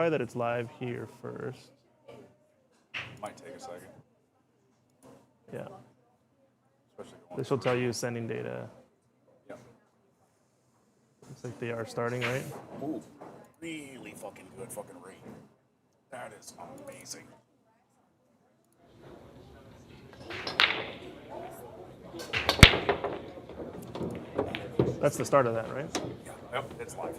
that it's live here first. Might take a second. Yeah. Especially going This will tell you sending data. Yep. Looks like they are starting, right? Ooh, really fucking good fucking rate. That is amazing. That's the start of that, right? Yeah, yep, it's live.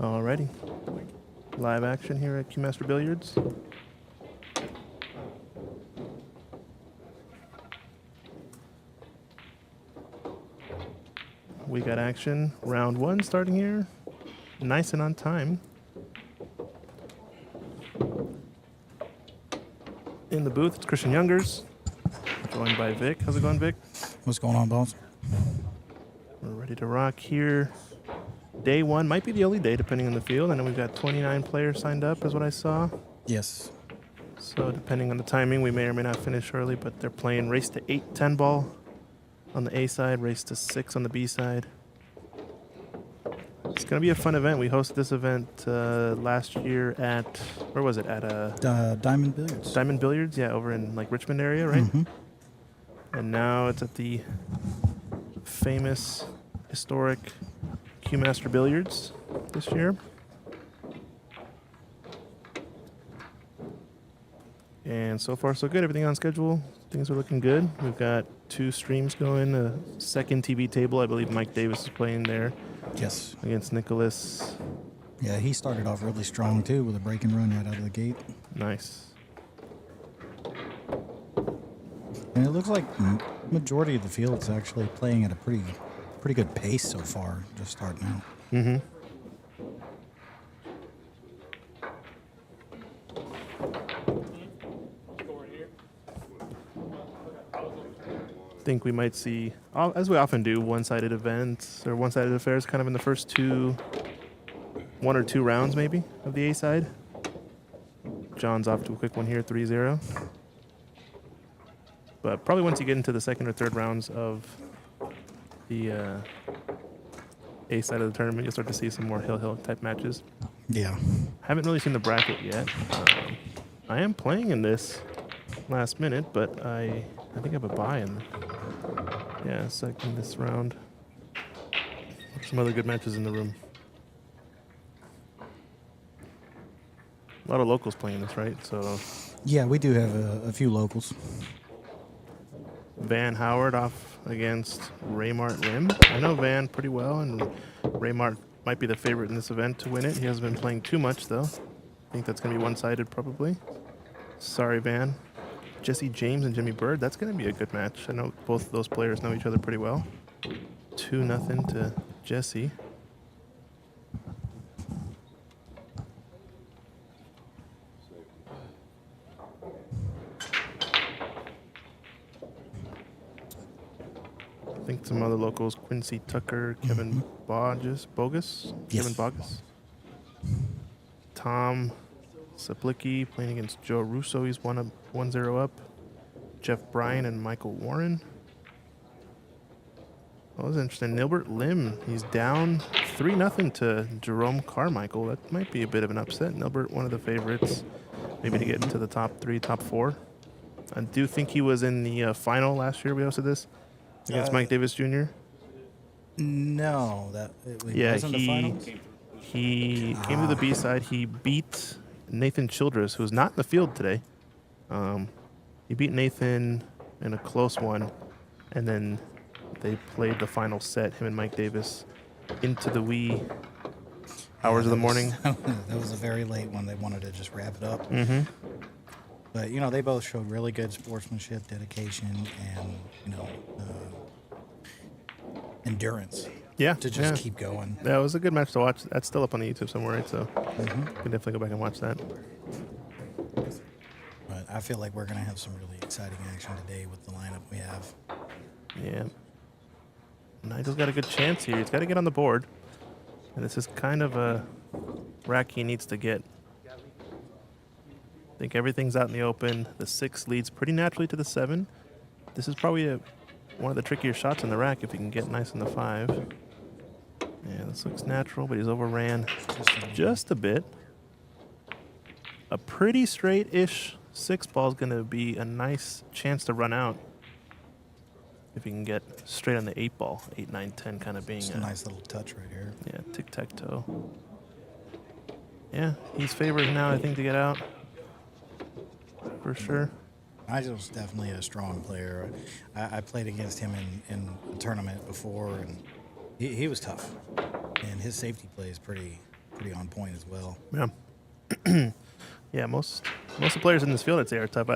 Alrighty. Live action here at Master Billiards. We got action. Round one starting here. Nice and on time. In the booth, it's Christian Youngers, joined by Vic. How's it going, Vic? What's going on, boss? We're ready to rock here. Day one might be the only day, depending on the field. I know we've got 29 players signed up, is what I saw. Yes. So depending on the timing, we may or may not finish early, but they're playing race to 8 10 ball on the A side, race to 6 on the B side. It's going to be a fun event. We hosted this event last year at, where was it? At Diamond Billiards. Diamond Billiards, yeah, over in like Richmond area, right? Mm-hmm. And now it's at the famous, historic Master Billiards this year. And so far, so good. Everything on schedule. Things are looking good. We've got 2 streams going. A second TV table. I believe Mike Davis is playing there. Yes. Against Nicholas. Yeah, he started off really strong, too, with a break and run right out of the gate. Nice. And it looks like majority of the field's actually playing at a pretty good pace so far, just starting out. Mm-hmm. Think we might see, as we often do, one-sided events or one-sided affairs kind of in the first 1 or 2 rounds maybe of the A side. John's off to a quick one here, 3-0. But probably once you get into the second or third rounds of the A side of the tournament, you'll start to see some more hill type matches. Yeah. Haven't really seen the bracket yet. I am playing in this last minute, but I think I have a buy in. Yeah, second this round. Some other good matches in the room. A lot of locals playing this, right? So Yeah, we do have a few locals. Van Howard off against Raymart Lim. I know Van pretty well, and Raymart might be the favorite in this event to win it. He hasn't been playing too much, though. I think that's going to be one-sided, probably. Sorry, Van. Jesse James and Jimmy Bird, that's going to be a good match. I know both of those players know each other pretty well. 2-0 to Jesse. I think some other locals, Quincy Tucker, Kevin Bogus? Yes. Kevin Bogus. Tom Saplicki playing against Joe Russo. He's 1-0 up. Jeff Bryan and Michael Warren. That was interesting. Nilbert Lim, he's down 3-0 to Jerome Carmichael. That might be a bit of an upset. Nilbert, one of the favorites, maybe to get into the top 3, top 4. I do think he was in the final last year we hosted this against Mike Davis Jr. No, it wasn't the finals. He came to the B side. He beat Nathan Childress, who's not in the field today. He beat Nathan in a close one, and then they played the final set, him and Mike Davis, into the wee hours of the morning. That was a very late one. They wanted to just wrap it up. Mm-hmm. But, they both showed really good sportsmanship, dedication, and, endurance. Yeah. To just keep going. Yeah, it was a good match to watch. That's still up on the YouTube somewhere, right? So you can definitely go back and watch that. But I feel like we're going to have some really exciting action today with the lineup we have. Yeah. Nigel's got a good chance here. He's got to get on the board. And this is kind of a rack he needs to get. I think everything's out in the open. The 6 leads pretty naturally to the 7. This is probably one of the trickier shots in the rack if he can get nice in the 5. Yeah, this looks natural, but he's overran just a bit. A pretty straight-ish 6 ball is going to be a nice chance to run out if he can get straight on the 8 ball. 8, 9, 10 kind of being It's a nice little touch right here. Yeah, tic-tac-toe. Yeah, he's favored now, I think, to get out. For sure. Nigel's definitely a strong player. I played against him in a tournament before, and he was tough. And his safety play is pretty on point as well. Yeah. Yeah, most of the players in this field, I'd say, are tough.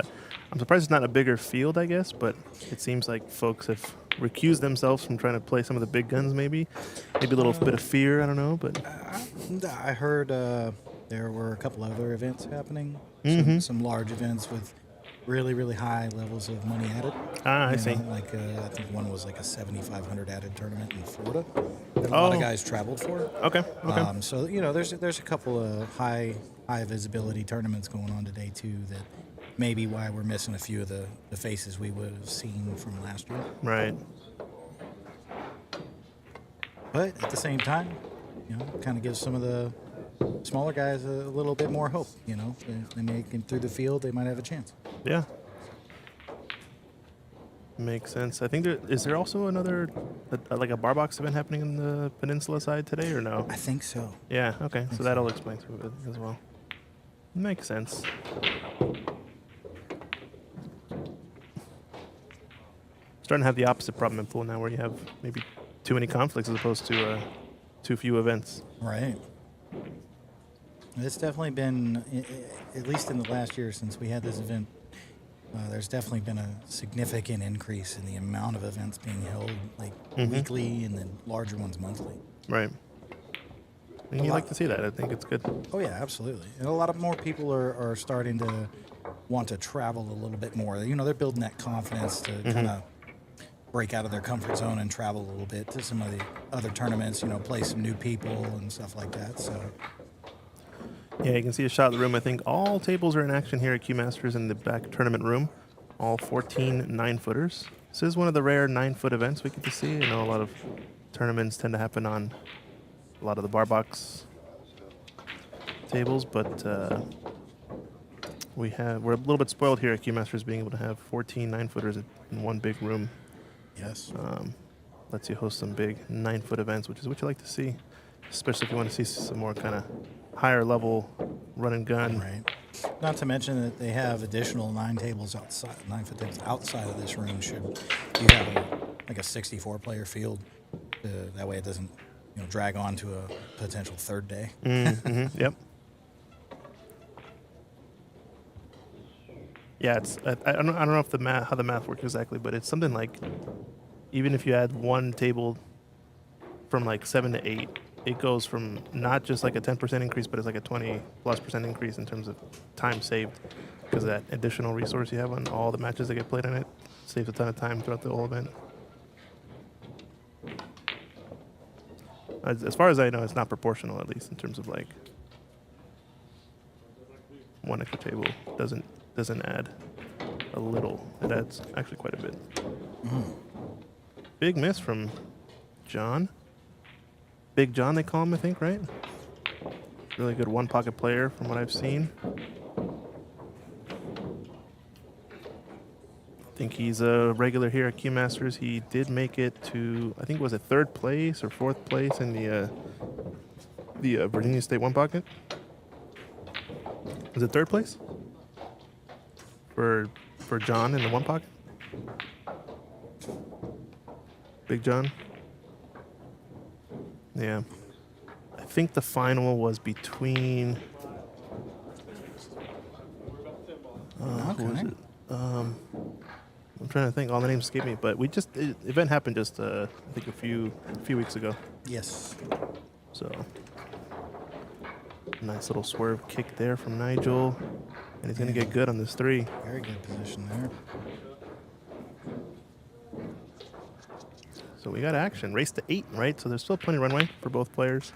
I'm surprised it's not a bigger field, I guess, but it seems like folks have recused themselves from trying to play some of the big guns, maybe. Maybe a little bit of fear, I don't know. But I heard there were a couple other events happening, some large events with really, really high levels of money added. I see. Like I think one was like a 7,500 added tournament in Florida that a lot of guys traveled for. Okay. So there's a couple of high visibility tournaments going on today too. That may be why we're missing a few of the faces we would have seen from last year. Right. But at the same time, kind of gives some of the smaller guys a little bit more hope. They make it through the field, they might have a chance. Yeah. Makes sense. I think is there also another, like a bar box event happening in the peninsula side today, or no? I think so. Yeah, okay. So that'll explain some of it as well. Makes sense. Starting to have the opposite problem in pool now, where you have maybe too many conflicts as opposed to too few events. Right. It's definitely been, at least in the last year since we had this event, there's definitely been a significant increase in the amount of events being held, like weekly, and then larger ones monthly. Right. And you like to see that. I think it's good. Oh, yeah, absolutely. And a lot of more people are starting to want to travel a little bit more. They're building that confidence to kind of break out of their comfort zone and travel a little bit to some of the other tournaments, play some new people and stuff like that. So, yeah, you can see a shot of the room. I think all tables are in action here at Q Masters in the back tournament room. All 14 9-footers. This is one of the rare 9-foot events we get to see. A lot of tournaments tend to happen on a lot of the bar box tables, but we're a little bit spoiled here at Q Masters being able to have 14 9-footers in one big room. yes. Lets you host some big 9-foot events, which is what you like to see, especially if you want to see some more kind of higher level run and gun. Right. Not to mention that they have additional 9 tables outside, 9-foot tables outside of this room. Should you have like a 64-player field. That way it doesn't, drag on to a potential third day. Mm-hmm. Yep. Yeah, it's I don't know if how the math works exactly, but it's something like even if you add one table from like 7 to 8, it goes from not just like a 10% increase, but it's like a 20+% increase in terms of time saved because of that additional resource you have on all the matches that get played on it. Saves a ton of time throughout the whole event. As far as I know, it's not proportional, at least in terms of like one extra table doesn't add a little. It adds actually quite a bit. Big miss from John. Big John, they call him, I think, right? Really good one-pocket player from what I've seen. I think he's a regular here at Q Masters. He did make it to, I think, was it 3rd place or 4th place in the Virginia State one-pocket? Was it 3rd place for John in the one-pocket? Big John? Yeah. I think the final was between... who was it? I'm trying to think. All the names escape me, but the event happened just I think a few weeks ago. Yes. So nice little swerve kick there from Nigel, and he's gonna get good on this 3. Very good position there. So we got action. Race to 8, right? So there's still plenty of runway for both players.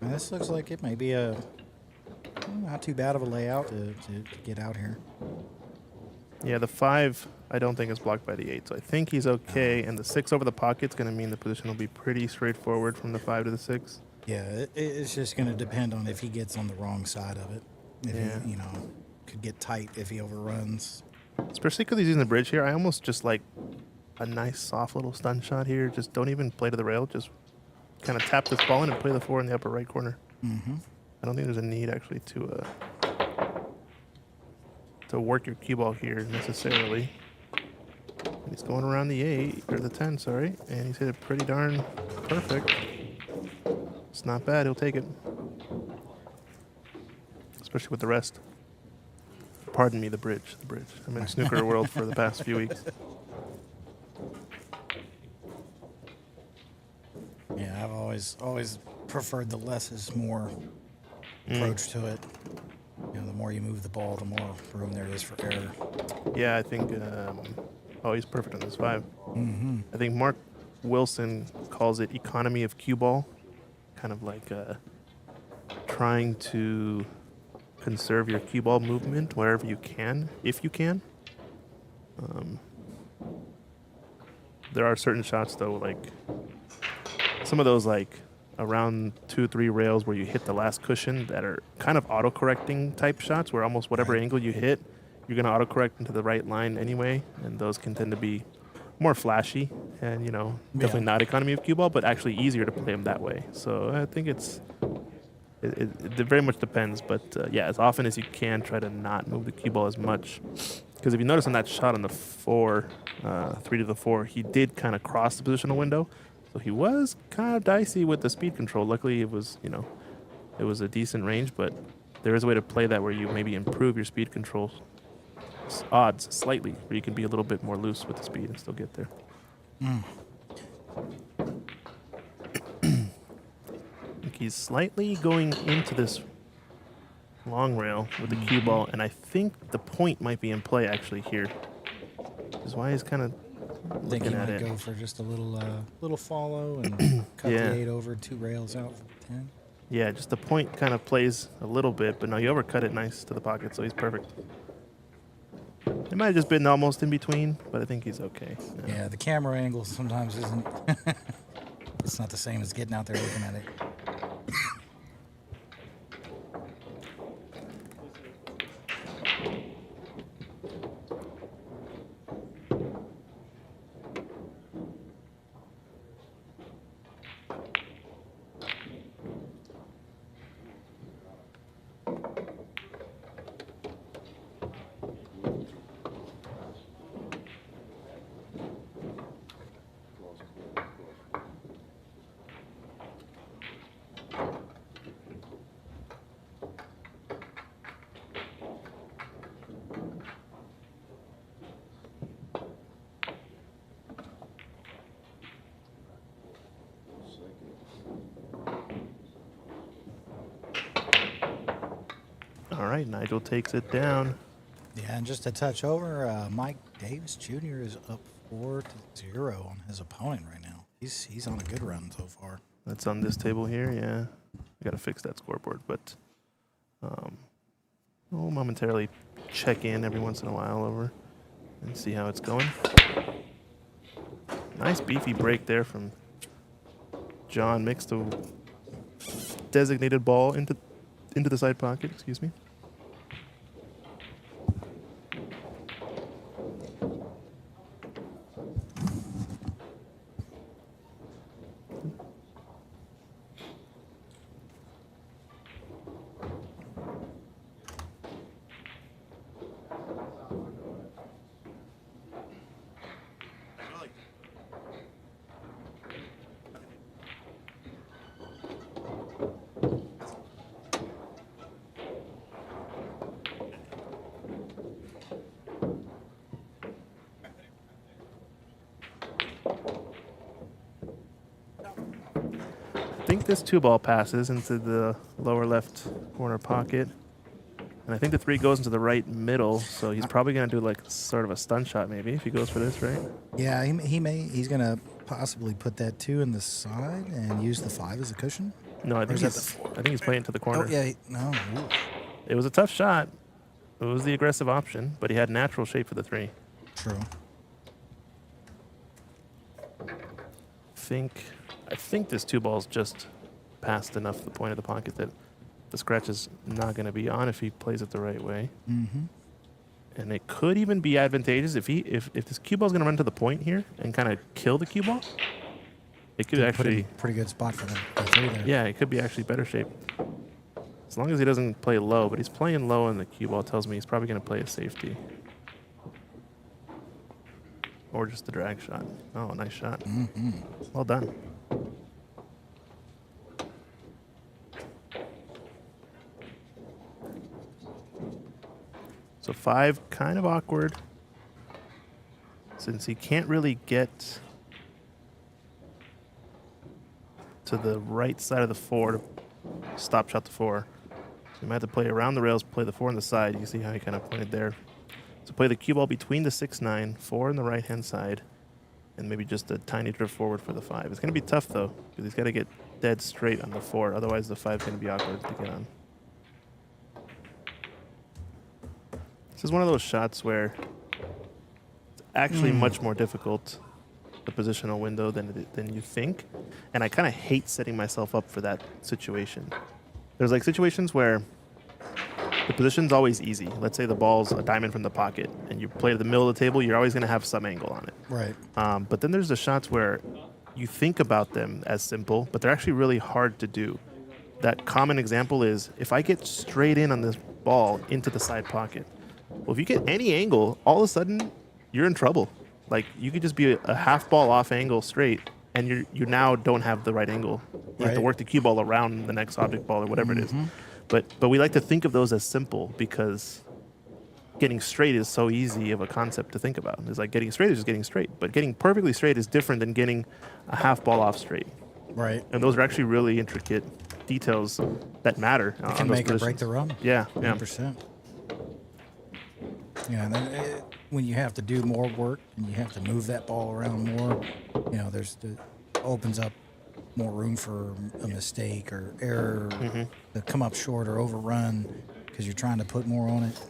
Now, this looks like it may be not too bad of a layout to get out here. Yeah, the 5 I don't think is blocked by the 8, so I think he's okay. And the 6 over the pocket's going to mean the position will be pretty straightforward from the 5 to the 6. Yeah, it's just going to depend on if he gets on the wrong side of it. If he, could get tight if he overruns. Especially because he's using the bridge here. I almost just like a nice soft little stun shot here. Just don't even play to the rail. Just kind of tap this ball in and play the 4 in the upper right corner. Mm-hmm. I don't think there's a need actually to work your cue ball here necessarily. And he's going around the 8 or the 10, sorry, and he's hit it pretty darn perfect. It's not bad. He'll take it, especially with the rest. Pardon me, the bridge. I'm in snooker world for the past few weeks. Yeah, I've always preferred the less is more approach to it. The more you move the ball, the more room there is for error. Yeah, I think. He's perfect on this 5. Mm-hmm. I think Mark Wilson calls it economy of cue ball, kind of like trying to conserve your cue ball movement wherever you can, if you can. There are certain shots though, like some of those like around 2-3 rails where you hit the last cushion that are kind of auto-correcting type shots where almost whatever angle you hit, you're going to auto-correct into the right line anyway, and those can tend to be more flashy and, definitely not economy of cue ball, but actually easier to play them that way. So I think it very much depends, but as often as you can, try to not move the cue ball as much. Because if you notice on that shot on the 4, 3 to the 4, he did kind of cross the positional window. So he was kind of dicey with the speed control. Luckily, it was a decent range, but there is a way to play that where you maybe improve your speed control odds slightly, where you can be a little bit more loose with the speed and still get there. I think he's slightly going into this long rail with the cue ball, and I think the point might be in play actually here. Which is why he's kind of I think he might go for just a little follow and cut the 8 over 2 rails out for the 10. Yeah, just the point kind of plays a little bit, but no, he overcut it nice to the pocket, so he's perfect. It might have just been almost in between, but I think he's okay. Yeah, the camera angle sometimes isn't. It's not the same as getting out there looking at it. All right, Nigel takes it down. Yeah, and just a touch over, Mike Davis Jr. is up 4-0 on his opponent right now. He's on a good run so far. That's on this table here, yeah. I gotta fix that scoreboard, but we'll momentarily check in every once in a while over and see how it's going. Nice beefy break there from John. Mixed a designated ball into the side pocket, excuse me. I think this 2-ball passes into the lower left corner pocket. And I think the 3 goes into the right middle, so he's probably going to do like sort of a stun shot maybe if he goes for this, right? Yeah, he's going to possibly put that 2 in the side and use the 5 as a cushion. No, I Or think is that the I think he's playing to the corner. Oh, yeah, no. Ooh. It was a tough shot. It was the aggressive option, but he had natural shape for the 3. True. I think this 2-ball's just past enough the point of the pocket that the scratch is not going to be on if he plays it the right way. Mm-hmm. And it could even be advantageous if this cue ball's going to run to the point here and kind of kill the cue ball. It could actually pretty good spot for the 3 there. Yeah, it could be actually better shape. As long as he doesn't play low, but he's playing low and the cue ball tells me he's probably going to play a safety. Or just the drag shot. Oh, nice shot. Mm-hmm. Well done. So 5, kind of awkward. Since he can't really get to the right side of the 4 to stop shot the 4. So he might have to play around the rails, play the 4 on the side. You can see how he kind of pointed there. So play the cue ball between the 6-9, 4 on the right-hand side, and maybe just a tiny drift forward for the 5. It's going to be tough, though, because he's got to get dead straight on the 4. Otherwise, the 5 is going to be awkward to get on. This is one of those shots where it's actually much more difficult, the positional window, than you think. And I kind of hate setting myself up for that situation. There's like situations where the position's always easy. Let's say the ball's a diamond from the pocket and you play to the middle of the table, you're always going to have some angle on it. Right. But then there's the shots where you think about them as simple, but they're actually really hard to do. That common example is if I get straight in on this ball into the side pocket, well, if you get any angle, all of a sudden you're in trouble. Like you could just be a half ball off angle straight, and you now don't have the right angle. You have to work the cue ball around the next object ball or whatever it is. But we like to think of those as simple because getting straight is so easy of a concept to think about. It's like getting straight is just getting straight, but getting perfectly straight is different than getting a half ball off straight. Right. And those are actually really intricate details that matter. It can make or break the run. Yeah, 100%. Yeah, and then when you have to do more work and you have to move that ball around more, it opens up more room for a mistake or error to come up short or overrun because you're trying to put more on it.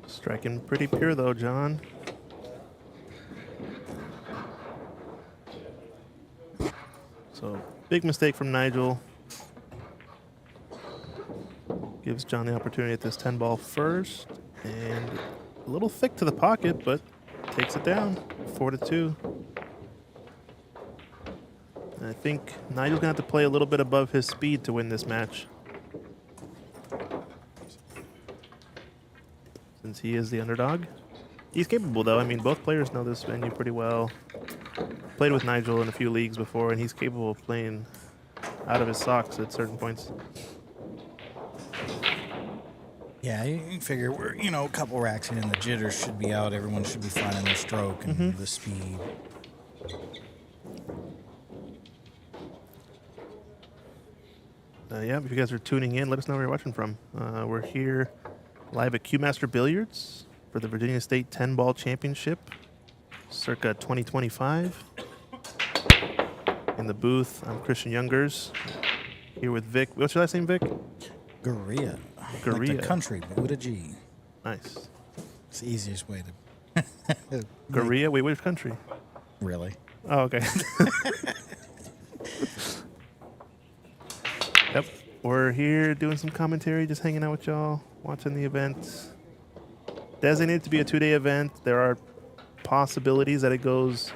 Striking pretty pure though, John. So big mistake from Nigel. Gives John the opportunity at this 10-ball first, and a little thick to the pocket, but takes it down, 4-2. And I think Nigel's gonna have to play a little bit above his speed to win this match, since he is the underdog. He's capable though. I mean, both players know this venue pretty well. Played with Nigel in a few leagues before, and he's capable of playing out of his socks at certain points. Yeah, you can figure we're a couple racks in, the jitters should be out. Everyone should be finding their stroke and the speed. Yeah, if you guys are tuning in, let us know where you're watching from. We're here live at Q-Master Billiards for the Virginia State 10-Ball Championship, circa 2025. In the booth, I'm Christian Youngers, here with Vic. What's your last name, Vic? Goria. Like the Goria. country, but with a G. Nice. It's the easiest way to. Goria? Wait, which country? Really? Oh, okay. Yep. We're here doing some commentary, just hanging out with y'all, watching the event. Designated to be a 2-day event. There are possibilities that it goes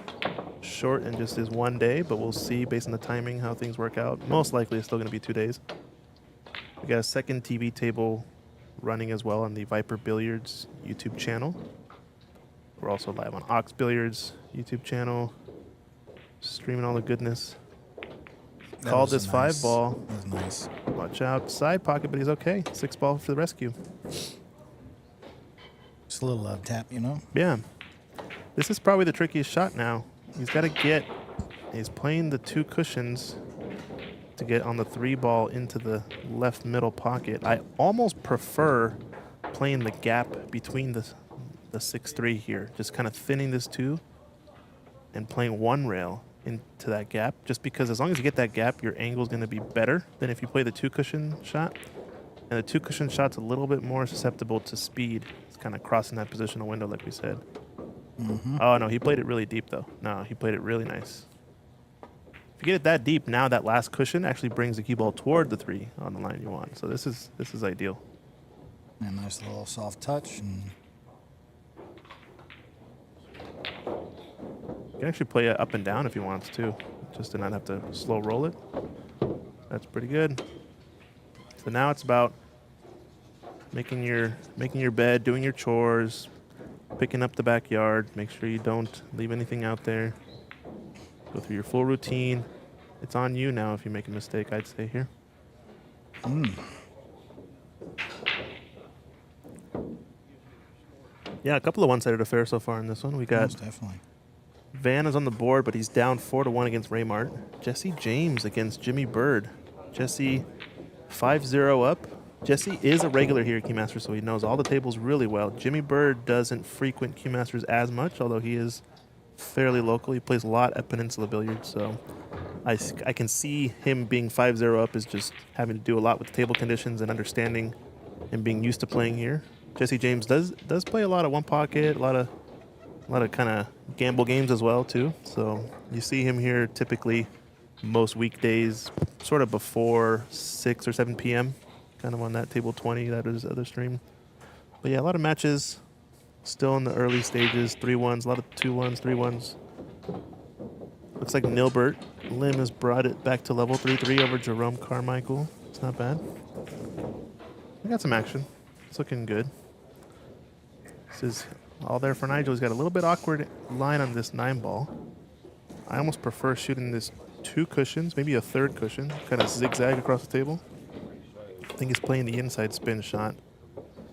short and just is 1 day, but we'll see based on the timing how things work out. Most likely it's still going to be 2 days. We got a second TV table running as well on the Viper Billiards YouTube channel. We're also live on Ox Billiards YouTube channel, streaming all the goodness. Called this 5-ball. That was nice. Watch out, side pocket, but he's okay. 6-ball for the rescue. Just a little tap, you know? Yeah. This is probably the trickiest shot now. He's got to get, he's playing the 2 cushions to get on the 3-ball into the left middle pocket. I almost prefer playing the gap between the 6-3 here, just kind of thinning this 2 and playing 1 rail into that gap, just because as long as you get that gap, your angle is going to be better than if you play the 2 cushion shot. And the 2 cushion shot's a little bit more susceptible to speed. It's kind of crossing that positional window, like we said. Mm-hmm. Oh, no, he played it really deep, though. No, he played it really nice. If you get it that deep, now that last cushion actually brings the cue ball toward the 3 on the line you want. So this is ideal. And a nice little soft touch. And You can actually play it up and down if he wants to, just to not have to slow roll it. That's pretty good. So now it's about making your bed, doing your chores, picking up the backyard. Make sure you don't leave anything out there. Go through your full routine. It's on you now if you make a mistake, I'd say here. Yeah, a couple of one-sided affairs so far in this one. We got most definitely. Van is on the board, but he's down 4-1 against Raymart. Jesse James against Jimmy Bird. Jesse 5-0 up. Jesse is a regular here at Keymaster, so he knows all the tables really well. Jimmy Bird doesn't frequent Keymasters as much, although he is fairly local. He plays a lot at Peninsula Billiards, so I can see him being 5-0 up is just having to do a lot with table conditions and understanding and being used to playing here. Jesse James does play a lot of one pocket, a lot of kind of gamble games as well too. So you see him here typically most weekdays, sort of before 6 or 7 p.m. Kind of on that table 20, that is other stream. But yeah, a lot of matches still in the early stages. 3-1s, a lot of 2-1s, 3-1s. Looks like Nilbert Lim has brought it back to level 3-3 over Jerome Carmichael. It's not bad. We got some action. It's looking good. This is all there for Nigel. He's got a little bit awkward line on this 9-ball. I almost prefer shooting this 2 cushions, maybe a 3rd cushion, kind of zigzag across the table. I think he's playing the inside spin shot.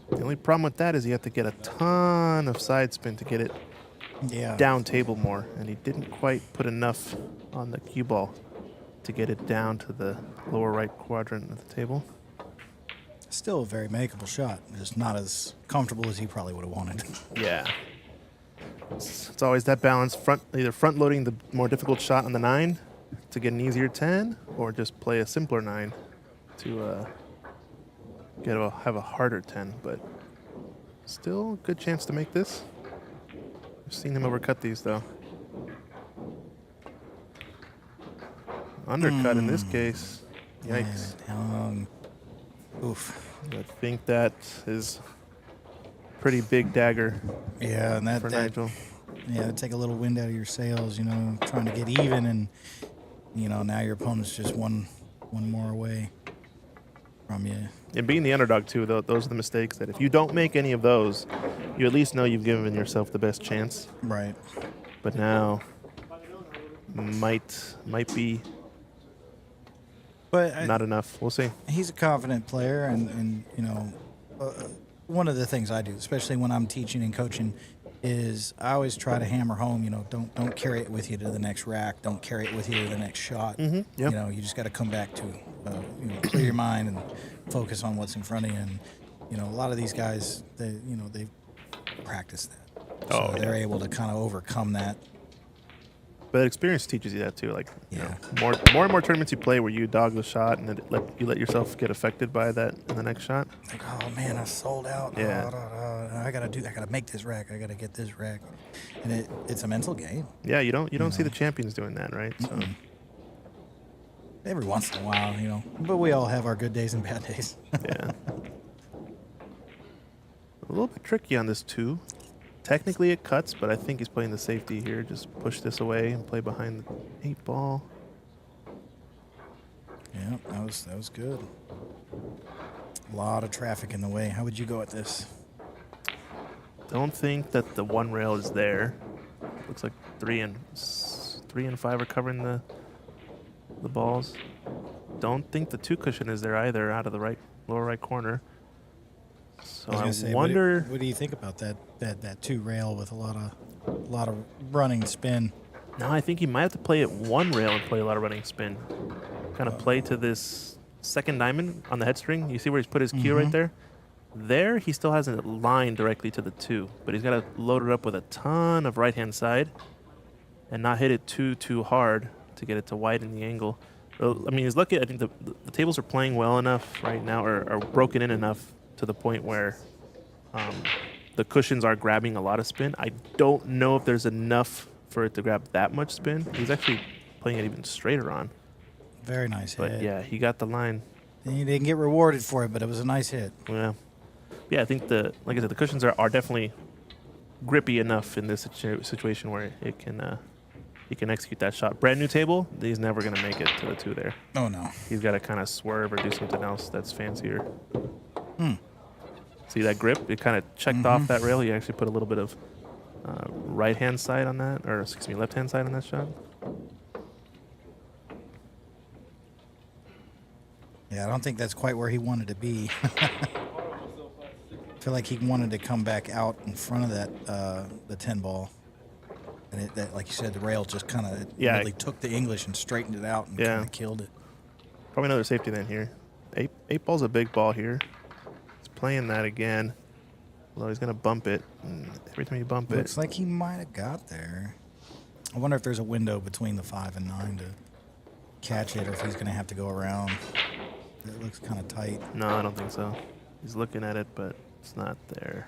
The only problem with that is you have to get a ton of side spin to get it down table more, and he didn't quite put enough on the cue ball to get it down to the lower right quadrant of the table. Still a very makeable shot. Just not as comfortable as he probably would have wanted. Yeah. It's always that balance, either front loading the more difficult shot on the 9 to get an easier 10, or just play a simpler 9 to have a harder 10. But still a good chance to make this. I've seen him overcut these though. Undercut in this case. Yikes. Oof. I think that is pretty big dagger. Yeah, and that Nigel. Yeah, take a little wind out of your sails, you know, trying to get even, and now your opponent's just one more away from you. And being the underdog too, those are the mistakes that if you don't make any of those, you at least know you've given yourself the best chance. Right. But now might be not enough. We'll see. He's a confident player, and one of the things I do, especially when I'm teaching and coaching is I always try to hammer home, don't carry it with you to the next rack. Don't carry it with you to the next shot. Yep. You just got to come back to, clear your mind and focus on what's in front of you. And, a lot of these guys, they practice that. So they're able to kind of overcome that. But experience teaches you that too. Like, Yeah. more and more tournaments you play where you dog the shot and then you let yourself get affected by that in the next shot. Like, oh man, I sold out. Yeah. I gotta make this rack. I gotta get this rack, and it's a mental game. Yeah, you don't see the champions doing that, right? So Every once in a while, but we all have our good days and bad days. yeah, a little bit tricky on this 2. Technically it cuts, but I think he's playing the safety here. Just push this away and play behind the 8 ball. Yeah, that was good. A lot of traffic in the way. How would you go at this? Don't think that the 1 rail is there. Looks like 3 and 5 are covering the balls. Don't think the 2 cushion is there either, out of the lower right corner. So I wonder. What do you think about that 2 rail with a lot of running spin? No, I think he might have to play at 1 rail and play a lot of running spin. Kind of play to this second diamond on the head string. You see where he's put his cue right there? There, he still hasn't lined directly to the 2, but he's got to load it up with a ton of right-hand side and not hit it too hard to get it to widen the angle. Well, I mean, he's lucky. I think the tables are playing well enough right now, or are broken in enough to the point where the cushions are grabbing a lot of spin. I don't know if there's enough for it to grab that much spin. He's actually playing it even straighter on. Very nice But hit. yeah, he got the line. And you didn't get rewarded for it, but it was a nice hit. Yeah. Yeah, I think like I said, the cushions are definitely grippy enough in this situation where he can execute that shot. Brand new table, he's never going to make it to the 2 there. Oh, no. He's got to kind of swerve or do something else that's fancier. See that grip? It kind of checked off that rail. He actually put a little bit of right-hand side on that, or excuse me, left-hand side on that shot. Yeah, I don't think that's quite where he wanted to be. I feel like he wanted to come back out in front of that the 10 ball. And that, like you said, the rail just kind of really took the English and straightened it out and kind of killed it. Probably another safety then here. 8 ball's a big ball here. He's playing that again. Although he's going to bump it. And every time you bump Looks like he might have got there. I wonder if there's a window between the 5 and 9 to catch it, or if he's going to have to go around. It looks kind of tight. No, I don't think so. He's looking at it, but it's not there.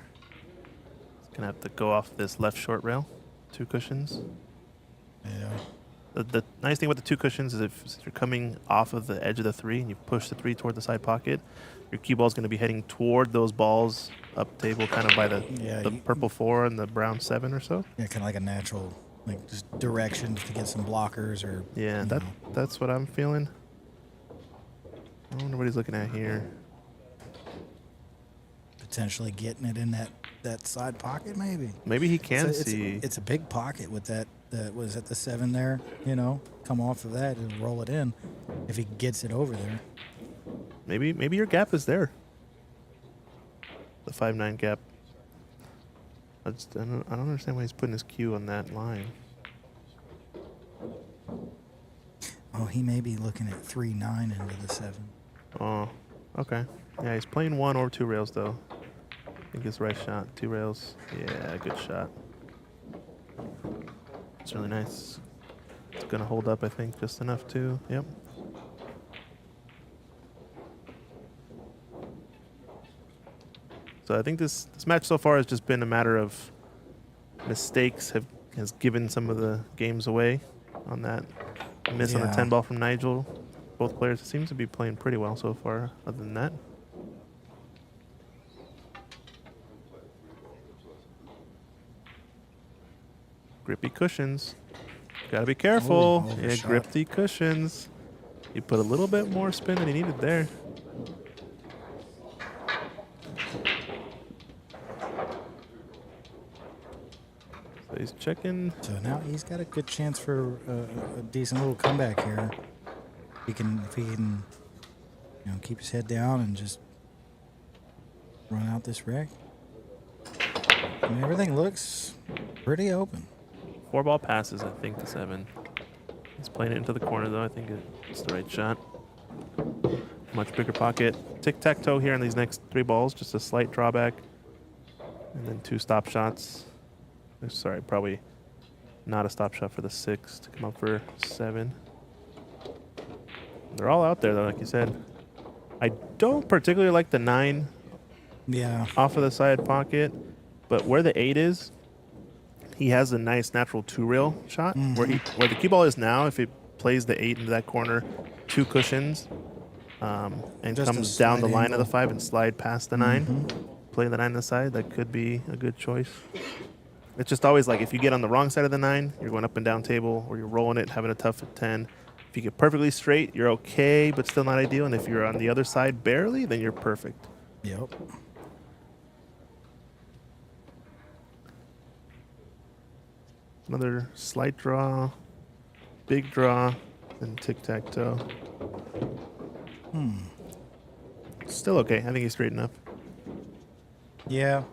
He's going to have to go off this left short rail. 2 cushions. Yeah. The nice thing about the 2 cushions is if you're coming off of the edge of the 3 and you push the 3 toward the side pocket, your cue ball is going to be heading toward those balls up table, kind of by the purple 4 and the brown 7 or so. Yeah, kind of like a natural, like just direction to get some blockers or. Yeah, that's what I'm feeling. I wonder what he's looking at here. Potentially getting it in that side pocket, maybe. Maybe he can see. It's a big pocket with that was at the 7 there, come off of that and roll it in if he gets it over there. Maybe your gap is there. The 5-9 gap. I don't understand why he's putting his cue on that line. Oh, he may be looking at 3-9 into the 7. Oh, okay. Yeah, he's playing 1 or 2 rails though. I think it's the right shot. 2 rails. Yeah, good shot. It's really nice. It's gonna hold up, I think, just enough too. Yep. So I think this match so far has just been a matter of mistakes has given some of the games away on that miss on the 10 ball from Nigel. Both players seem to be playing pretty well so far, other than that. Grippy cushions. Gotta be careful. Oh, yeah, grippy cushions. He put a little bit more spin than he needed there. So he's checking. So now he's got a good chance for a decent little comeback here. If he can, keep his head down and just run out this wreck. I mean, everything looks pretty open. 4-ball passes, I think, to 7. He's playing it into the corner, though. I think it's the right shot. Much bigger pocket. Tic-tac-toe here on these next 3 balls. Just a slight drawback. And then 2 stop shots. Sorry, probably not a stop shot for the 6 to come up for 7. They're all out there, though, like you said. I don't particularly like the 9 Yeah. off of the side pocket, but where the 8 is, he has a nice natural 2-rail shot. Where the cue ball is now, if it plays the 8 into that corner, 2 cushions, and Just a comes down the slight line of the angle. 5 and slide past the 9, play the 9 on the side, that could be a good choice. It's just always like if you get on the wrong side of the 9, you're going up and down table, or you're rolling it, having a tough at 10. If you get perfectly straight, you're okay, but still not ideal. And if you're on the other side barely, then you're perfect. Yep. Another slight draw, big draw, and tic-tac-toe. Still okay. I think he's straight enough. Yeah.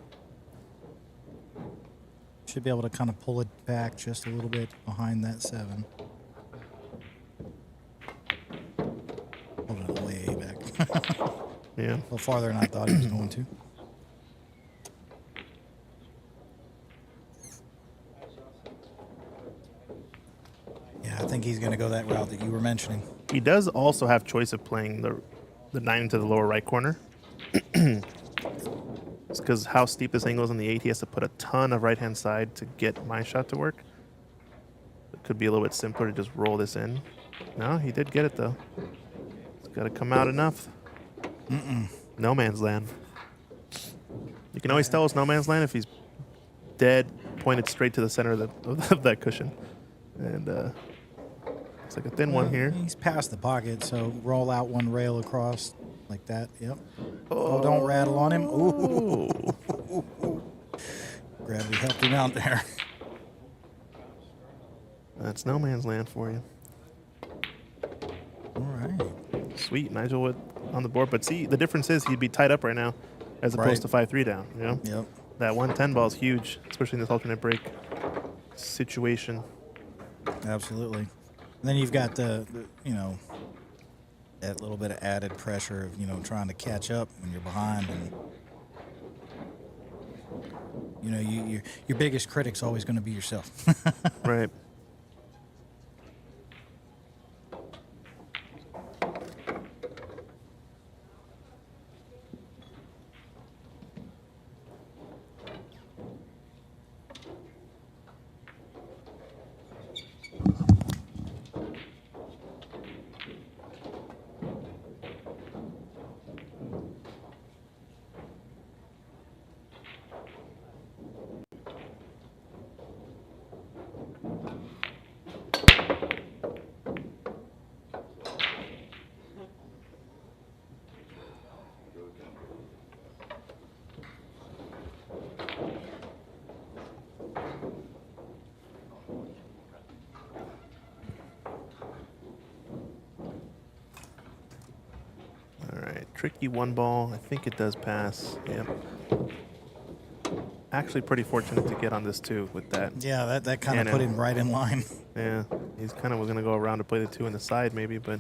Should be able to kind of pull it back just a little bit behind that 7. Hold it way back. Yeah. A little farther than I thought he was going to. Yeah, I think he's going to go that route that you were mentioning. He does also have choice of playing the 9 into the lower right corner. It's because how steep this angle is on the 8, he has to put a ton of right-hand side to get my shot to work. It could be a little bit simpler to just roll this in. No, he did get it, though. It's got to come out enough. No man's land. You can always tell it's no man's land if he's dead, pointed straight to the center of that cushion. And it's like a thin one here. He's past the pocket, so roll out 1 rail across like that. Yep. Oh, don't rattle on him. Ooh. Gravity helped him out there. That's no man's land for you. All right. Sweet, Nigel on the board. But see, the difference is he'd be tied up right now as opposed to 5-3 down. You know? Yep. That 110 ball is huge, especially in this alternate break situation. Absolutely. And then you've got the that little bit of added pressure of, trying to catch up when you're behind. And, your biggest critic's always going to be yourself. Right. Tricky 1 ball. I think it does pass. Yep. Actually pretty fortunate to get on this too with that. Yeah, that kind of put him right in line. Yeah, he's kind of was going to go around to play the 2 in the side maybe, but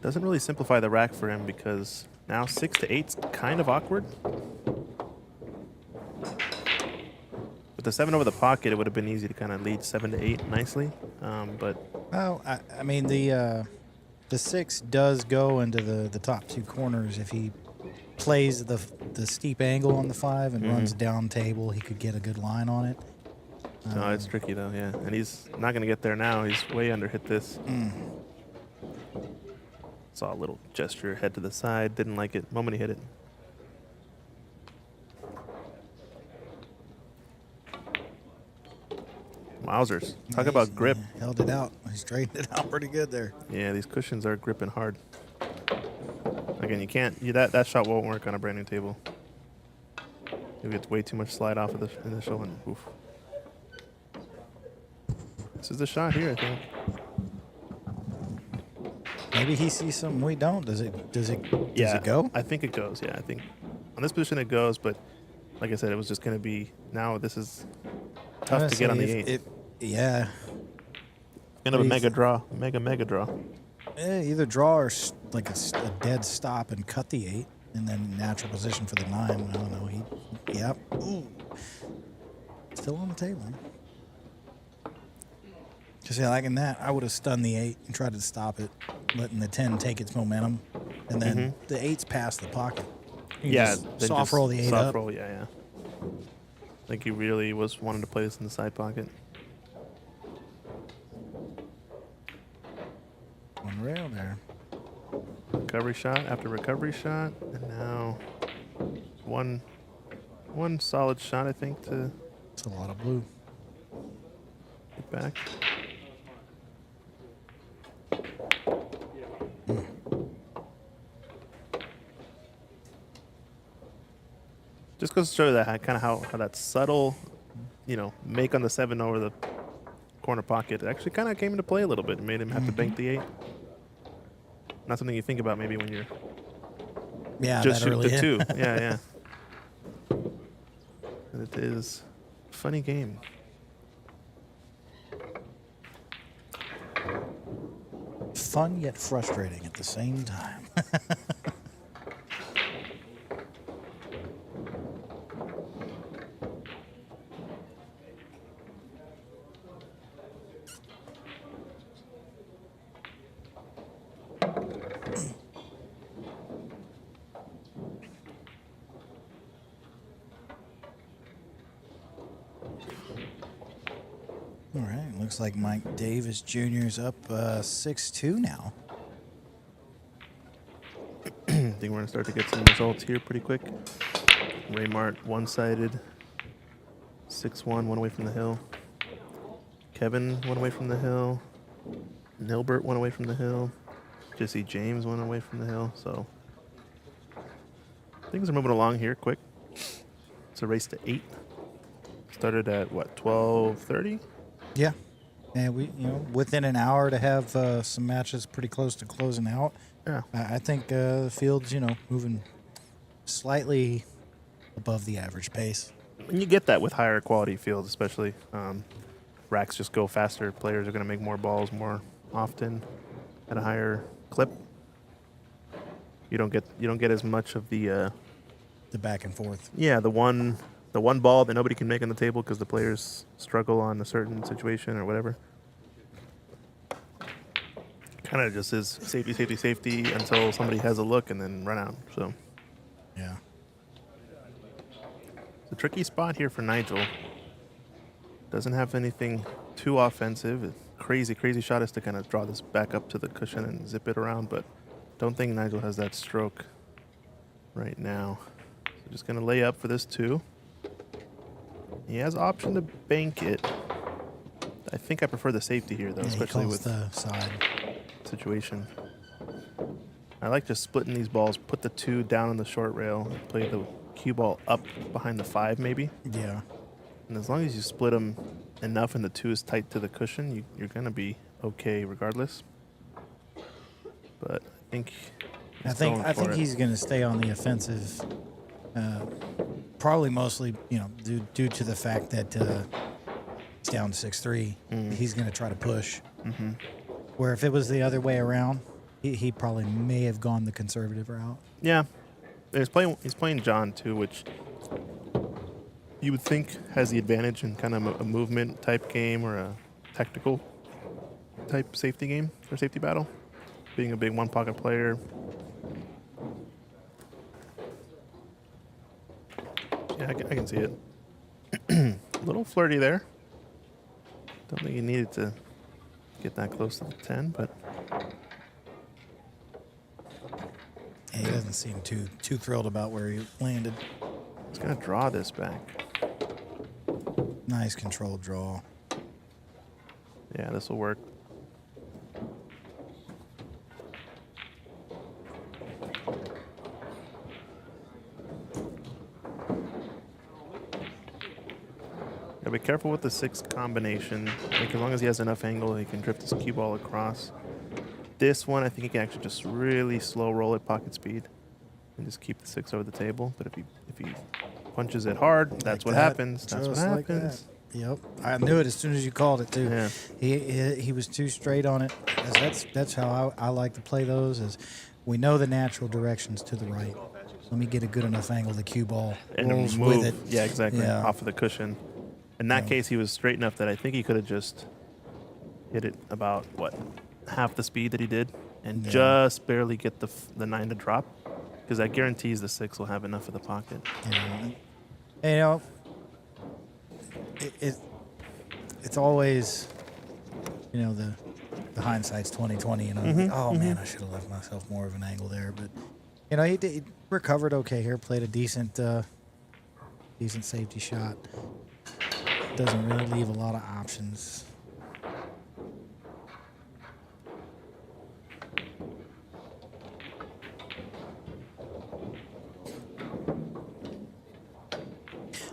doesn't really simplify the rack for him because now 6 to 8's kind of awkward. With the 7 over the pocket, it would have been easy to kind of lead 7 to 8 nicely, but Well, I mean the 6 does go into the top 2 corners. If he plays the steep angle on the 5 and runs down table, he could get a good line on it. No, it's tricky though, yeah. And he's not going to get there now. He's way under hit this. Saw a little gesture, head to the side. Didn't like it. Moment he hit it. Wowzers. Talk about grip. Held it out. He straightened it out pretty good there. Yeah, these cushions are gripping hard. Again, you can't. That shot won't work on a brand new table. You get way too much slide off of the initial and oof. This is the shot here, I think. Maybe he sees something we don't. Does it go? I think it goes. Yeah, I think on this position it goes, but like I said, it was just going to be, now this is tough to get on the 8. Yeah. Kind of a What do you mega draw. Mega draw. Either draw or like a dead stop and cut the 8, and then natural position for the 9. I don't know. Yep. Ooh. Still on the table. Just like in that, I would have stunned the 8 and tried to stop it, letting the 10 take its momentum, and then the 8's past the pocket. You just soft roll the 8 soft up. roll, yeah. I think he really was wanting to play this in the side pocket. One rail there. Recovery shot after recovery shot, and now one solid shot, I think, to It's a lot of blue. get back. Just goes to show that kind of how that subtle, make on the 7 over the corner pocket actually kind of came into play a little bit. It made him have to bank the 8. Not something you think about maybe when you're just shooting the 2. Yeah. And it is a funny game. Fun yet frustrating at the same time. All right, looks like Mike Davis Jr. is up 6-2 now. I think we're going to start to get some results here pretty quick. Raymart one-sided, 6-1, one away from the hill. Kevin one away from the hill. Nilbert one away from the hill. Jesse James one away from the hill. So things are moving along here quick. It's a race to 8. Started at what, 12:30? Yeah, and we, within an hour to have some matches pretty close to closing out. Yeah. I think the field's, moving slightly above the average pace. And you get that with higher quality fields, especially. Racks just go faster. Players are going to make more balls more often at a higher clip. You don't get as much of the back and forth. Yeah, the one ball that nobody can make on the table because the players struggle on a certain situation or whatever. Kind of just is safety until somebody has a look and then run out. So yeah, it's a tricky spot here for Nigel. Doesn't have anything too offensive. Crazy shot is to kind of draw this back up to the cushion and zip it around, but don't think Nigel has that stroke right now. So just gonna lay up for this 2. He has option to bank it. I think I prefer the safety here, though, especially with the side situation. I like just splitting these balls, put the 2 down on the short rail, and play the cue ball up behind the 5 maybe. Yeah. And as long as you split them enough and the 2 is tight to the cushion, you're going to be okay regardless. But I think he's going to stay on the offensive. Probably mostly, due to the fact that he's down 6-3. He's going to try to push. Mm-hmm. Where if it was the other way around, he probably may have gone the conservative route. Yeah. He's playing John, too, which you would think has the advantage in kind of a movement type game or a tactical type safety game or safety battle. Being a big one-pocket player. Yeah, I can see it. A little flirty there. Don't think he needed to get that close to the 10, but Yeah, he doesn't seem too thrilled about where he landed. he's going to draw this back. Nice controlled draw. Yeah, this will work. Gotta be careful with the 6 combination. Like, as long as he has enough angle, he can drift his cue ball across. this one, I think he can actually just really slow roll at pocket speed and just keep the 6 over the table. But if he punches it hard, that's what happens. That's what Just like happens. that. Yep, I knew it as soon as you called it too. Yeah. He was too straight on it. That's how I like to play those. Is we know the natural directions to the right. Let me get a good enough angle. The cue ball And rolls move. with it. Yeah, exactly. Yeah. Off of the cushion. In that case, he was straight enough that I think he could have just hit it about half the speed that he did, and just barely get the 9 to drop, because that guarantees the 6 will have enough of the pocket. Yeah. It's always, the hindsight's 20/20. Oh man, I should have left myself more of an angle there, but he recovered okay here. Played a decent safety shot. Doesn't really leave a lot of options.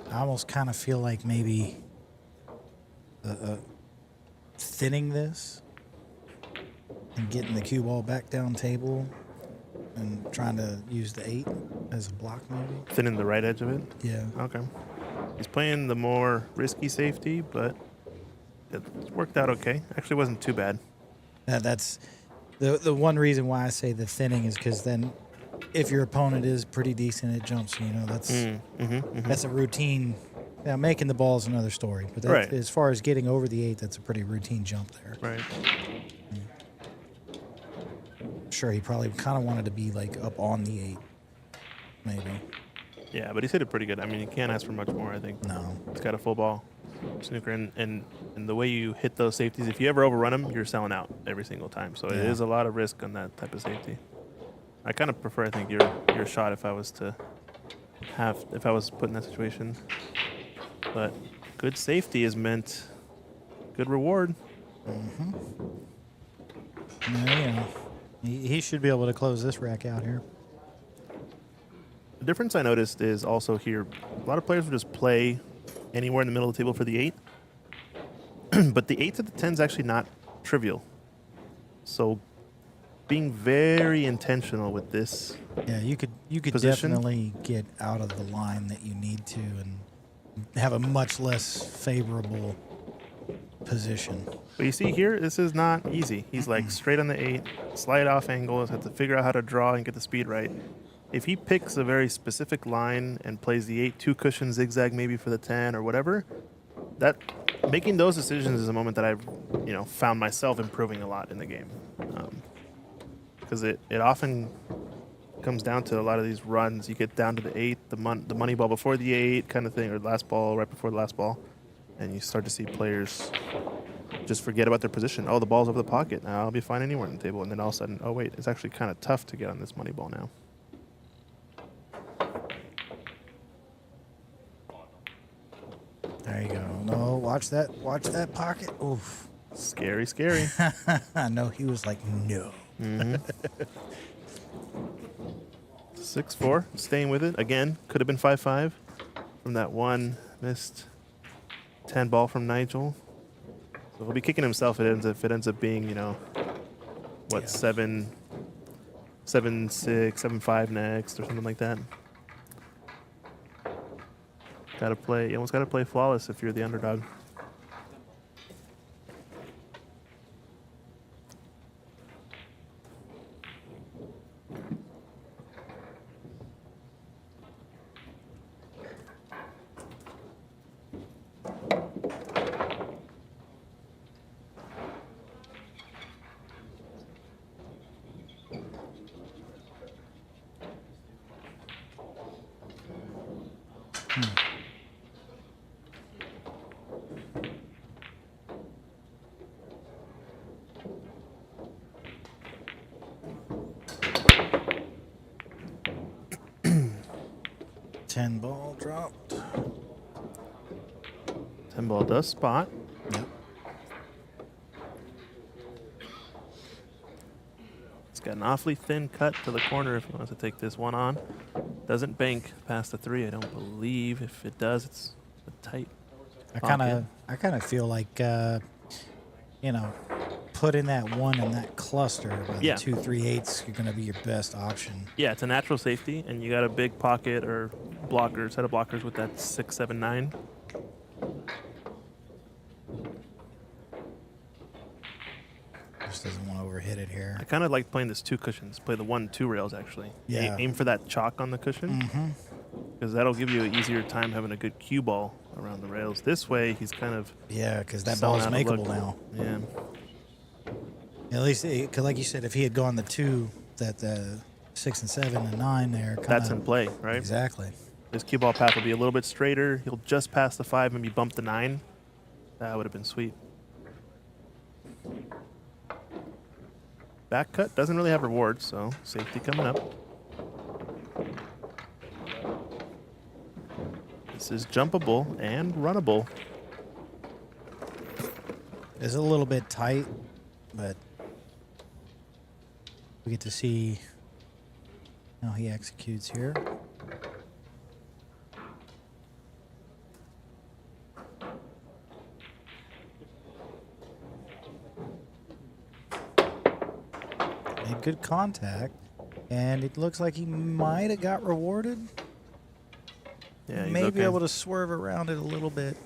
I almost kind of feel like maybe thinning this and getting the cue ball back down table and trying to use the 8 as a block maybe. Thinning the right edge of it? Yeah. Okay. He's playing the more risky safety, but it worked out okay. Actually wasn't too bad. That's the one reason why I say the thinning is because then if your opponent is pretty decent, it jumps. That's a routine. Now, making the ball is another story, but Right. as far as getting over the 8, that's a pretty routine jump there. Right. Sure, he probably kind of wanted to be like up on the 8, maybe. Yeah, but he's hit it pretty good. I mean, you can't ask for much more, I think. No. It's got a full ball snooker, and the way you hit those safeties, if you ever overrun them, you're selling out every single time. So it Yeah. is a lot of risk on that type of safety. I kind of prefer, I think, your shot if I was put in that situation. But good safety has meant good reward. Yeah, he should be able to close this rack out here. The difference I noticed is also here, a lot of players will just play anywhere in the middle of the table for the 8. But the 8 to the 10 is actually not trivial. So being very intentional with this. Yeah, you could Position? definitely get out of the line that you need to and have a much less favorable position. But you see here, this is not easy. He's like straight on the 8, slide off angles, have to figure out how to draw and get the speed right. If he picks a very specific line and plays the 8, 2 cushion zigzag maybe for the 10 or whatever, that making those decisions is a moment that I've found myself improving a lot in the game. Because it often comes down to a lot of these runs. You get down to the 8, the money ball before the 8 kind of thing, or last ball right before the last ball, and you start to see players just forget about their position. Oh, the ball's over the pocket. Now I'll be fine anywhere on the table. And then all of a sudden, oh wait, it's actually kind of tough to get on this money ball now. There you go. No, watch that pocket. Oof. Scary, scary. I know he was like, no. 6-4, staying with it. Again, could have been 5-5 from that one missed 10 ball from Nigel. So he'll be kicking himself if it ends up being, 7-6, 7-5 next or something like that. You almost gotta play flawless if you're the underdog. Ten ball dropped. 10 ball does spot. Yep. It's got an awfully thin cut to the corner if he wants to take this one on. Doesn't bank past the 3, I don't believe. If it does, it's a tight I pocket. kind of feel like put in that 1 in that cluster, but Yeah. the 2 3/8 you're going to be your best option. Yeah, it's a natural safety, and you got a big pocket or blocker, set of blockers with that 6, 7, 9. Just doesn't want to overhit it here. I kind of like playing this 2 cushions. Play the 1, 2 rails, actually. Yeah. Aim for that chalk on the cushion. Because that'll give you an easier time having a good cue ball around the rails. This way, he's kind of... Yeah, because that selling ball's out of luck. makeable now. Yeah. At least, because like you said, if he had gone the 2, that the 6 and 7 and 9 there, kinda, That's in play, right? Exactly. His cue ball path will be a little bit straighter. He'll just pass the 5, maybe bump the 9. That would have been sweet. Back cut doesn't really have rewards, so safety coming up. This is jumpable and runnable. It's a little bit tight, but we get to see how he executes here. Made good contact, and it looks like he might have got rewarded. Yeah, he's Maybe okay. able to swerve around it a little bit.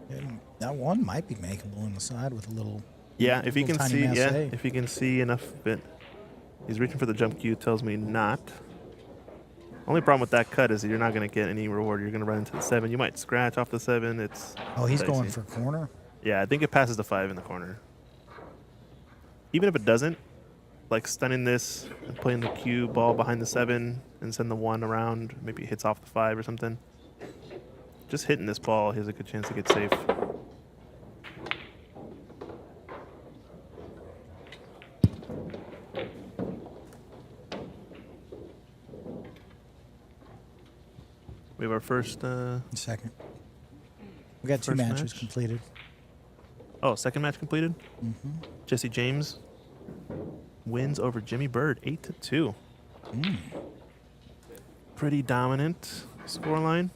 And that 1 might be makeable on the side with a little. Yeah, if he little can tiny see, mass yeah, A. if he can see enough of it. He's reaching for the jump cue, tells me not. Only problem with that cut is that you're not going to get any reward. You're going to run into the 7. You might scratch off the 7. It's Oh, he's dicey. going for corner. Yeah, I think it passes the 5 in the corner. Even if it doesn't, like stunning this and playing the cue ball behind the 7 and send the 1 around, maybe it hits off the 5 or something. Just hitting this ball, he has a good chance to get safe. We have our first, Second. We got 2 First matches match? completed. second match completed. Jesse James wins over Jimmy Bird, 8-2. Pretty dominant scoreline.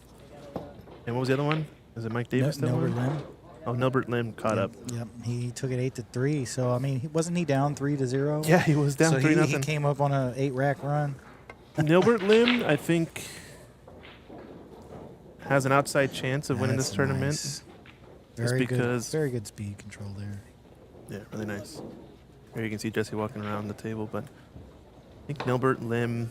And what was the other one? Is it Mike Davis that Nilbert won? Lim. Oh, Nilbert Lim caught up. Yep. He took it 8-3. So I mean, wasn't he down 3-0? Yeah, he was down so 3-0. he came up on a 8-rack run. Nilbert Lim, I think, has an outside chance of winning this That's tournament. nice. Very because- good. Very good speed control there. Yeah, really nice. Here you can see Jesse walking around the table, but I think Nilbert Lim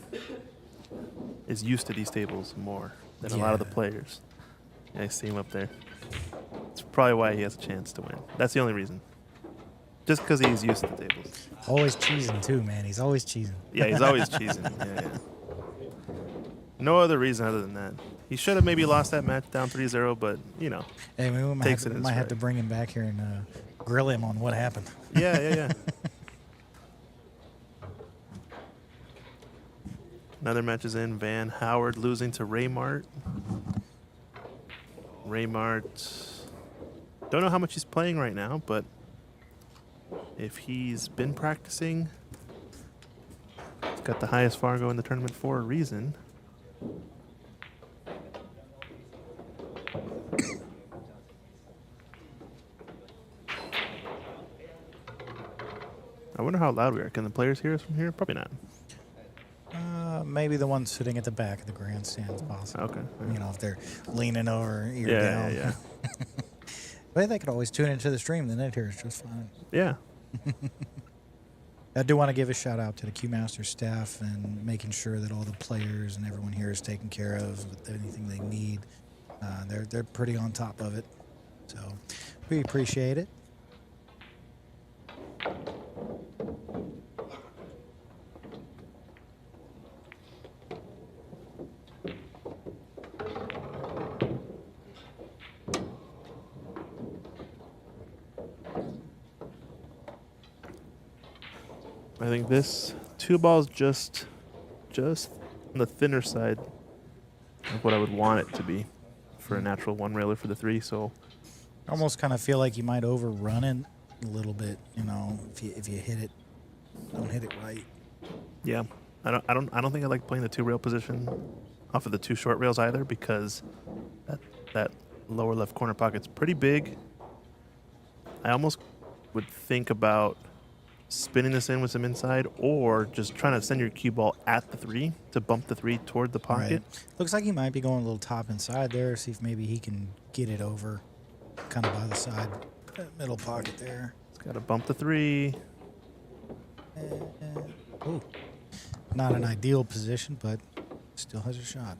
is used to these tables more than a lot of the Yeah. players. Yeah, I see him up there. It's probably why he has a chance to win. That's the only reason. Just because he's used to the tables. Always cheesing too, man. He's always cheesing. Yeah, he's always cheesing. Yeah. No other reason other than that. He should have maybe lost that match down 3-0, but, you know. Hey, we might, Takes have, it in might have to stride. bring him back here and grill him on what happened. Yeah. Another match is in. Van Howard losing to Raymart. Raymart, don't know how much he's playing right now, but if he's been practicing, he's got the highest Fargo in the tournament for a reason. I wonder how loud we are. Can the players hear us from here? Probably not. Maybe the one sitting at the back of the grandstand is possible. Okay. You know, if they're leaning over, ear Yeah, down. yeah. But they could always tune into the stream. The net here is just fine. Yeah. I do want to give a shout out to the Q-Master staff and making sure that all the players and everyone here is taken care of with anything they need. They're pretty on top of it. So we appreciate it. I think this 2 ball's just on the thinner side of what I would want it to be for a natural 1 railer for the 3. So I almost kind of feel like you might overrun it a little bit, you know, if you hit it, don't hit it right. yeah, I don't think I like playing the 2 rail position off of the 2 short rails either, because that lower left corner pocket's pretty big, I almost would think about spinning this in with some inside, or just trying to send your cue ball at the 3 to bump the 3 toward the pocket. Right. Looks like he might be going a little top inside there. See if maybe he can get it over kind of by the side middle pocket there. It's got to bump the 3. Ooh. Not an ideal position, but still has a shot.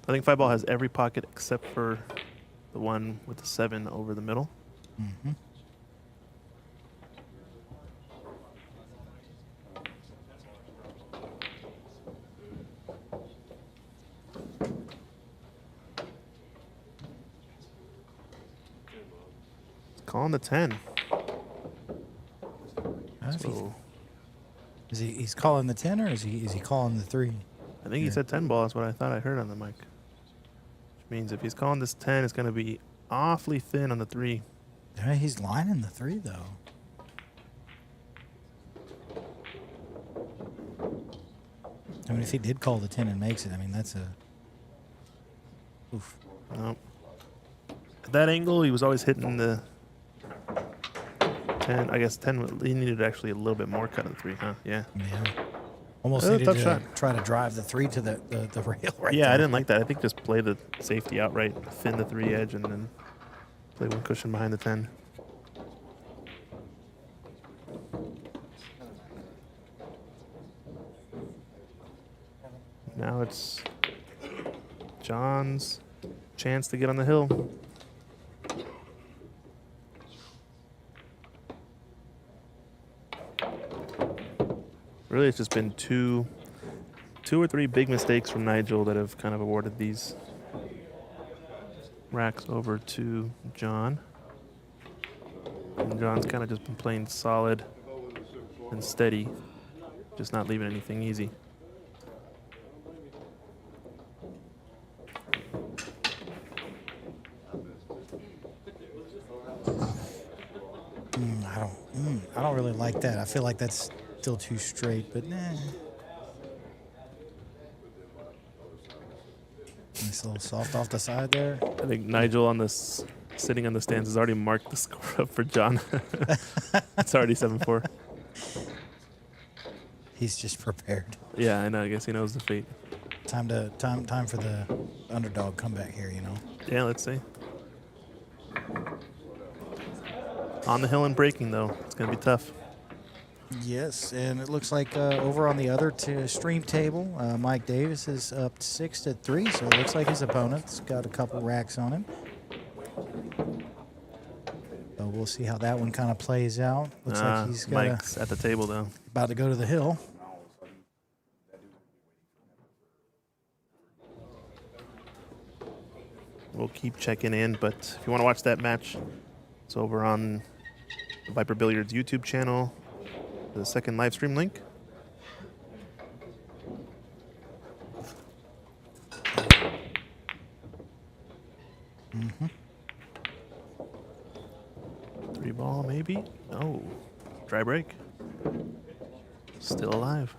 I think 5-ball has every pocket except for the one with the 7 over the middle. Mm-hmm. Calling the 10. So, he's calling the 10 or is he calling the 3? I think he said 10-ball. That's what I thought I heard on the mic. Which means if he's calling this 10, it's going to be awfully thin on the 3. Yeah, he's lining the 3 though. I mean, if he did call the 10 and makes it, I mean, that's a... Oof. Nope. At that angle, he was always hitting the 10. I guess 10, he needed actually a little bit more cut of the 3, huh? Yeah. Yeah. Almost That was a needed tough to shot. try to drive the 3 to the rail right Yeah, there. I didn't like that. I think just play the safety outright, thin the 3 edge, and then play one cushion behind the 10. Now it's John's chance to get on the hill. Really, it's just been two or three big mistakes from Nigel that have kind of awarded these racks over to John. And John's kind of just been playing solid and steady, just not leaving anything easy. I don't really like that. I feel like that's still too straight, but nah. Nice little soft off the side there. I think Nigel on this sitting on the stands has already marked the score up for John. It's already 7-4. He's just prepared. Yeah, I know. I guess he knows the fate. Time for the underdog comeback here, you know. Yeah, let's see. On the hill and breaking, though. It's going to be tough. Yes, and it looks like over on the other stream table, Mike Davis is up 6-3, so it looks like his opponent's got a couple racks on him. So we'll see how that one kind of plays out. Looks like he's got Mike's at the table, though. about to go to the hill. We'll keep checking in, but if you want to watch that match, it's over on the Viper Billiards YouTube channel, the second live stream link. Mm-hmm. 3-ball, maybe? No. Dry break. Still alive.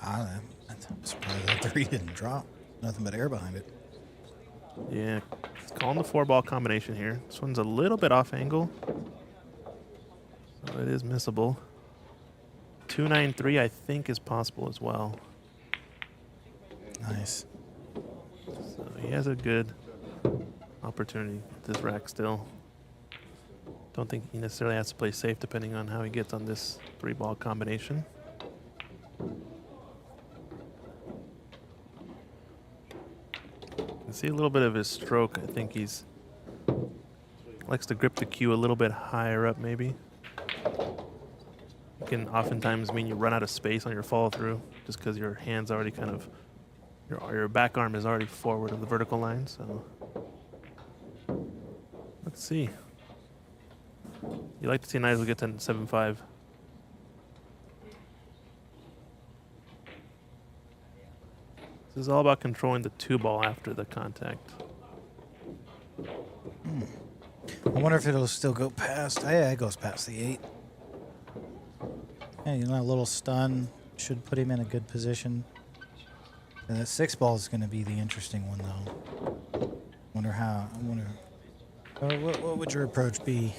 I'm surprised that 3 didn't drop. Nothing but air behind it. Yeah, it's calling the 4-ball combination here. This one's a little bit off angle, so it is missable. 2-9-3, I think, is possible as well. Nice. So he has a good opportunity with this rack still. Don't think he necessarily has to play safe depending on how he gets on this 3-ball combination. You can see a little bit of his stroke. I think he's likes to grip the cue a little bit higher up, maybe. It can oftentimes mean you run out of space on your follow through just because your hand's already kind of your back arm is already forward of the vertical line. So let's see. You like to see Nigel get to 7-5. This is all about controlling the 2-ball after the contact. I wonder if it'll still go past. Yeah, it goes past the 8. Hey, a little stun should put him in a good position. And that 6 ball is going to be the interesting one, though. What would your approach be?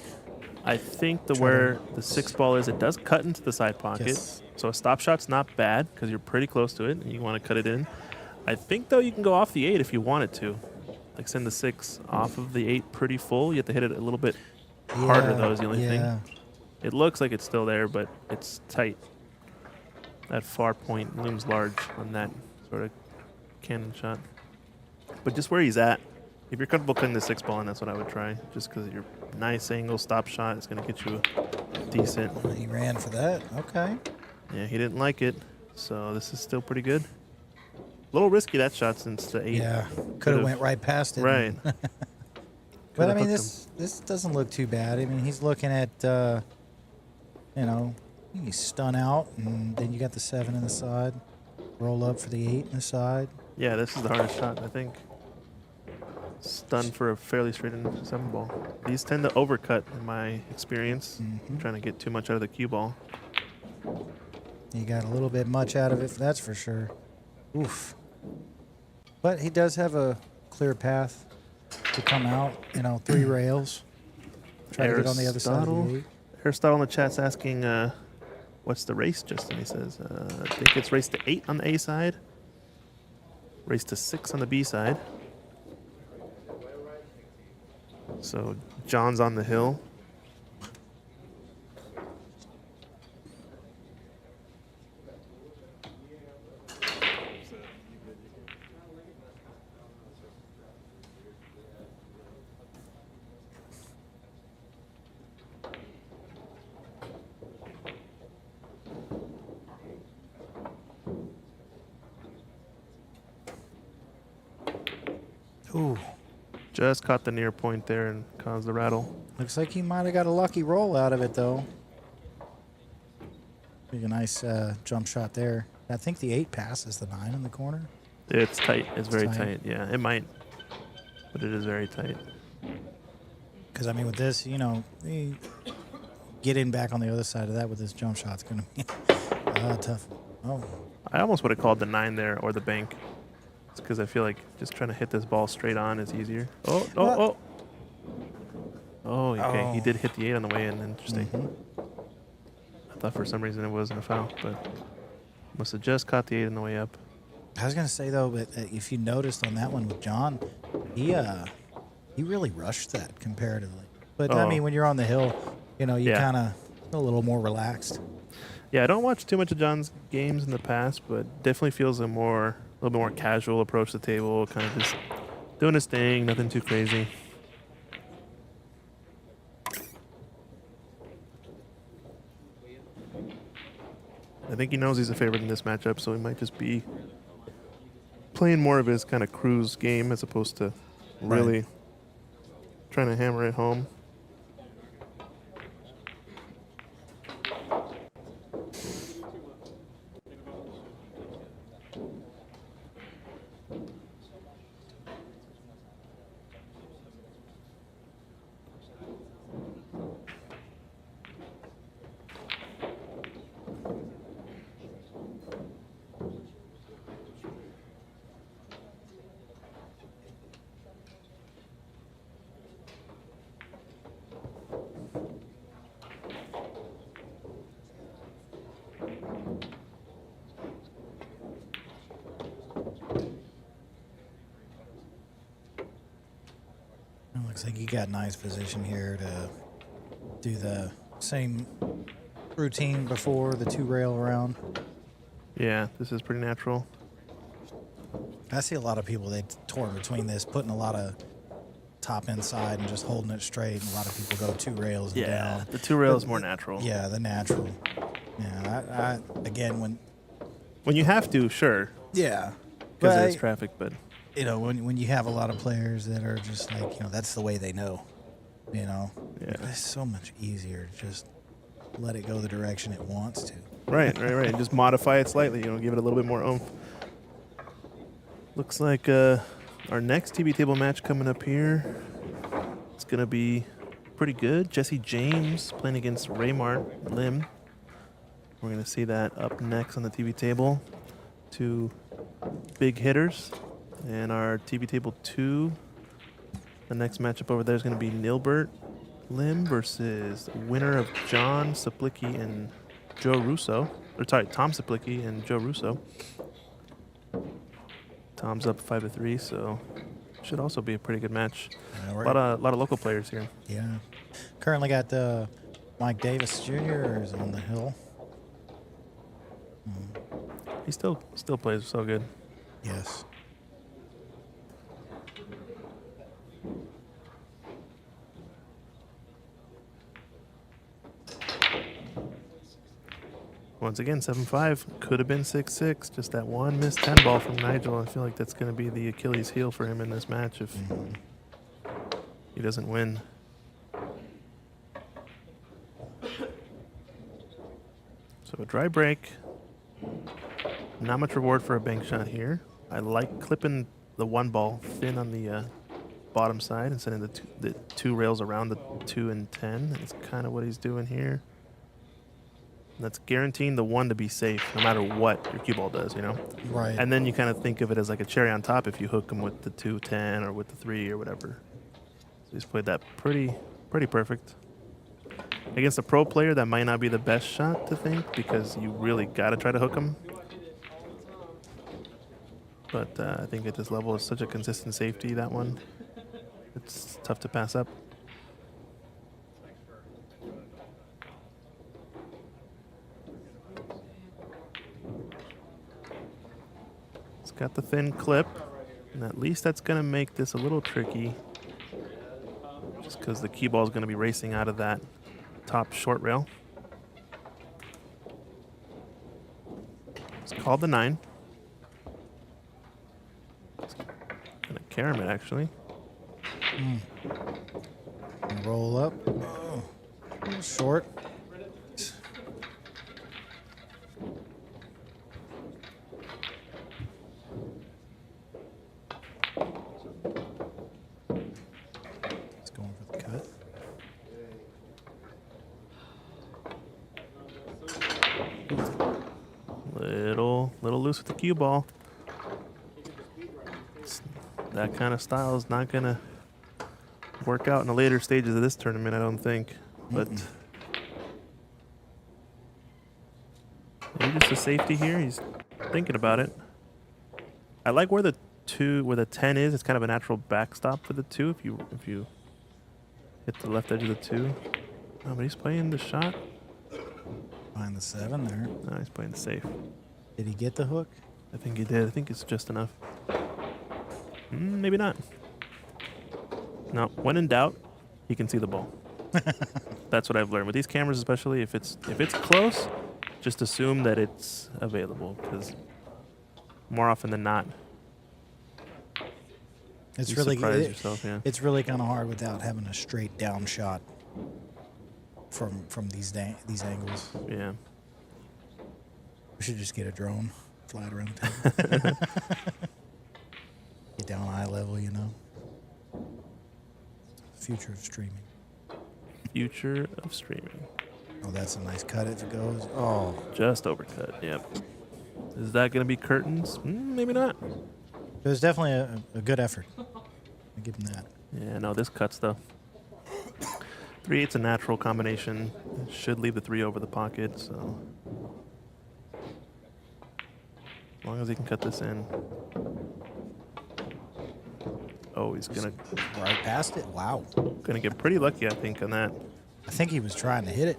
I think Try where to- the 6 ball is, it does cut into the side pocket. Yes. So a stop shot's not bad because you're pretty close to it and you want to cut it in. I think, though, you can go off the 8 if you wanted to. Like send the 6 off of the 8 pretty full. You have to hit it a little bit harder, though, is the only thing. It looks like it's still there, but it's tight. That far point looms large on that sort of cannon shot. But just where he's at, if you're comfortable cutting the 6 ball in, that's what I would try. Just because your nice angle stop shot is going to get you decent. He ran for that. Okay. Yeah, he didn't like it, so this is still pretty good. A little risky, that shot, since the 8. Yeah. Could have went right past it. Right. But I mean, Could've this doesn't look too bad. I mean, he's looking at, he's stun out, and then you got the 7 in the side. Roll up for the 8 in the side. Yeah, this is the hardest shot, I think. Stun for a fairly straight in 7 ball. These tend to overcut, in my experience. Trying to get too much out of the cue ball. You got a little bit much out of it, that's for sure. Oof. But he does have a clear path to come out. 3 rails. Try to get on the other side of the 8. Aristotle in the chat's asking, what's the race, Justin? He says, I think it's race to 8 on the A side. Race to 6 on the B side. So John's on the hill. Ooh. Just caught the near point there and caused the rattle. Looks like he might have got a lucky roll out of it, though. Big a nice jump shot there. I think the 8 passes the 9 in the corner. It's tight. It's very tight. tight. Yeah, it might. But it is very tight. Because, I mean, with this, getting back on the other side of that with this jump shot's going to be tough. Oh. I almost would have called the 9 there or the bank. It's because I feel like just trying to hit this ball straight on is easier. Oh, okay. He did hit the 8 on the way in. Interesting. I thought for some reason it wasn't a foul, but must have just caught the 8 on the way up. I was going to say, though, but if you noticed on that one with John, he really rushed that comparatively. But, I mean, when you're on the hill, you kind of a little more relaxed. Yeah, I don't watch too much of John's games in the past, but definitely feels a little bit more casual approach to the table, kind of just doing his thing, nothing too crazy. I think he knows he's a favorite in this matchup, so he might just be playing more of his kind of cruise game as opposed to really trying to hammer it home. Looks like you got nice position here to do the same routine before the 2 rail around. Yeah, this is pretty natural. I see a lot of people, they torn between this, putting a lot of top inside and just holding it straight. And a lot of people go 2 rails and down. The 2 rail is more natural. Yeah, the natural. Yeah, again, when you have to, sure. Yeah. Because there's traffic, but when you have a lot of players that are just like, that's the way they know, Yeah. It's so much easier to just let it go the direction it wants to. Right. Just modify it slightly, give it a little bit more oomph. Looks like our next TV table match coming up here, it's going to be pretty good. Jesse James playing against Raymart Lim. We're going to see that up next on the TV table. 2 big hitters. And our TV table 2, the next matchup over there is going to be Nilbert Lim versus winner of John Saplicki and Joe Russo. Or sorry, Tom Saplicki and Joe Russo. Tom's up 5-3, so should also be a pretty good match. Yeah, A lot of local players here. Yeah. Currently got Mike Davis Jr. is on the hill. He still plays so good. Yes. Once again, 7-5. Could have been 6-6. Just that one missed 10 ball from Nigel. I feel like that's going to be the Achilles heel for him in this match if he doesn't win. So a dry break. Not much reward for a bank shot here. I like clipping the 1 ball thin on the bottom side and sending the 2 rails around the 2 and 10. That's kind of what he's doing here. That's guaranteeing the 1 to be safe no matter what your cue ball does, you know? Right. And then you kind of think of it as like a cherry on top if you hook him with the 2-10 or with the 3 or whatever. So he's played that pretty perfect. Against a pro player, that might not be the best shot to think because you really got to try to hook him. But I think at this level, it's such a consistent safety, that one. It's tough to pass up. It's got the thin clip, and at least that's going to make this a little tricky just because the cue ball is going to be racing out of that top short rail. It's called the 9. It's gonna carom it actually. Roll up. Oh, a little short. It's going for the cut. Little loose with the cue ball. That kind of style is not gonna work out in the later stages of this tournament, I don't think. But maybe just a safety here. He's thinking about it. I like where the 10 is. It's kind of a natural backstop for the 2 if you hit the left edge of the 2. Oh, but he's playing the shot. Find the 7 there. No, he's playing the safe. Did he get the hook? I think he did. I think it's just enough. Maybe not. No, when in doubt, he can see the ball. That's what I've learned with these cameras, especially if it's close. Just assume that it's available because more often than not, It's you really surprise yourself. Yeah. It's really kind of hard without having a straight down shot from these angles. Yeah. We should just get a drone, fly it around the table. Get down eye level, you know. Future of streaming. Future of streaming. Oh, that's a nice cut if it goes. Oh, Just overcut. Yep. Is that going to be curtains? Maybe not. it was definitely a good effort. I give him that. Yeah, no, this cuts though. 3/8's a natural combination. Should leave the 3 over the pocket, so as long as he can cut this in. Oh, he's gonna Right past it. Wow. get pretty lucky, I think, on that. I think he was trying to hit it.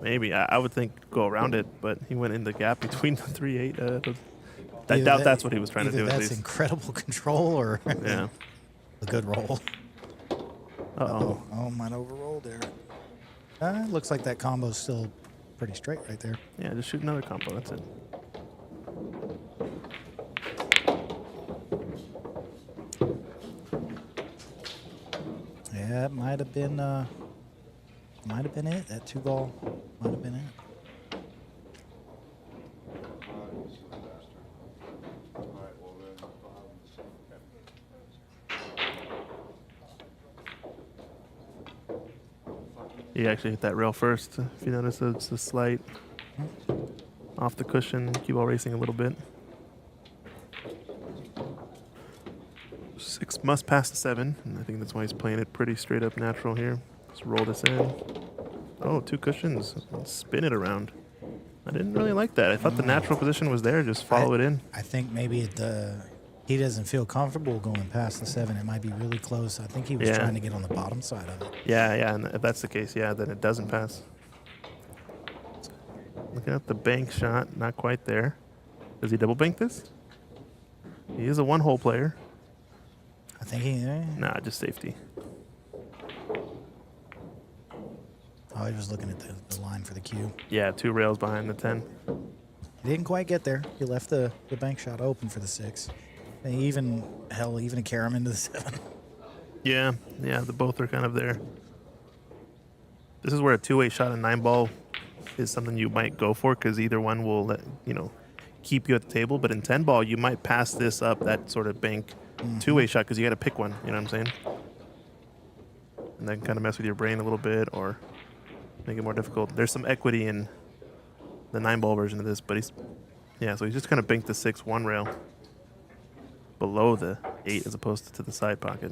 Maybe I would think go around it, but he went in the gap between the 3/8. I Either doubt that- that's what he was trying to either do. At That's least. incredible control or Yeah. a good roll. Uh-oh. Oh, might overroll there. Looks like that combo's still pretty straight right there. Yeah, just shoot another combo. That's it. Yeah, it might have been it. That 2 ball might have been it. He actually hit that rail first. If you notice, it's a slight Off the cushion, cue ball racing a little bit. 6 must pass the 7, and I think that's why he's playing it pretty straight up natural here. Let's roll this in. Oh, 2 cushions. Spin it around. I didn't really like that. I thought the natural position was there. Just follow it in. I think maybe he doesn't feel comfortable going past the 7. It might be really close. I think he was trying to get on the bottom side of it. Yeah, and if that's the case, yeah, then it doesn't pass. Looking at the bank shot, not quite there. Does he double bank this? He is a 1-hole player. I think he. Nah, just safety. Oh, he was looking at the line for the cue. Yeah, 2 rails behind the 10. He didn't quite get there. He left the bank shot open for the 6. And even a carry him into the 7. Yeah, the both are kind of there. This is where a 2-way shot and 9-ball is something you might go for because either one will keep you at the table. But in 10-ball, you might pass this up that sort of bank 2-way shot because you got to pick one. You know what I'm saying? And that can kind of mess with your brain a little bit or make it more difficult. There's some equity in the 9-ball version of this, but so he's just kind of banked the 6 1 rail below the 8 as opposed to the side pocket.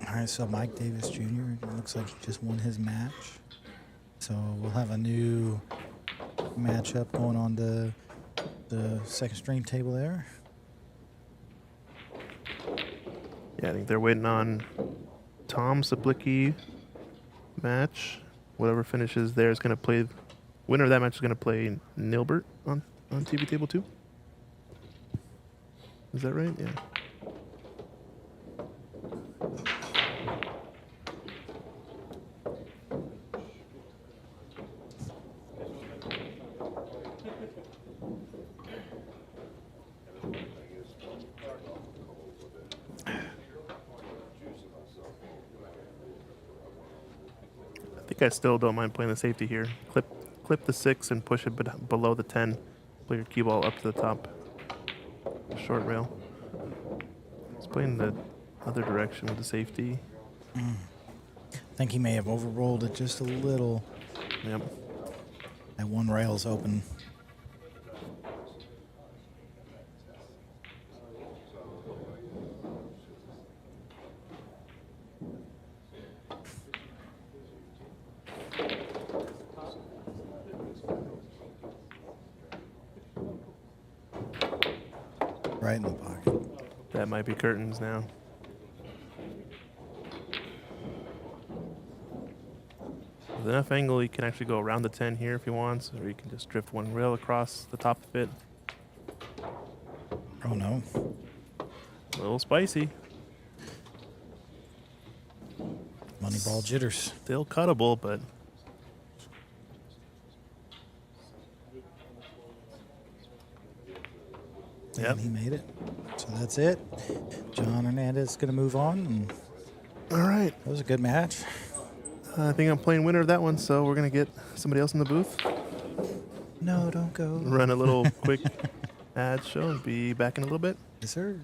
All right, so Mike Davis Jr. looks like he just won his match. So we'll have a new matchup going on the second stream table there. Yeah, I think they're waiting on Tom Saplicki match. Whatever finishes there is going to play. Winner of that match is going to play Nilbert on TV table 2. Is that right? Yeah. I think I still don't mind playing the safety here. Clip the 6 and push it below the 10. Play your cue ball up to the top. Short rail. He's playing the other direction with the safety. I think he may have overrolled it just a little. Yep. That 1 rail's open. Right in the pocket. That might be curtains now. With enough angle, he can actually go around the 10 here if he wants, or he can just drift 1 rail across the top of it. Oh, no. A little spicy. Moneyball jitters. Still cuttable, but... And he made it. So that's it. John Hernandez is going to move on. And all right. that was a good match. I think I'm playing winner of that one, so we're going to get somebody else in the booth. No, don't go. Run a little quick ad show and be back in a little bit. Yes, sir.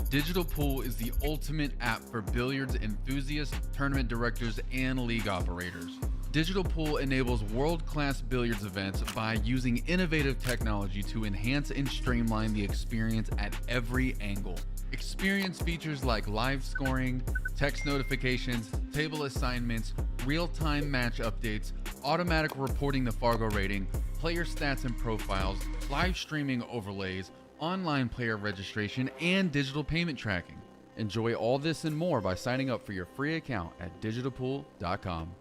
Digital Pool is the ultimate app for billiards enthusiasts, tournament directors, and league operators. Digital Pool enables world-class billiards events by using innovative technology to enhance and streamline the experience at every angle. Experience features like live scoring, text notifications, table assignments, real-time match updates, automatic reporting the Fargo rating, player stats and profiles, live streaming overlays, online player registration, and digital payment tracking. Enjoy all this and more by signing up for your free account at digitalpool.com.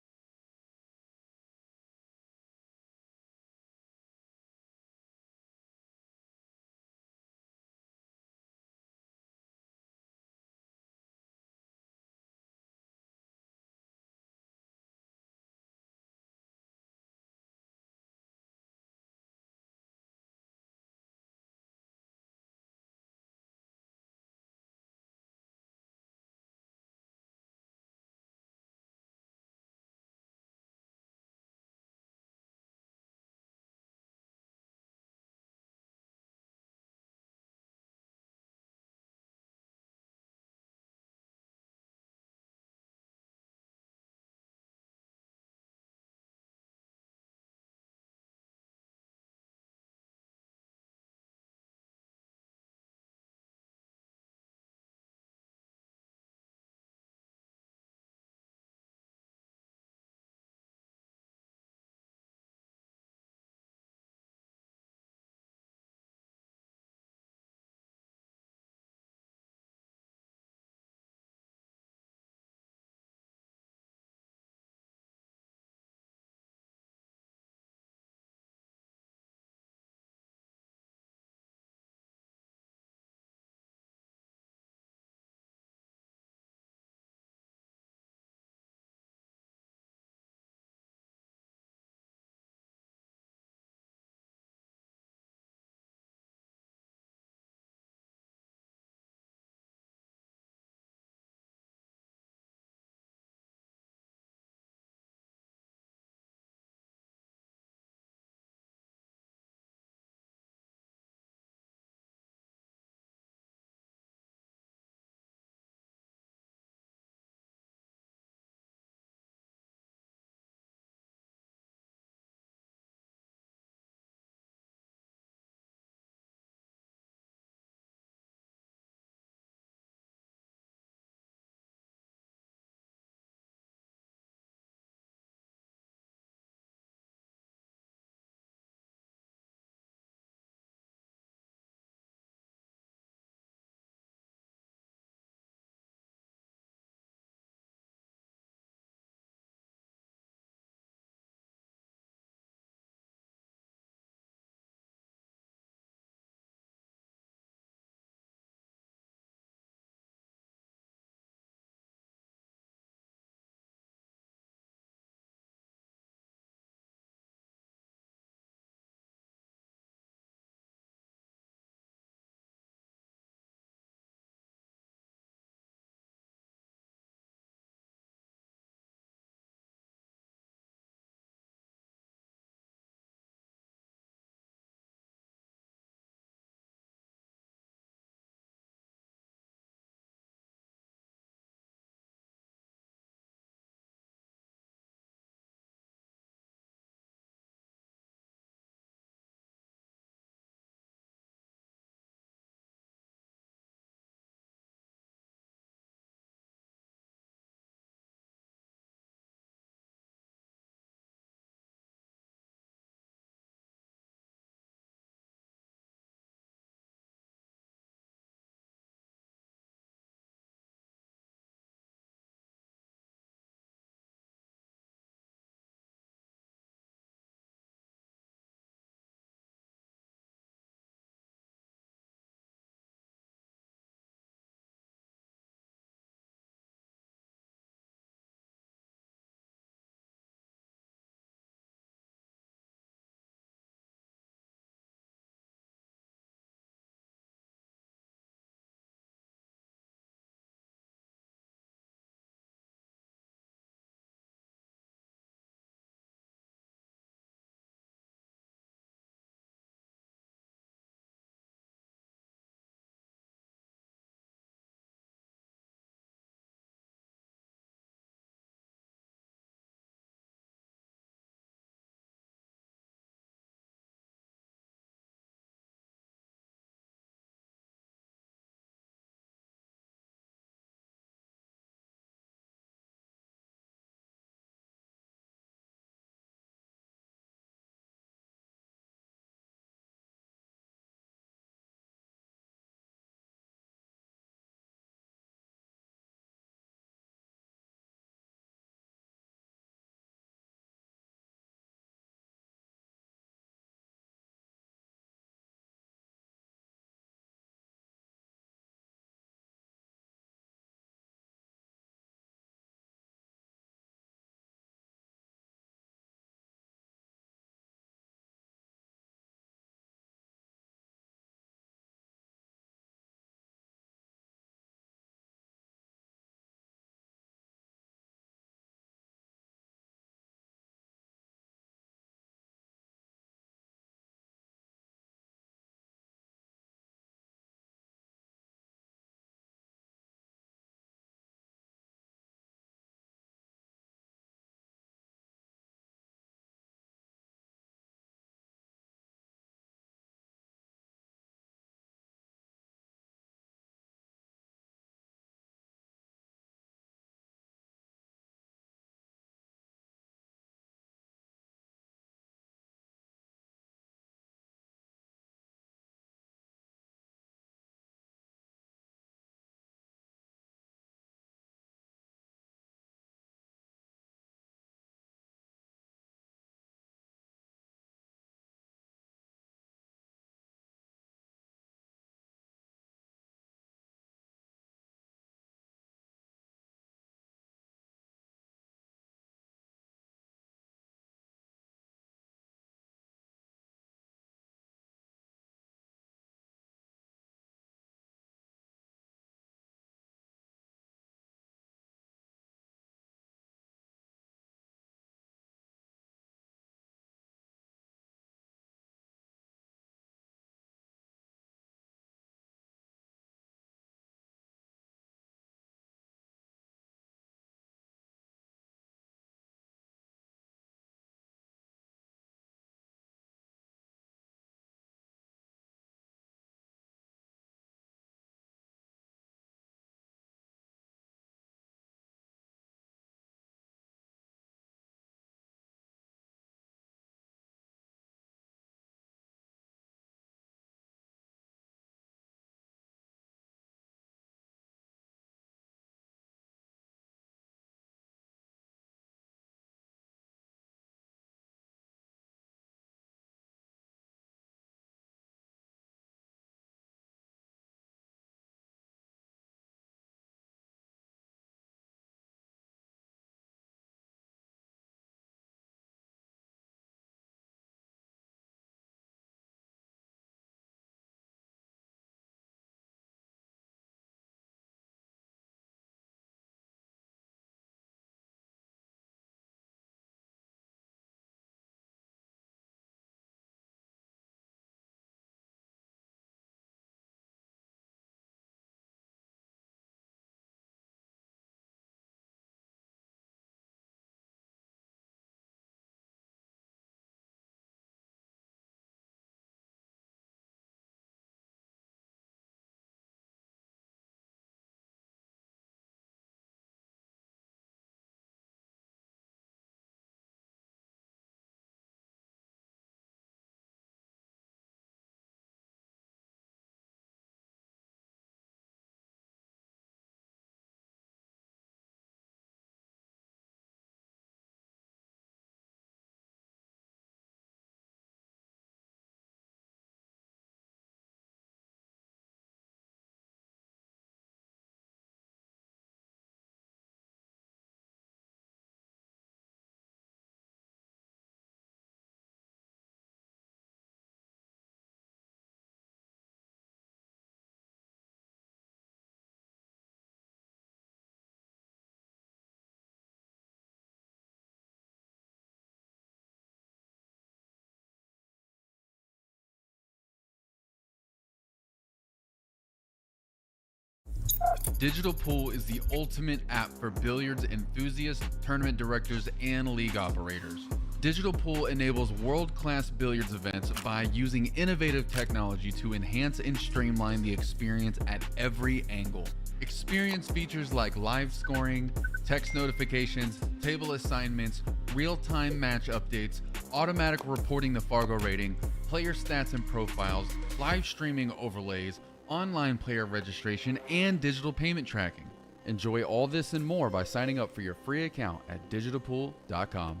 Digital Pool is the ultimate app for billiards enthusiasts, tournament directors, and league operators. Digital Pool enables world-class billiards events by using innovative technology to enhance and streamline the experience at every angle. Experience features like live scoring, text notifications, table assignments, real-time match updates, automatic reporting the Fargo rating, player stats and profiles, live streaming overlays, online player registration, and digital payment tracking. Enjoy all this and more by signing up for your free account at digitalpool.com.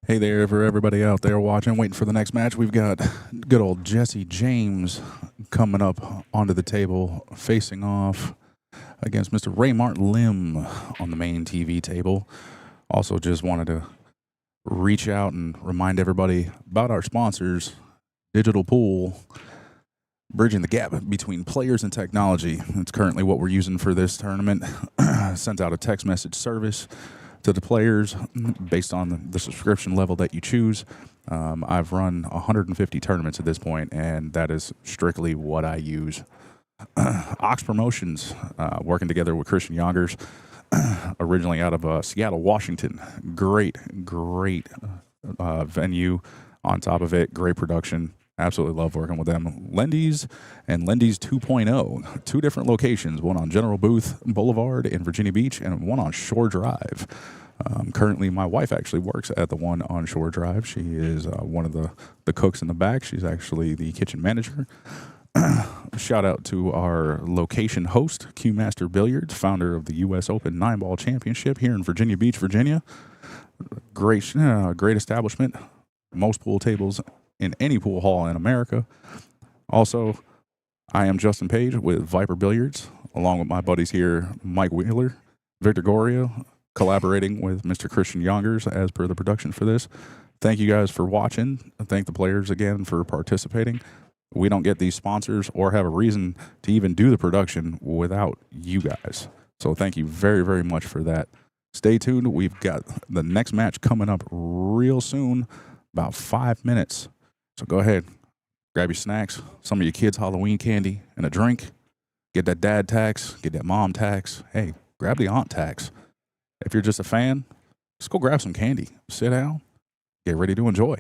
Hey there, for everybody out there watching, waiting for the next match. We've got good old Jesse James coming up onto the table, facing off against Mr. Raymart Lim on the main TV table. Also, just wanted to reach out and remind everybody about our sponsors, Digital Pool, bridging the gap between players and technology. It's currently what we're using for this tournament. Sends out a text message service to the players based on the subscription level that you choose. I've run 150 tournaments at this point, and that is strictly what I use. Ox Promotions, working together with Christian Youngers, originally out of Seattle, Washington. Great venue. On top of it, great production. Absolutely love working with them. Lendy's and Lendy's 2.0, 2 different locations, one on General Booth Boulevard in Virginia Beach and one on Shore Drive. Currently, my wife actually works at the one on Shore Drive. She is one of the cooks in the back. She's actually the kitchen manager. Shout out to our location host, Q Master Billiards, founder of the U.S. Open 9-Ball Championship here in Virginia Beach, Virginia. Great establishment. Most pool tables in any pool hall in America. Also, I am Justin Page with Viper Billiards, along with my buddies here, Mike Wheeler, Victor Goria, collaborating with Mr. Christian Youngers as per the production for this. Thank you guys for watching. Thank the players again for participating. We don't get these sponsors or have a reason to even do the production without you guys. So thank you very, very much for that. Stay tuned. We've got the next match coming up real soon, about 5 minutes. So go ahead, grab your snacks, some of your kids' Halloween candy, and a drink. Get that dad tax, get that mom tax. Hey, grab the aunt tax. If you're just a fan, just go grab some candy. Sit down, get ready to enjoy.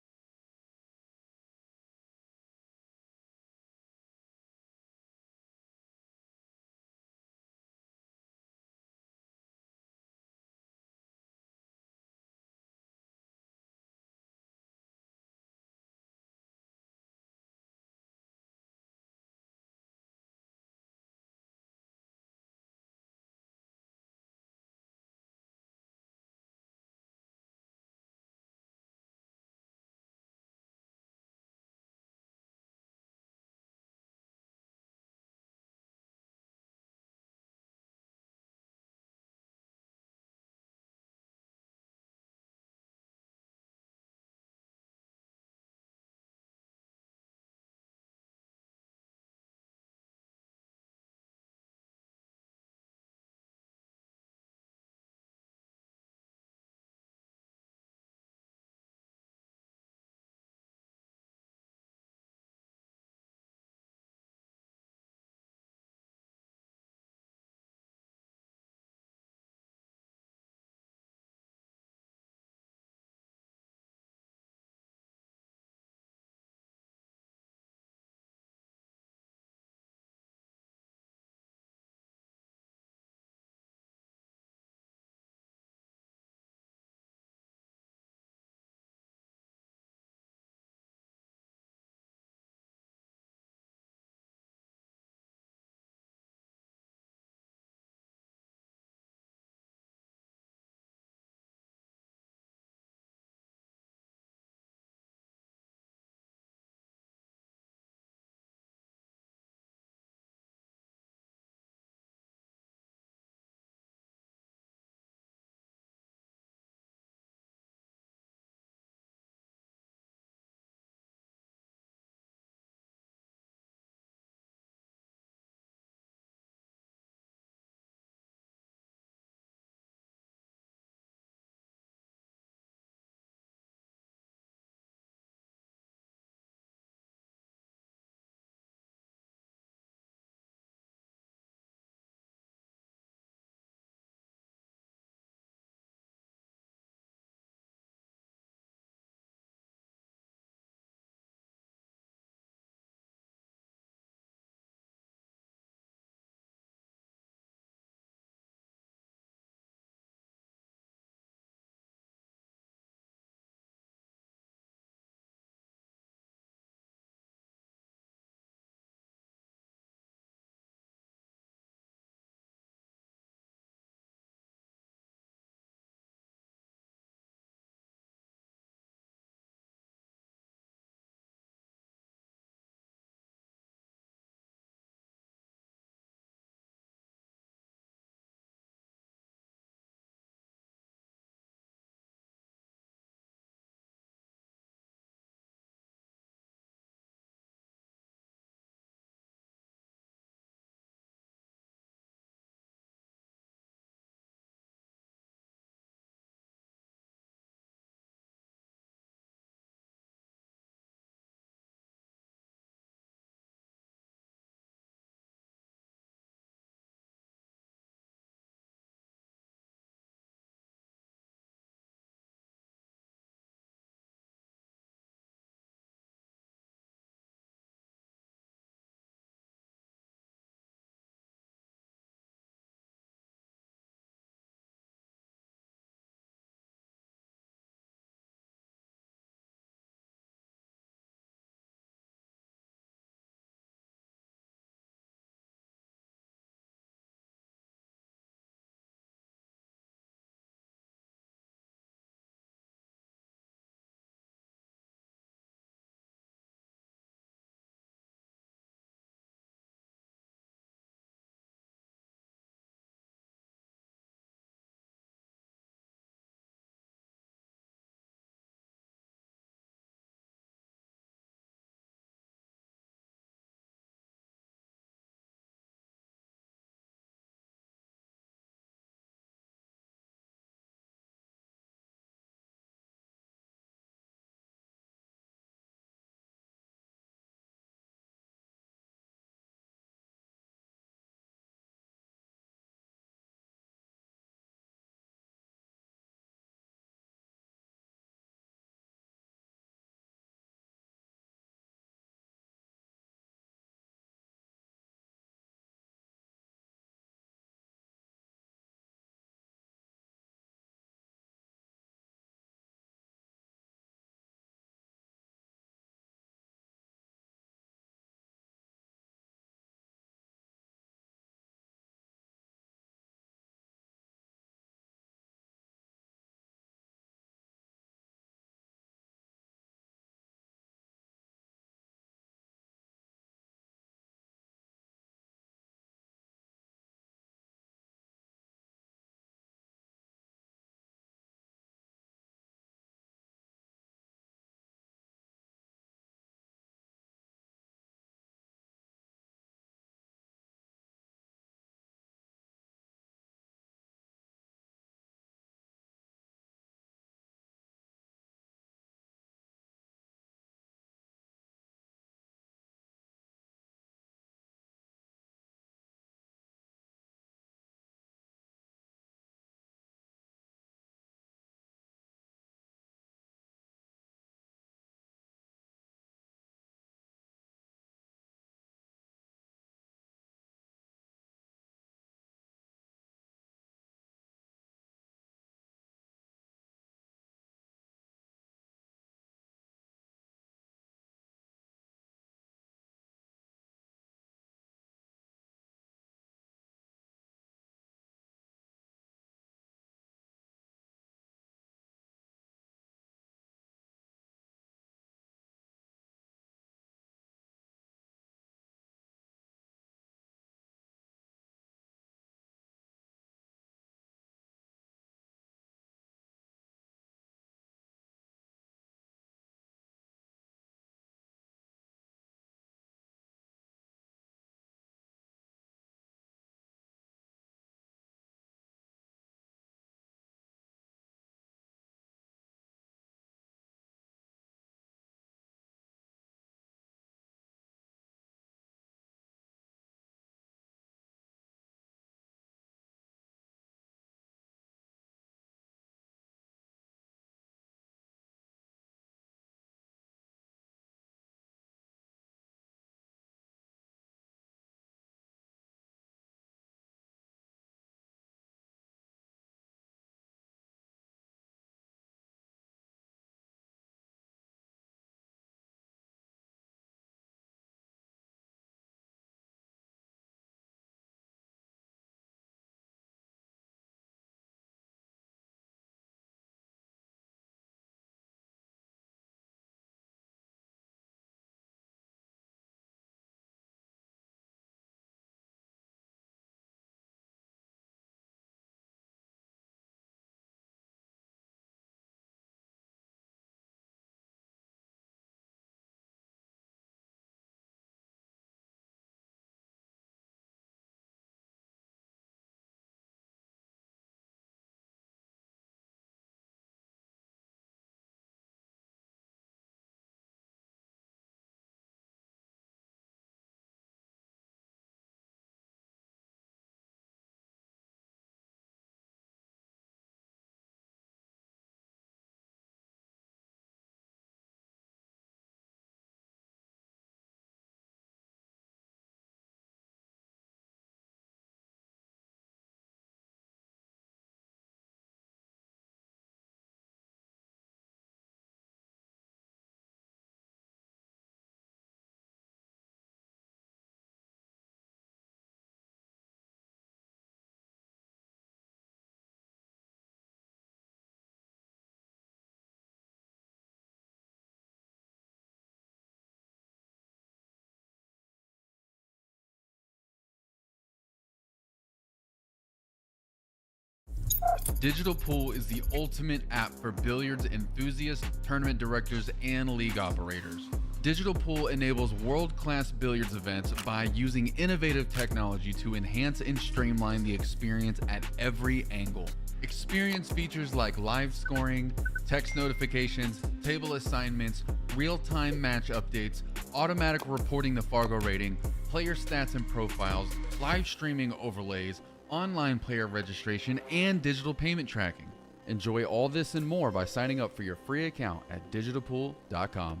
Digital Pool is the ultimate app for billiards enthusiasts, tournament directors, and league operators. Digital Pool enables world-class billiards events by using innovative technology to enhance and streamline the experience at every angle. Experience features like live scoring, text notifications, table assignments, real-time match updates, automatic reporting the Fargo rating, player stats and profiles, live streaming overlays, online player registration, and digital payment tracking. Enjoy all this and more by signing up for your free account at digitalpool.com.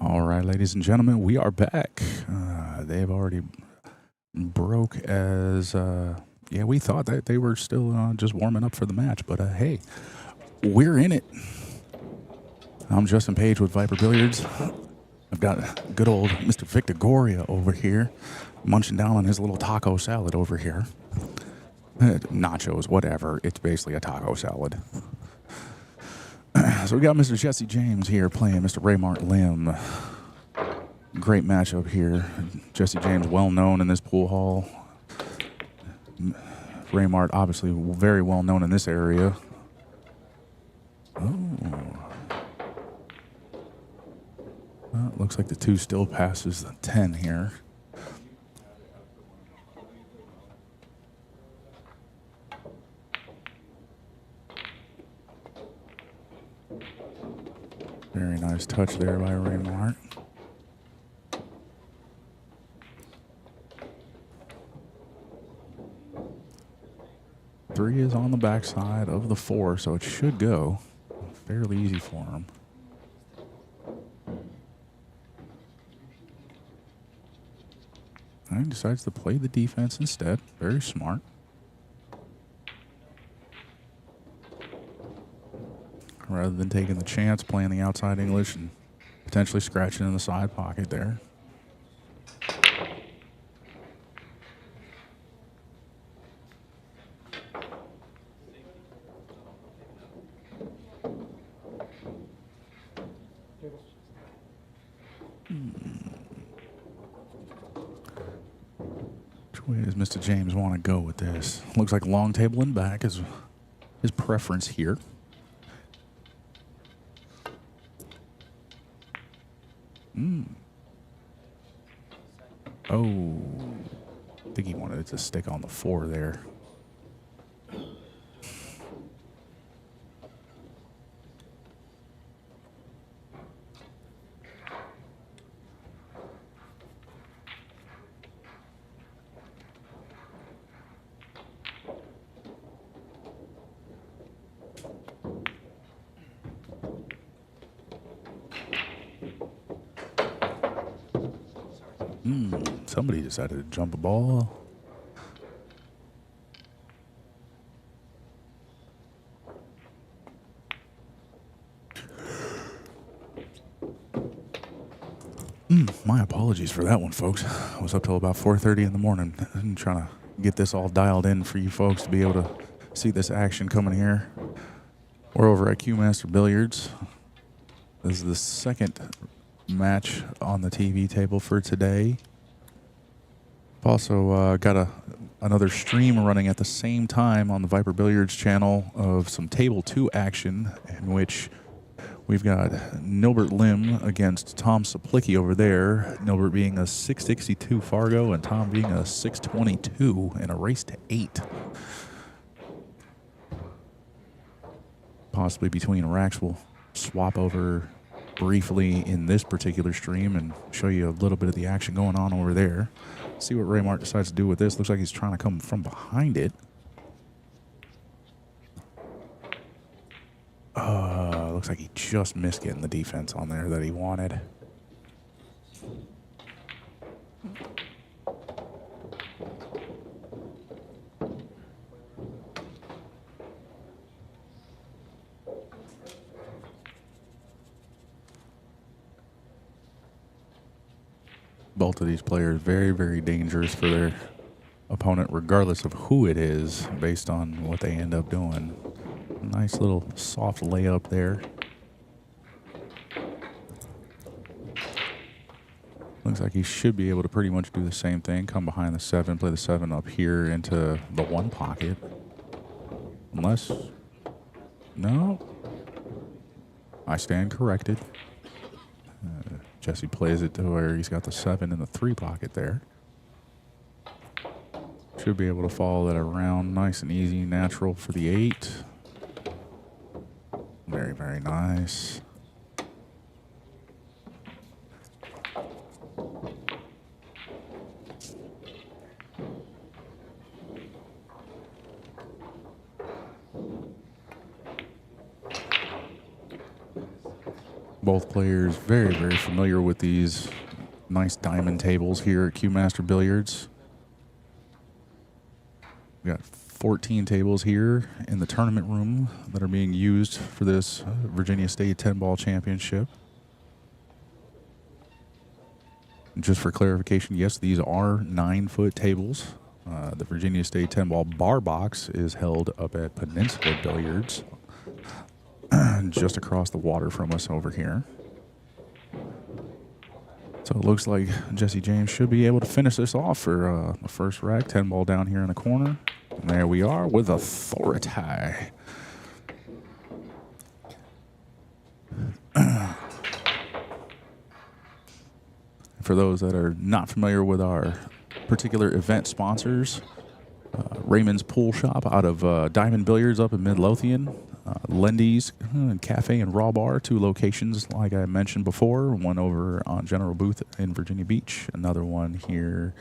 All right, ladies and gentlemen, we are back. They have already broke as, yeah, we thought that they were still just warming up for the match, but hey, we're in it. I'm Justin Page with Viper Billiards. I've got good old Mr. Victor Goria over here, munching down on his little taco salad over here. Nachos, whatever. It's basically a taco salad. So we got Mr. Jesse James here playing Mr. Raymart Lim. Great matchup here. Jesse James, well known in this pool hall. Raymart, obviously very well known in this area. Oh. Well, looks like the 2 still passes the 10 here. Very nice touch there by Raymart. Three is on the backside of the 4, so it should go fairly easy for him. And he decides to play the defense instead. Very smart. Rather than taking the chance, playing the outside English and potentially scratching in the side pocket there. Which way does Mr. James want to go with this? Looks like long table and back is his preference here. Oh, I think he wanted it to stick on the 4 there. Somebody decided to jump a ball. My apologies for that one, folks. I was up till about 4:30 in the morning and trying to get this all dialed in for you folks to be able to see this action coming here. We're over at Q Master Billiards. This is the second match on the TV table for today. I've also got another stream running at the same time on the Viper Billiards channel of some Table 2 action in which we've got Nilbert Lim against Tom Saplicki over there. Nilbert being a 662 Fargo and Tom being a 622 in a race to 8. Possibly between racks, we'll swap over briefly in this particular stream and show you a little bit of the action going on over there. See what Raymart decides to do with this. Looks like he's trying to come from behind it. Looks like he just missed getting the defense on there that he wanted. Both of these players very, very dangerous for their opponent, regardless of who it is, based on what they end up doing. Nice little soft layup there. Looks like he should be able to pretty much do the same thing. Come behind the 7, play the 7 up here into the 1 pocket. Unless, no. I stand corrected. Jesse plays it to where he's got the 7 in the 3 pocket there. Should be able to follow that around nice and easy, natural for the 8. Very, very nice. Both players very, very familiar with these nice diamond tables here at Q Master Billiards. We got 14 tables here in the tournament room that are being used for this Virginia State 10-ball championship. And just for clarification, yes, these are 9-foot tables. The Virginia State 10-ball bar box is held up at Peninsula Billiards, just across the water from us over here. So it looks like Jesse James should be able to finish this off for the first rack. 10-ball down here in the corner. And there we are with authority. For those that are not familiar with our particular event sponsors, Raymond's Pool Shop out of Diamond Billiards up in Midlothian, Lendy's Cafe and Raw Bar, 2 locations like I mentioned before, one over on General Booth in Virginia Beach, another one here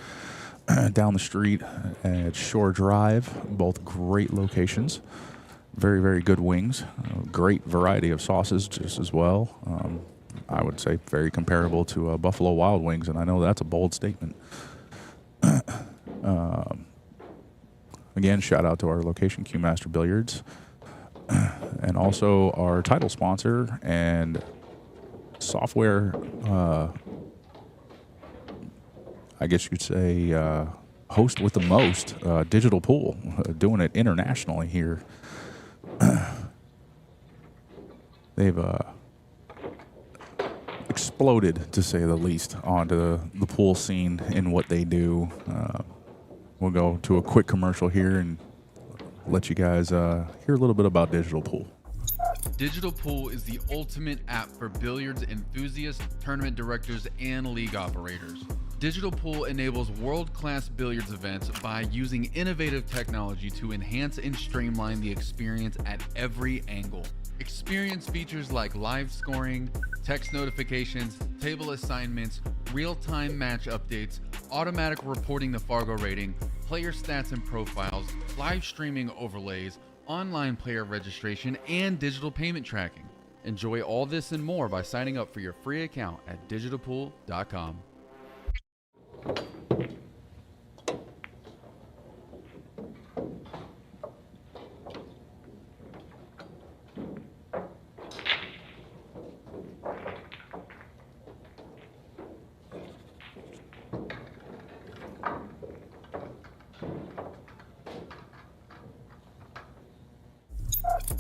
down the street at Shore Drive. Both great locations. Very, very good wings. Great variety of sauces just as well. I would say very comparable to Buffalo Wild Wings, and I know that's a bold statement. Again, shout out to our location, Q Master Billiards, and also our title sponsor and software, I guess you could say, host with the most, Digital Pool, doing it internationally here. They've exploded, to say the least, onto the pool scene in what they do. We'll go to a quick commercial here and let you guys hear a little bit about Digital Pool. Digital Pool is the ultimate app for billiards enthusiasts, tournament directors, and league operators. Digital Pool enables world-class billiards events by using innovative technology to enhance and streamline the experience at every angle. Experience features like live scoring, text notifications, table assignments, real-time match updates, automatic reporting the Fargo rating, player stats and profiles, live streaming overlays, online player registration, and digital payment tracking. Enjoy all this and more by signing up for your free account at digitalpool.com.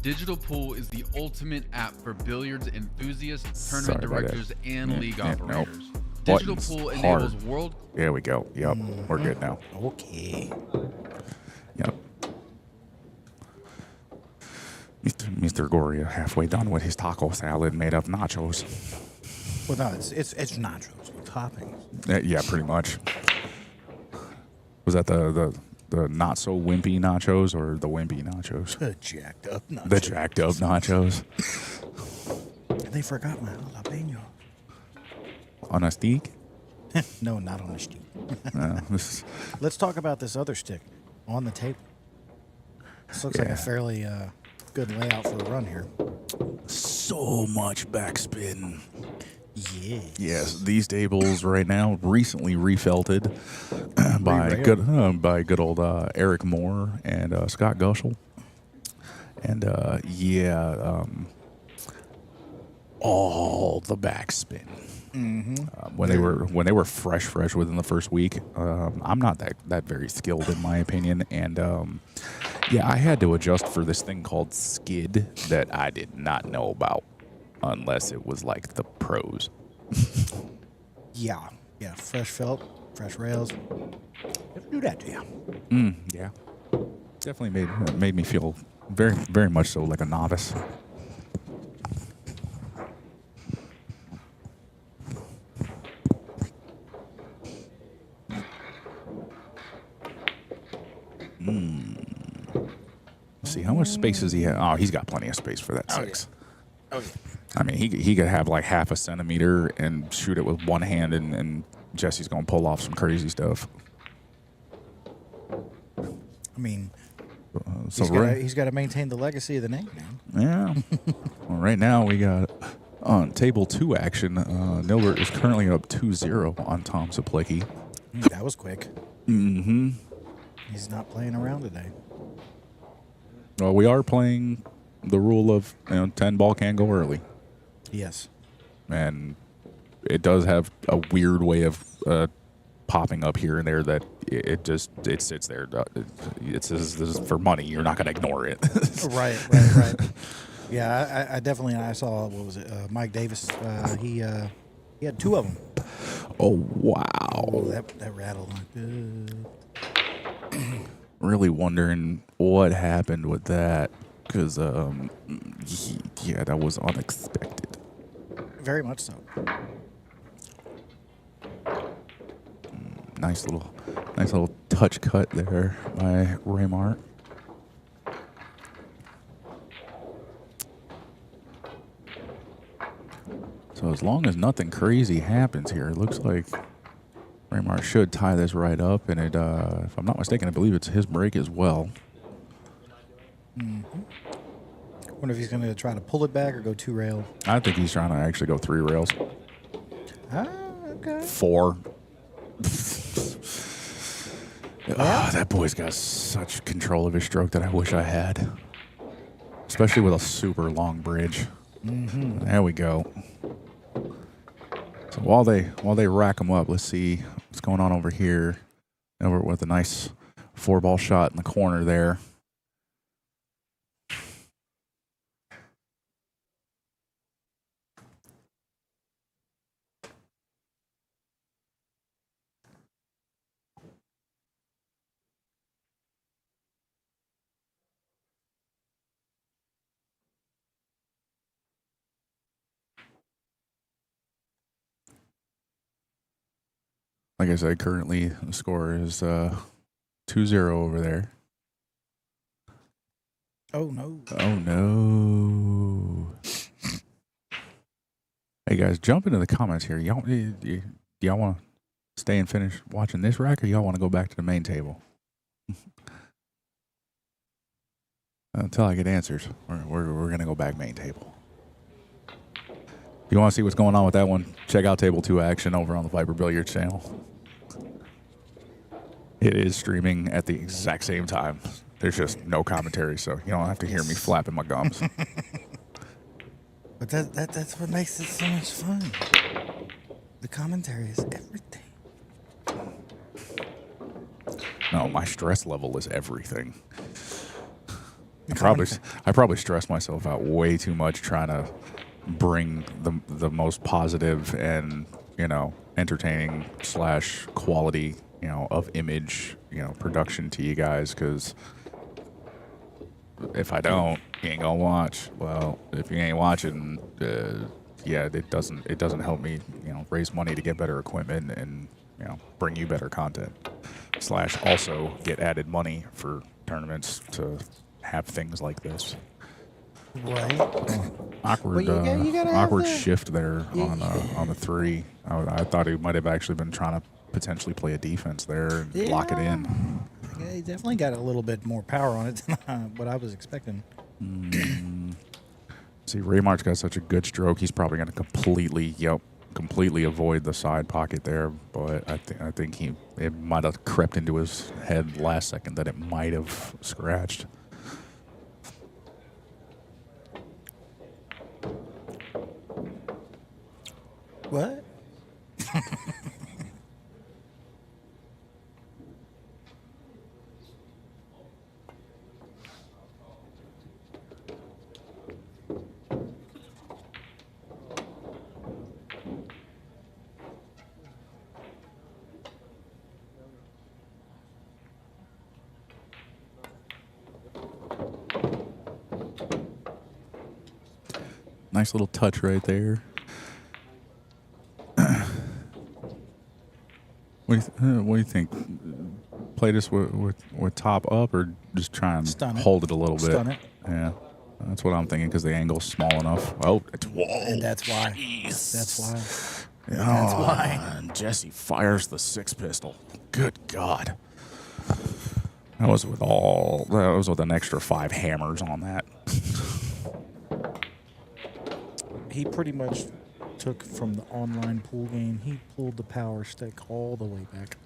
Digital Pool is the ultimate app for billiards enthusiasts, tournament Sorry about that. directors, and league nope. operators. Digital Buttons Pool hard. enables world. There we go. Yep, we're good now. Okay. Yep. Mr. Goria halfway done with his taco salad made of nachos. Well, no, it's nachos with toppings. Yeah, pretty much. Was that the not so wimpy nachos or the wimpy nachos? The jacked up nachos. The jacked up nachos. They forgot my jalapeno. On a stick? No, not on the stick. This is, Let's talk about this other stick on the table. This looks like Yeah. a fairly good layout for a run here. so much backspin. Yeah. Yes, these tables right now recently refelted by Re-railed. good old Eric Moore and Scott Gushel, and all the backspin. When they were fresh within the first week. I'm not that very skilled in my opinion, and I had to adjust for this thing called skid that I did not know about unless it was like the pros. Yeah. Fresh felt, fresh rails. Never do that to you. Yeah, definitely made me feel very much so like a novice. See how much space does he have? Oh, he's got plenty of space for that six. Oh yeah. I mean, he could have like half a centimeter and shoot it with one hand, and Jesse's gonna pull off some crazy stuff. I mean, So he's got to maintain the legacy of the name, man. yeah. Well, right now we got on table 2 action. Nilbert is currently up 2-0 on Tom Saplicki. That was quick. Mm-hmm. He's not playing around today. Well, we are playing the rule of 10 ball can go early, Yes. and it does have a weird way of popping up here and there that it sits there. It says this is for money. You're not going to ignore it. Right. Yeah, I definitely saw, what was it, Mike Davis. He had 2 of them. Oh wow! Oh, that rattled. Really wondering what happened with that because that was unexpected. Very much so. Nice little touch cut there by Raymart. So as long as nothing crazy happens here, it looks like Raymart should tie this right up. And it, if I'm not mistaken, I believe it's his break as well. Wonder if he's going to try to pull it back or go 2 rail. I think he's trying to actually go 3 rails. Okay. 4. That boy's got such control of his stroke that I wish I had. Especially with a super long bridge. There we go. So while they rack them up, let's see what's going on over here. Over with a nice 4-ball shot in the corner there. Like I said, currently the score is 2-0 over there. Oh, no. Oh no! Hey guys, jump into the comments here. Y'all want to stay and finish watching this rack, or y'all want to go back to the main table? Until I get answers, we're gonna go back main table. If you want to see what's going on with that one, check out Table 2 action over on the Viper Billiards channel. It is streaming at the exact same time. There's just no commentary, so you don't have to hear me flapping my gums. But that's what makes it so much fun. The commentary is everything. No, my stress level is everything. I probably stress myself out way too much trying to bring the most positive and entertaining / quality of image production to you guys, because if I don't, you ain't gonna watch. Well, if you ain't watching, yeah, it doesn't help me raise money to get better equipment and bring you better content / also get added money for tournaments to have things like this. Right. Awkward, Well, you gotta have awkward the- shift there on the 3. I thought he might have actually been trying to potentially play a defense there and lock it in. Yeah, he definitely got a little bit more power on it than what I was expecting. See, Raymart's got such a good stroke. He's probably going to completely avoid the side pocket there. But I think it might have crept into his head last second that it might have scratched. What? Nice little touch right there. What do you think? Play this with top up, or just try and Stun it. hold it a little bit? Stun it. Yeah, that's what I'm thinking, because the angle's small enough. Oh, whoa! And that's why. Jeez. That's why. That's why. And Jesse fires the 6 pistol. Good God! That was with an extra 5 hammers on that. He pretty much took from the online pool game. He pulled the power stick all the way back.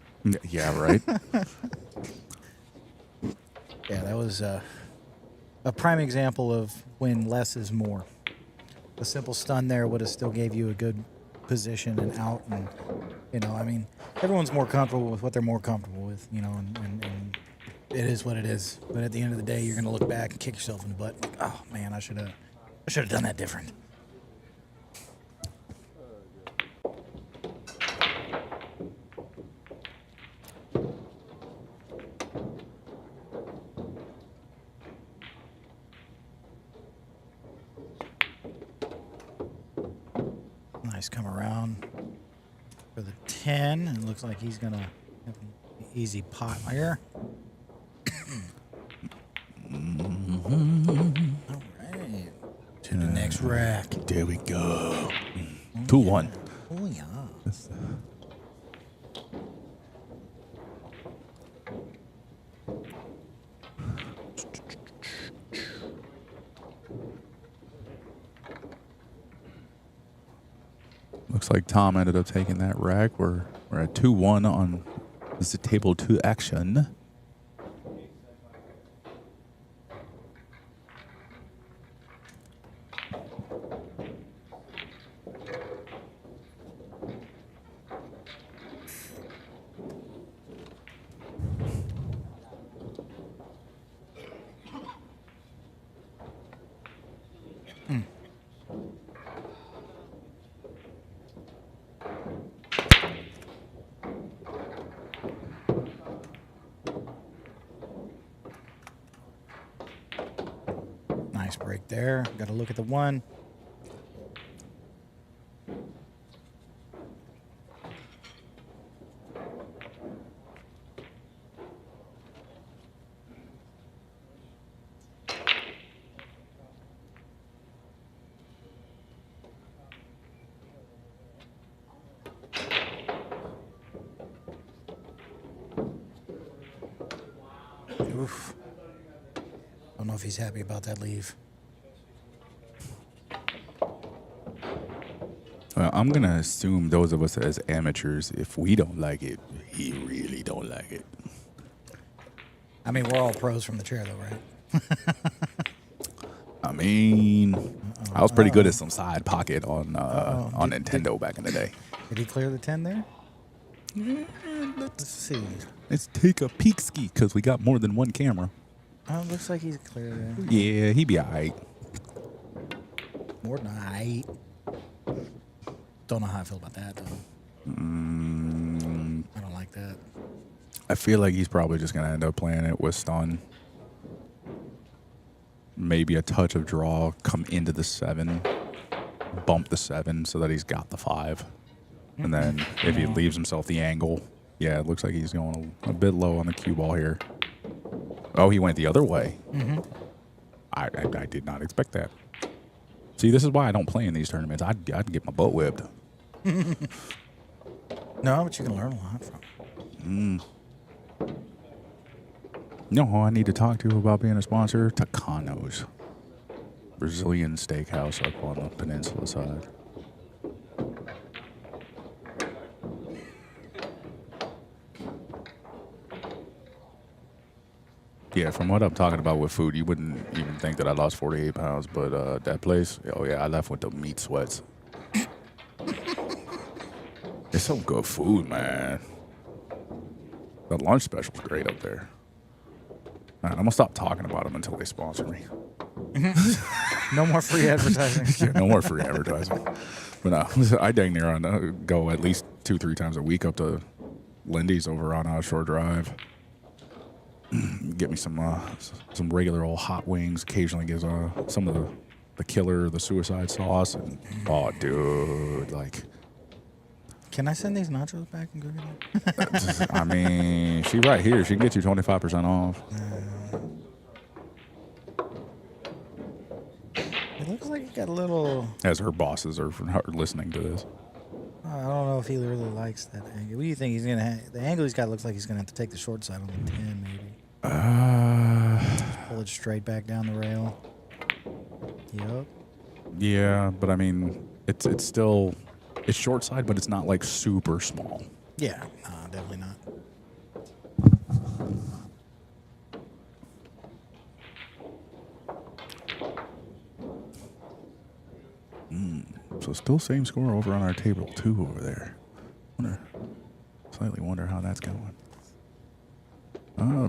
Yeah, right. Yeah, that was a prime example of when less is more. A simple stun there would have still gave you a good position and out, and I mean, everyone's more comfortable with what they're more comfortable with, and it is what it is. But at the end of the day, you're gonna look back and kick yourself in the butt, like, oh man, I should have done that different. Nice come around for the 10. It looks like he's going to have an easy pot here. All right. To the next rack. There we go. 2-1. Oh, yeah. Looks like Tom ended up taking that rack. We're at 2-1 on this is table 2 action. Nice break there. Got to look at the 1. Oof. Don't know if he's happy about that leave. I'm going to assume those of us as amateurs, if we don't like it, he really don't like it. I mean, we're all pros from the chair, though, right? I mean, I was pretty good at some side pocket on Nintendo back in the day. Did he clear the 10 there? Let's see. Let's take a peek ski, because we got more than one camera. Oh, looks like he's clear there. Yeah, he be alright. More than I. Don't know how I feel about that, though. I don't like that. I feel like he's probably just going to end up playing it with stun. Maybe a touch of draw, come into the 7, bump the 7 so that he's got the 5. And then if he leaves himself the angle, yeah, it looks like he's going a bit low on the cue ball here. Oh, he went the other way. I did not expect that. See, this is why I don't play in these tournaments. I'd get my butt whipped. No, but you can learn a lot from. You know who I need to talk to about being a sponsor? Tucanos. Brazilian steakhouse up on the peninsula side. Yeah, from what I'm talking about with food, you wouldn't even think that I lost 48 pounds, but that place, oh yeah, I left with the meat sweats. It's some good food, man. The lunch special's great up there. All right, I'm gonna stop talking about them until they sponsor me. No more free advertising. Yeah, no more free advertising. But no, I dang near on go at least 2-3 times a week up to Lindy's over on Shore Drive. Get me some regular old hot wings. Occasionally gives some of the killer, the suicide sauce, and oh, dude, like. Can I send these nachos back and go get them? I mean, she right here. She can get you 25% off. It looks like he got a little. As her bosses are listening to this. I don't know if he really likes that angle. What do you think he's gonna? The angle he's got looks like he's gonna have to take the short side on the 10, maybe. Just pull it straight back down the rail. Yup. Yeah, but I mean, it's still short side, but it's not like super small. Yeah, no, definitely not. So still same score over on our table 2 over there. Slightly wonder how that's going.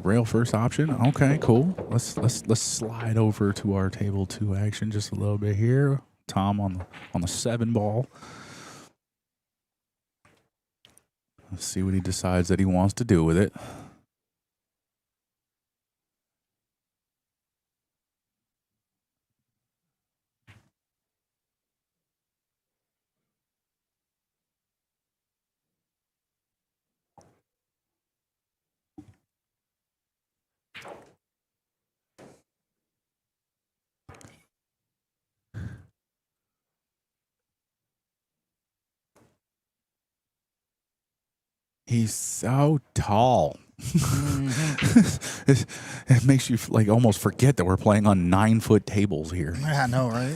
Rail first option. Okay, cool. Let's slide over to our table 2 action just a little bit here. Tom on the 7 ball. Let's see what he decides that he wants to do with it. He's so tall. It makes you like almost forget that we're playing on 9-foot tables here. I know, right?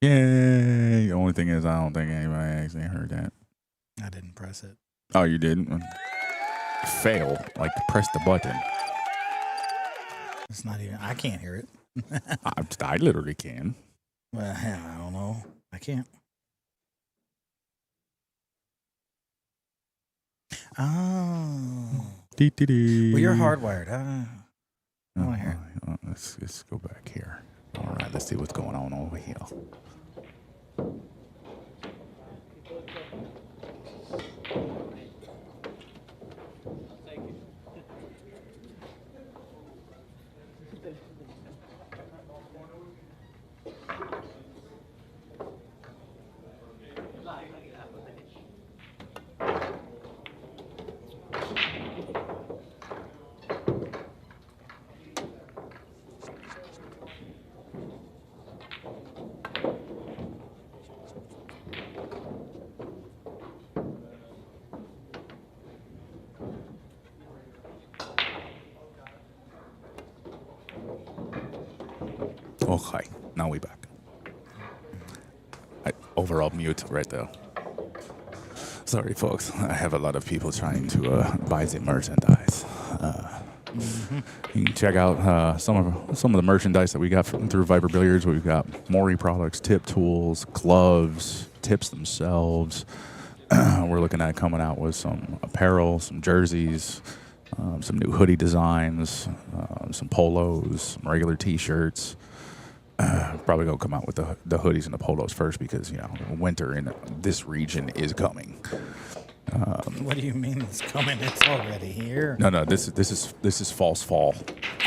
Yay! The only thing is, I don't think anybody actually heard that. I didn't press it. Oh, you didn't? Fail. Like, press the button. It's not even. I can't hear it. I literally can. Well, I don't know. I can't. Oh. Well, you're hardwired. I want to hear it. Let's go back here. All right, let's see what's going on over here. Okay, now we back. Overall mute right there. Sorry, folks. I have a lot of people trying to buy the merchandise. You can check out some of the merchandise that we got through Viper Billiards. We've got Maury products, tip tools, gloves, tips themselves. We're looking at coming out with some apparel, some jerseys, some new hoodie designs, some polos, some regular T-shirts. Probably gonna come out with the hoodies and the polos first because winter in this region is coming. What do you mean it's coming? It's already here. No, this is false fall.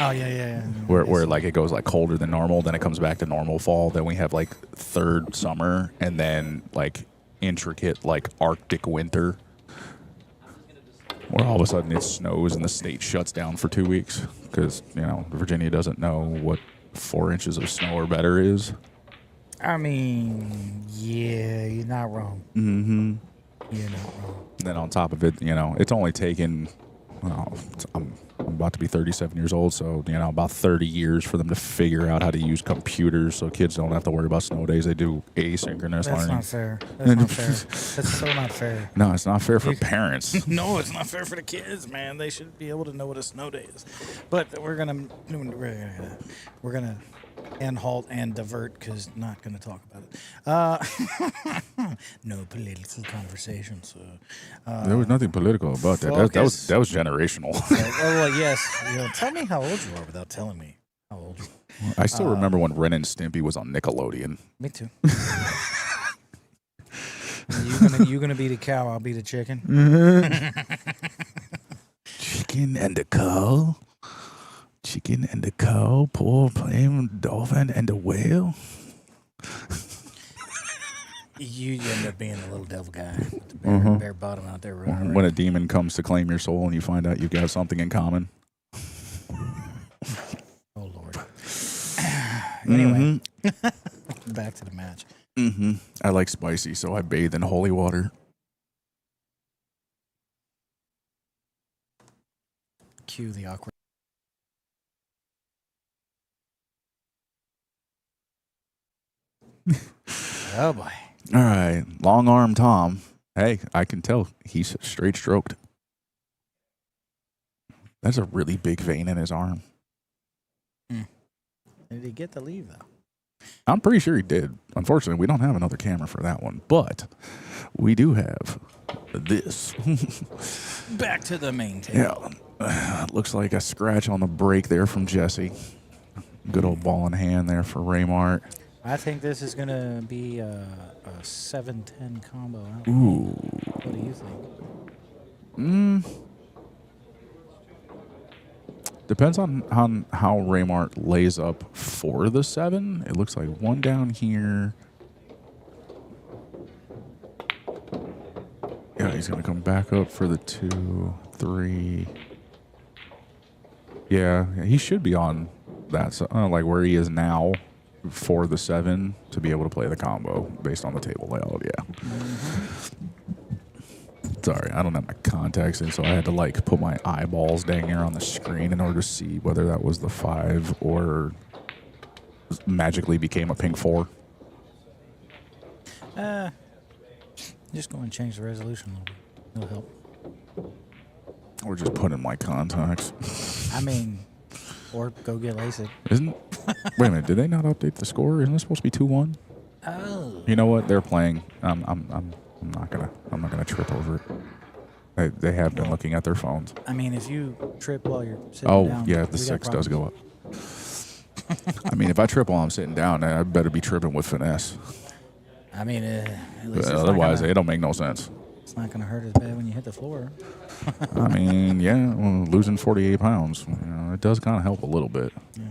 Oh yeah. Where like it goes like colder than normal, then it comes back to normal fall. Then we have like third summer, and then like intricate like Arctic winter, where all of a sudden it snows and the state shuts down for 2 weeks because Virginia doesn't know what 4 inches of snow or better is. I mean, yeah, you're not wrong. Mm-hmm. You're not wrong. And then on top of it, it's only taken. I'm about to be 37 years old, so about 30 years for them to figure out how to use computers, so kids don't have to worry about snow days. They do asynchronous That's learning. not fair. That's not fair. That's so not fair. No, it's not fair for parents. No, it's not fair for the kids, man. They should be able to know what a snow day is. But we're gonna end, halt, and divert because not gonna talk about it. No political conversations. There was nothing political about that. That was generational. Well, yes. Tell me how old you are without telling me how old you are. I still remember when Ren and Stimpy was on Nickelodeon. Me too. You gonna be the cow? I'll be the chicken. Chicken and the cow. Chicken and the cow. Poor playing dolphin and the whale. You end up being the little devil guy with the bare bottom out there running around. When a demon comes to claim your soul and you find out you've got something in common. Oh, Lord. Anyway, back to the match. Mm-hmm. I like spicy, so I bathe in holy water. Cue the awkward. Oh, boy. All right, long arm Tom. Hey, I can tell he's straight stroked. That's a really big vein in his arm. Did he get to leave, though? I'm pretty sure he did. Unfortunately, we don't have another camera for that one, but we do have this. Back to the main table. Yeah, looks like a scratch on the break there from Jesse. Good old ball in hand there for Raymart. I think this is going to be a 7-10 combo. Ooh. What do you think? Depends on how Raymart lays up for the 7. It looks like one down here. Yeah, he's going to come back up for the 2, 3. Yeah, he should be on that, like where he is now for the 7 to be able to play the combo based on the table layout, yeah. Sorry, I don't have my contacts in, so I had to like put my eyeballs dang near on the screen in order to see whether that was the 5 or magically became a pink 4. Just go and change the resolution a little bit. It'll help. Or just put in my contacts. I mean, or go get LASIK. Wait a minute, did they not update the score? Isn't it supposed to be 2-1? Oh. You know what? They're playing. I'm not gonna trip over it. They have been looking at their phones. I mean, if you trip while you're sitting down. Oh yeah, the 6 does go up. I mean, if I trip while I'm sitting down, I better be tripping with finesse. I mean, at least Otherwise, it don't make no sense. it's not going to hurt as bad when you hit the floor. I mean, yeah, well, losing 48 pounds, it does kind of help a little bit. Yeah.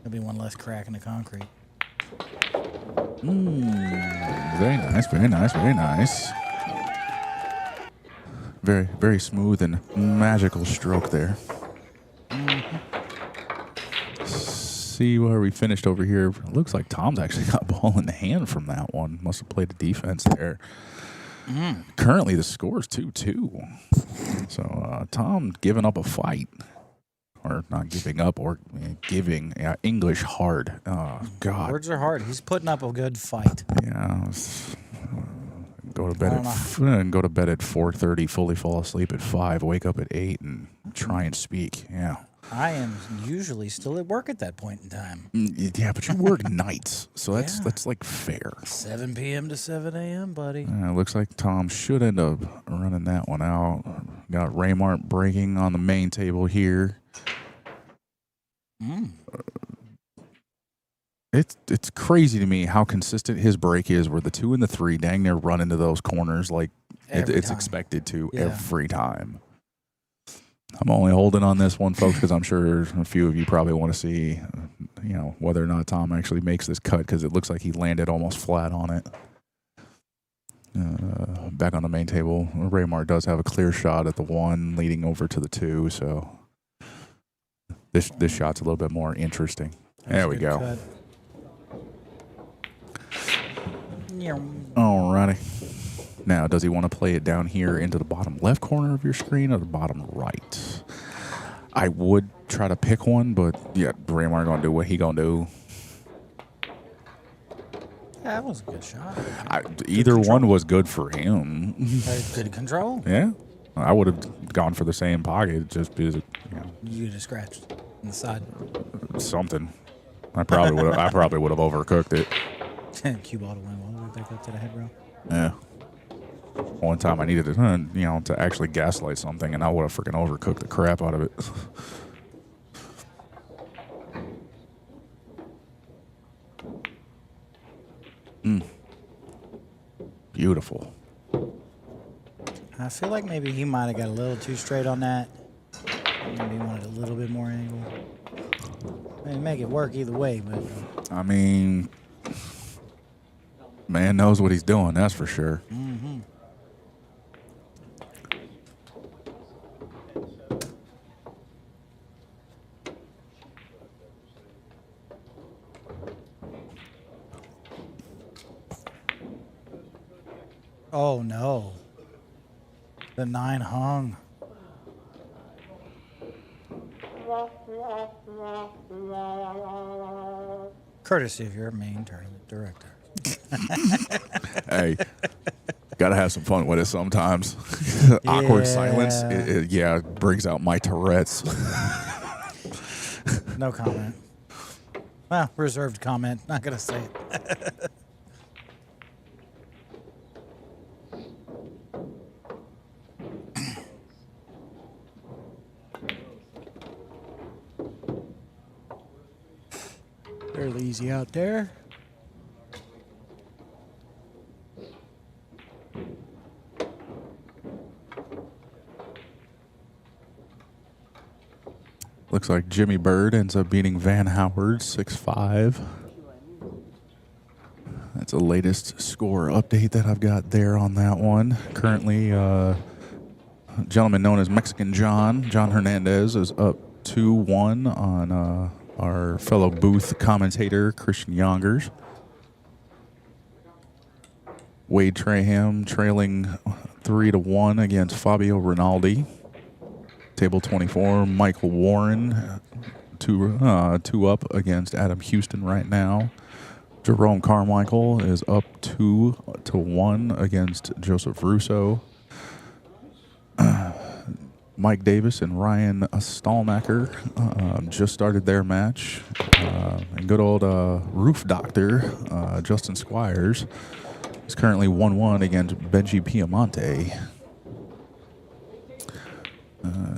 There'll be one less crack in the concrete. Very nice, very nice, very nice. Very, very smooth and magical stroke there. See where we finished over here. It looks like Tom's actually got ball in the hand from that one. Must have played a defense there. Currently, the score is 2-2. So Tom giving up a fight. Or not giving up, or giving English hard. Oh, God. Words are hard. He's putting up a good fight. Yeah. Go to bed at 4:30, fully fall asleep at 5, wake up at 8, and try and speak. Yeah. I am usually still at work at that point in time. Yeah, but you work nights, so Yeah. that's like fair. 7 p.m. to 7 a.m., buddy. Looks like Tom should end up running that one out. Got Raymart breaking on the main table here. It's crazy to me how consistent his break is, where the 2 and the 3 dang near run into those corners like it's time. expected to Yeah. every time. I'm only holding on this one, folks, because I'm sure a few of you probably want to see, whether or not Tom actually makes this cut, because it looks like he landed almost flat on it. Back on the main table, Raymart does have a clear shot at the 1 leading over to the 2, so this shot's a little bit more interesting. There we go. Cut. Alrighty. Now, does he want to play it down here into the bottom left corner of your screen or the bottom right? I would try to pick one, but yeah, Raymart gonna do what he gonna do. That was a good shot. Either one was good for him. Good control. Yeah, I would have gone for the same pocket just because You just scratched on the side. something. I probably would have overcooked it. Cue ball to win all the way back up to the head row. Yeah. One time I needed it, to actually gaslight something, and I would have freaking overcooked the crap out of it. Beautiful. I feel like maybe he might have got a little too straight on that. Maybe he wanted a little bit more angle. Maybe make it work either way, but I mean, man knows what he's doing, that's for sure. oh no. The 9 hung. Courtesy of your main tournament director. Hey, gotta have some fun with it sometimes. Awkward silence, it brings out my Tourette's. No comment. Well, reserved comment. Not going to say it. Fairly easy out there. Looks like Jimmy Bird ends up beating Van Howard 6-5. That's the latest score update that I've got there on that one. Currently, a gentleman known as Mexican John Hernandez, is up 2-1 on our fellow booth commentator, Christian Youngers. Wade Traham trailing 3-1 against Fabio Rinaldi. Table 24, Michael Warren, two up against Adam Houston right now. Jerome Carmichael is up 2-1 against Joseph Russo. Mike Davis and Ryan Stallnacker just started their match. And good old roof doctor, Justin Squires, is currently 1-1 against Benji Piemonte.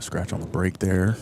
Scratch on the break there.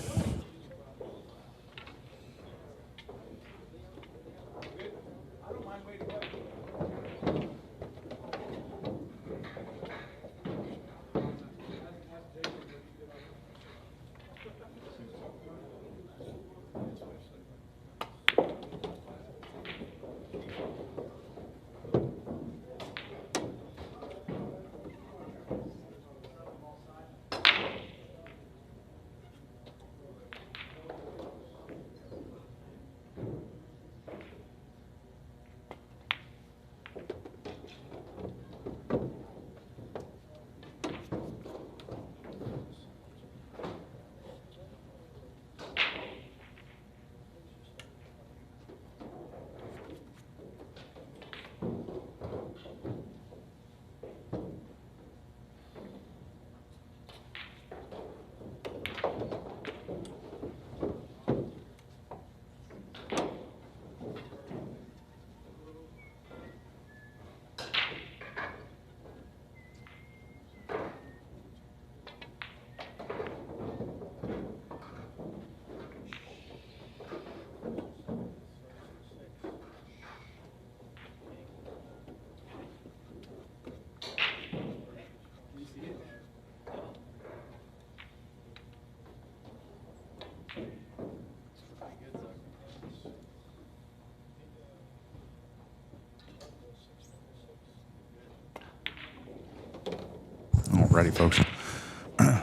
ready, folks.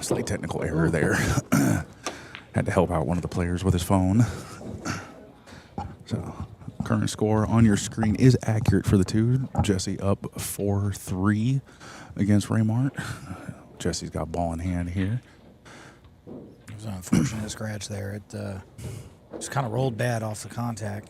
Slight technical error there. Had to help out one of the players with his phone. So, current score on your screen is accurate for the two. Jesse up 4-3 against Raymart. Jesse's got ball in hand here. It was an unfortunate scratch there. It just kind of rolled bad off the contact.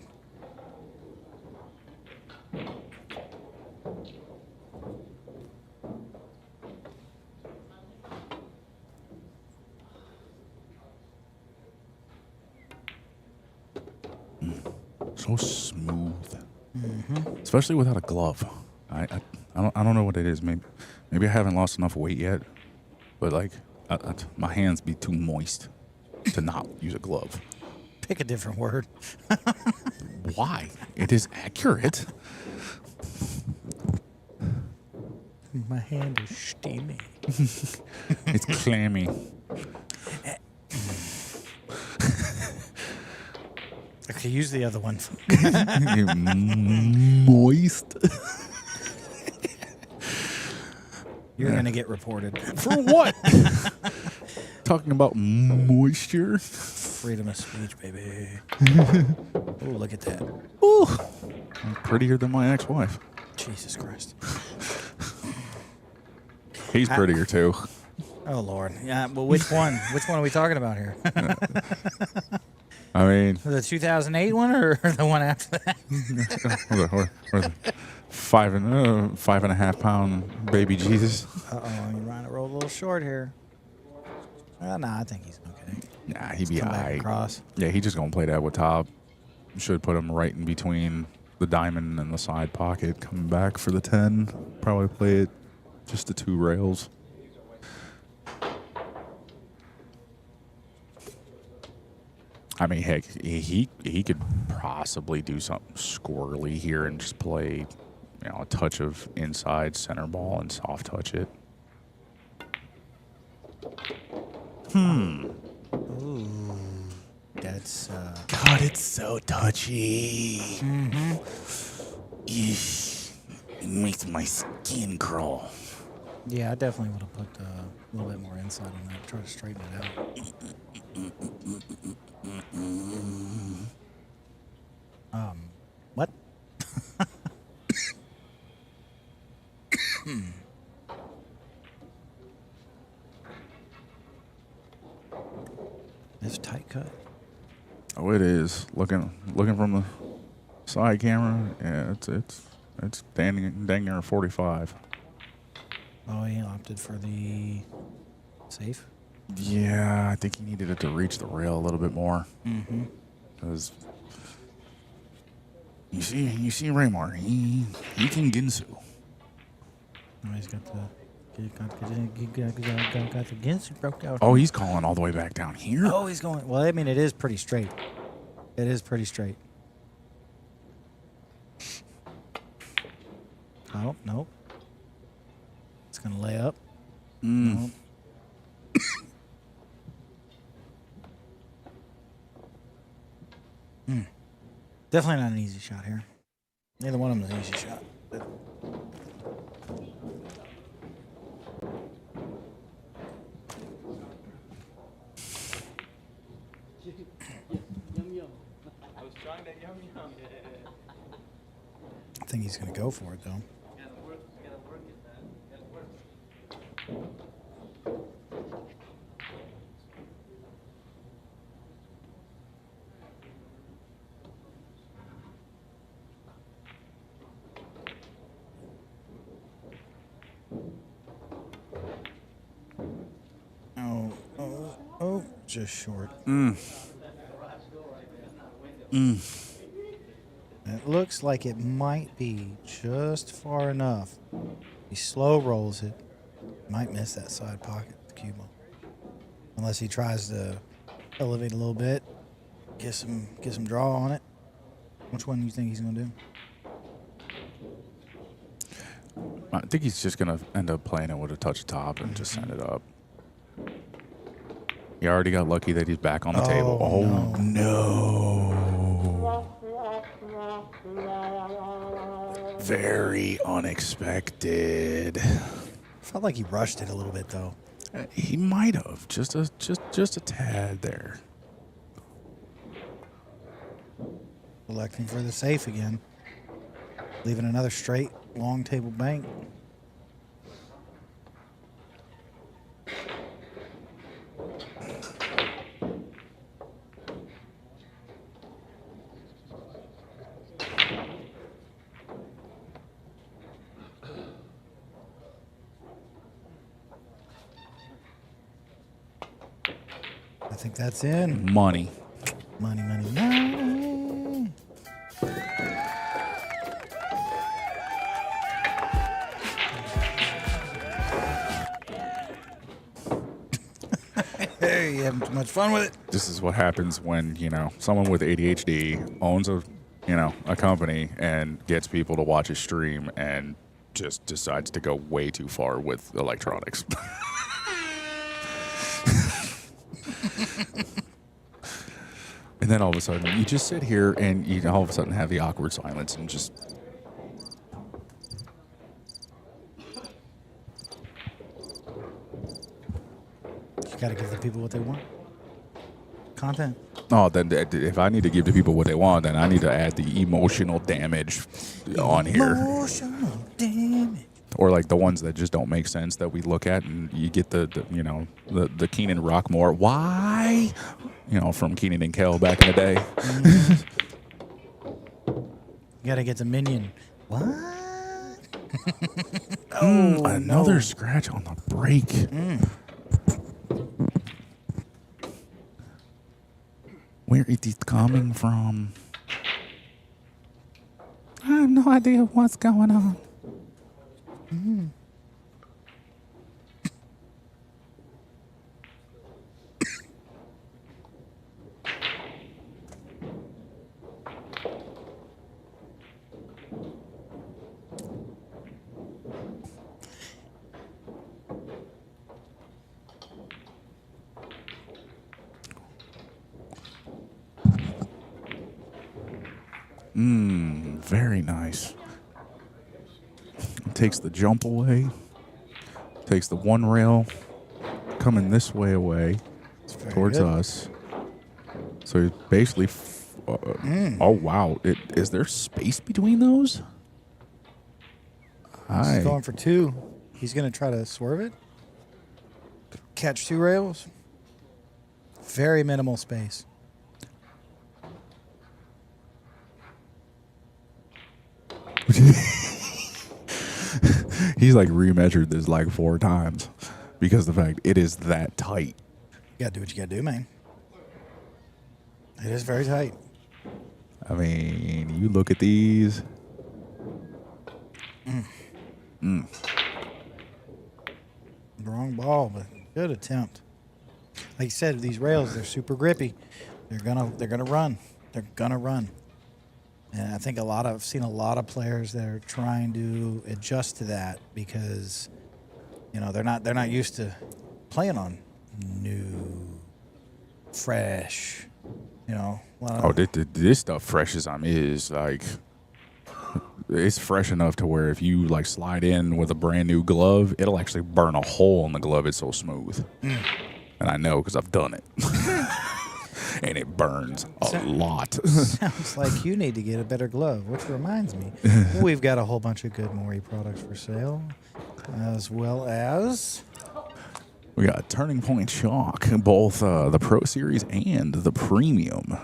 So smooth, especially without a glove. I don't know what it is. Maybe I haven't lost enough weight yet, but like my hands be too moist to not use a glove. Pick a different word. Why? It is accurate. My hand is steamy. It's clammy. Okay, use the other one. Moist. You're gonna get reported. For what? Talking about moisture. Freedom of speech, baby. Oh, look at that. Ooh, I'm prettier than my ex-wife. Jesus Christ. He's prettier too. Oh Lord. Yeah. Well, which one? Which one are we talking about here? I mean, The 2008 one or the one after that? or the 5.5 pound baby Jesus. Uh-oh, you're trying to roll a little short here. Nah, I think he's okay. Nah, he'd be Come back alright. across. Yeah, he just gonna play that with top. Should put him right in between the diamond and the side pocket. Coming back for the 10. Probably play it just the two rails. I mean, heck, he could possibly do something squirrely here and just play, a touch of inside center ball and soft touch it. Ooh, that's God, it's so touchy. Eesh. It makes my skin crawl. yeah. I definitely would have put a little bit more inside on that. Try to straighten it out. What? It's tight cut. Oh, it is. Looking from the side camera, yeah, it's dang near 45. Oh, he opted for the safe. Yeah, I think he needed it to reach the rail a little bit more. Mm-hmm. Because you see Raymar, he can Ginsu. Oh, he's got the Ginsu broke out. Oh, he's calling all the way back down here. Oh, he's going. Well, I mean, it is pretty straight. It is pretty straight. Oh, nope. It's going to lay up. Nope. Definitely not an easy shot here. Neither one of them is an easy shot. But I think he's going to go for it, though. Oh, just short. It looks like it might be just far enough. He slow rolls it. Might miss that side pocket, the cue ball. Unless he tries to elevate a little bit, get some draw on it. Which one do you think he's going to do? I think he's just going to end up playing it with a touch top and just send it up. He already got lucky that he's back on the table. Oh, no. Very unexpected. Felt like he rushed it a little bit though. He might have just a tad there. Electing for the safe again. Leaving another straight long table bank. I think that's in. Money. Money, money, money. Hey, you having too much fun with it? This is what happens when, someone with ADHD owns a company and gets people to watch a stream and just decides to go way too far with electronics. And then all of a sudden, you just sit here and you all of a sudden have the awkward silence and just... You gotta give the people what they want. Content. Oh, then if I need to give the people what they want, then I need to add the emotional damage on here. Emotional damage. Or like the ones that just don't make sense that we look at, and you get the Keenan Rockmore. Why? From Keenan and Kel back in the day. You gotta get the minion. What? Another scratch on the break. Where is it coming from? I have no idea what's going on. Very nice. Takes the jump away. Takes the one rail coming this way away towards good. us. So he's basically... Oh, wow. Is there space between those? He's going for two. He's gonna try to swerve it. Catch two rails. Very minimal space. He's like remeasured this like 4 times because of the fact it is that tight. You gotta do what you gotta do, man. It is very tight. I mean, you look at these. Wrong ball, but good attempt. Like you said, these rails, they're super grippy. They're gonna run. They're gonna run. And I think I've seen a lot of players that are trying to adjust to that because, they're not used to playing on new, fresh, This stuff fresh as is like, it's fresh enough to where if you like slide in with a brand new glove, it'll actually burn a hole in the glove. It's so smooth. And I know because I've done it. And it burns a lot. Sounds like you need to get a better glove, which reminds me, we've got a whole bunch of good Mori products for sale, as well as... We got Turning Point Chalk, both the Pro Series and the Premium.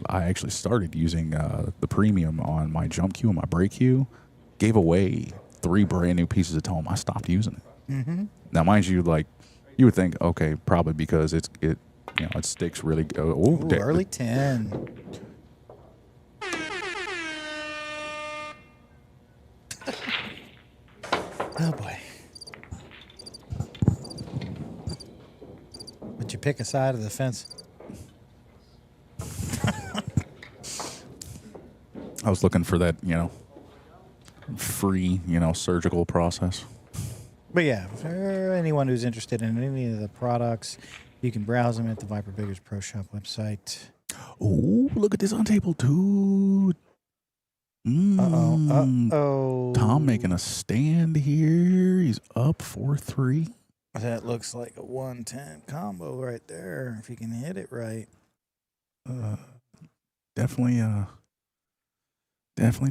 I actually started using the Premium on my jump cue and my break cue. Gave away 3 brand new pieces of tome. I stopped using it. Mm-hmm. Now, mind you, like you would think, okay, probably because it sticks really. Ooh, early 10. Oh boy. Would you pick a side of the fence? I was looking for that, free, surgical process. But yeah, for anyone who's interested in any of the products, you can browse them at the Viper Billiards Pro Shop website. Oh, look at this on table 2. Uh-oh. Tom making a stand here. He's up 4-3. That looks like a 110 combo right there, if you can hit it right. Definitely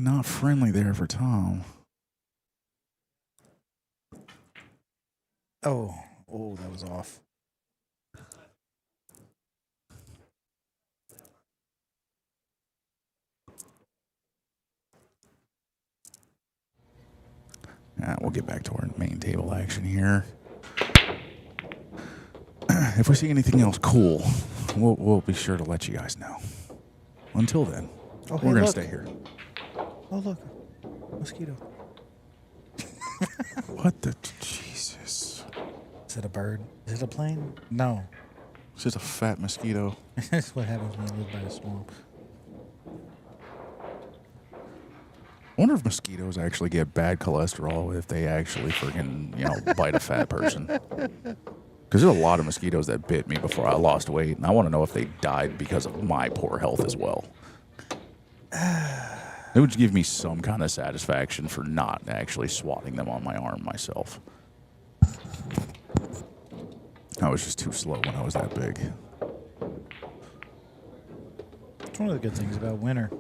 not friendly there for Tom. Oh, that was off. We'll get back to our main table action here. If we see anything else cool, we'll be sure to let you guys know. Until then, Oh, hey, we're going to look. stay here. Oh, look. Mosquito. What the? Jesus. Is it a bird? Is it a plane? No. It's just a fat mosquito. That's what happens when you live by a swamp. I wonder if mosquitoes actually get bad cholesterol if they actually freaking, bite a fat person. Because there's a lot of mosquitoes that bit me before I lost weight, and I want to know if they died because of my poor health as well. It would give me some kind of satisfaction for not actually swatting them on my arm myself. I was just too slow when I was that big. It's one of the good things about winter.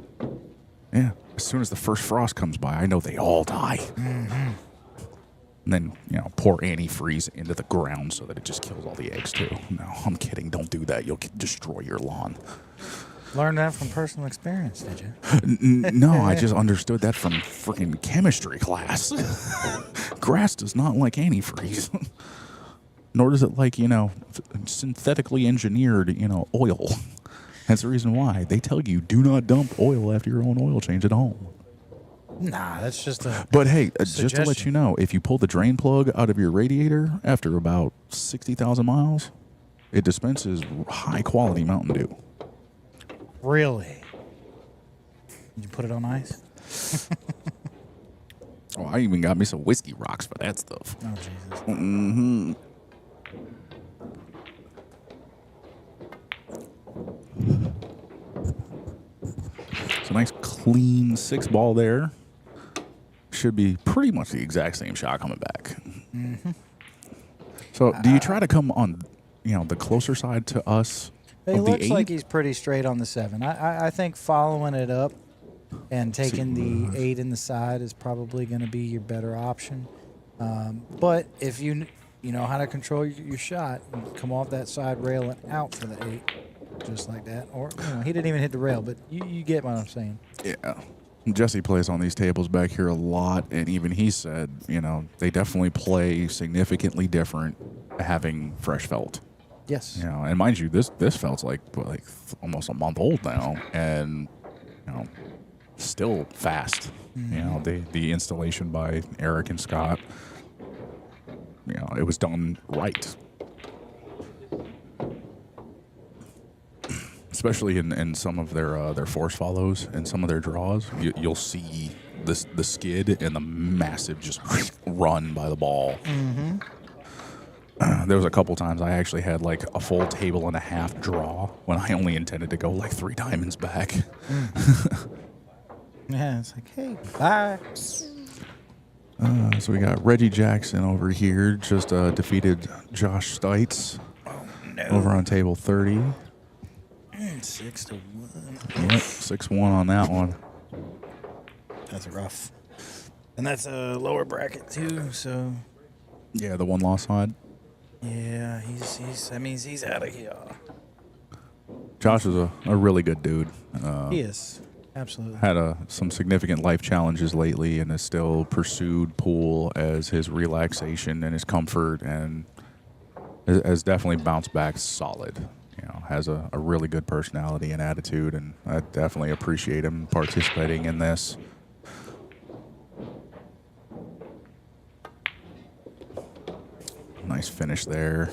Yeah. As soon as the first frost comes by, I know they all die. Mm-hmm. And then, pour antifreeze into the ground so that it just kills all the eggs, too. No, I'm kidding. Don't do that. You'll destroy your lawn. Learned that from personal experience, did you? No, I just understood that from freaking chemistry class. Grass does not like antifreeze. Nor does it like, synthetically engineered, oil. That's the reason why. They tell you, do not dump oil after your own oil change at home. Nah, that's just a. But hey, just to let suggestion. you know, if you pull the drain plug out of your radiator after about 60,000 miles, it dispenses high-quality Mountain Dew. Really? Did you put it on ice? Oh, I even got me some whiskey rocks for that stuff. Oh, Jesus. Mm-hmm. So nice clean 6-ball there. Should be pretty much the exact same shot coming back. Mm-hmm. So do you try to come on, the closer side to us? He of the looks 8? like he's pretty straight on the 7. I think following it up and taking the 8 in the side is probably going to be your better option. But if you know how to control your shot, you come off that side rail and out for the 8, just like that. Or he didn't even hit the rail, but you get what I'm saying. Yeah. Jesse plays on these tables back here a lot, and even he said, they definitely play significantly different having fresh felt. Yes. And mind you, this felt's like almost a month old now, and still fast. Mm-hmm. The installation by Eric and Scott, it was done right. Especially in some of their force follows and some of their draws, you'll see the skid and the massive just run by the ball. Mm-hmm. There was a couple times I actually had like a full table and a half draw when I only intended to go like 3 diamonds back. Yeah, it's like, hey, bye. So we got Reggie Jackson over here, just defeated Josh Stites over on table 30. 6-1. Yep, 6-1 on that one. That's rough. And that's a lower bracket too, so Yeah, the 1-loss side. yeah, that means he's out of here. Josh is a really good dude. He is. Absolutely. Had some significant life challenges lately and has still pursued pool as his relaxation and his comfort, and has definitely bounced back solid. Has a really good personality and attitude, and I definitely appreciate him participating in this. Nice finish there.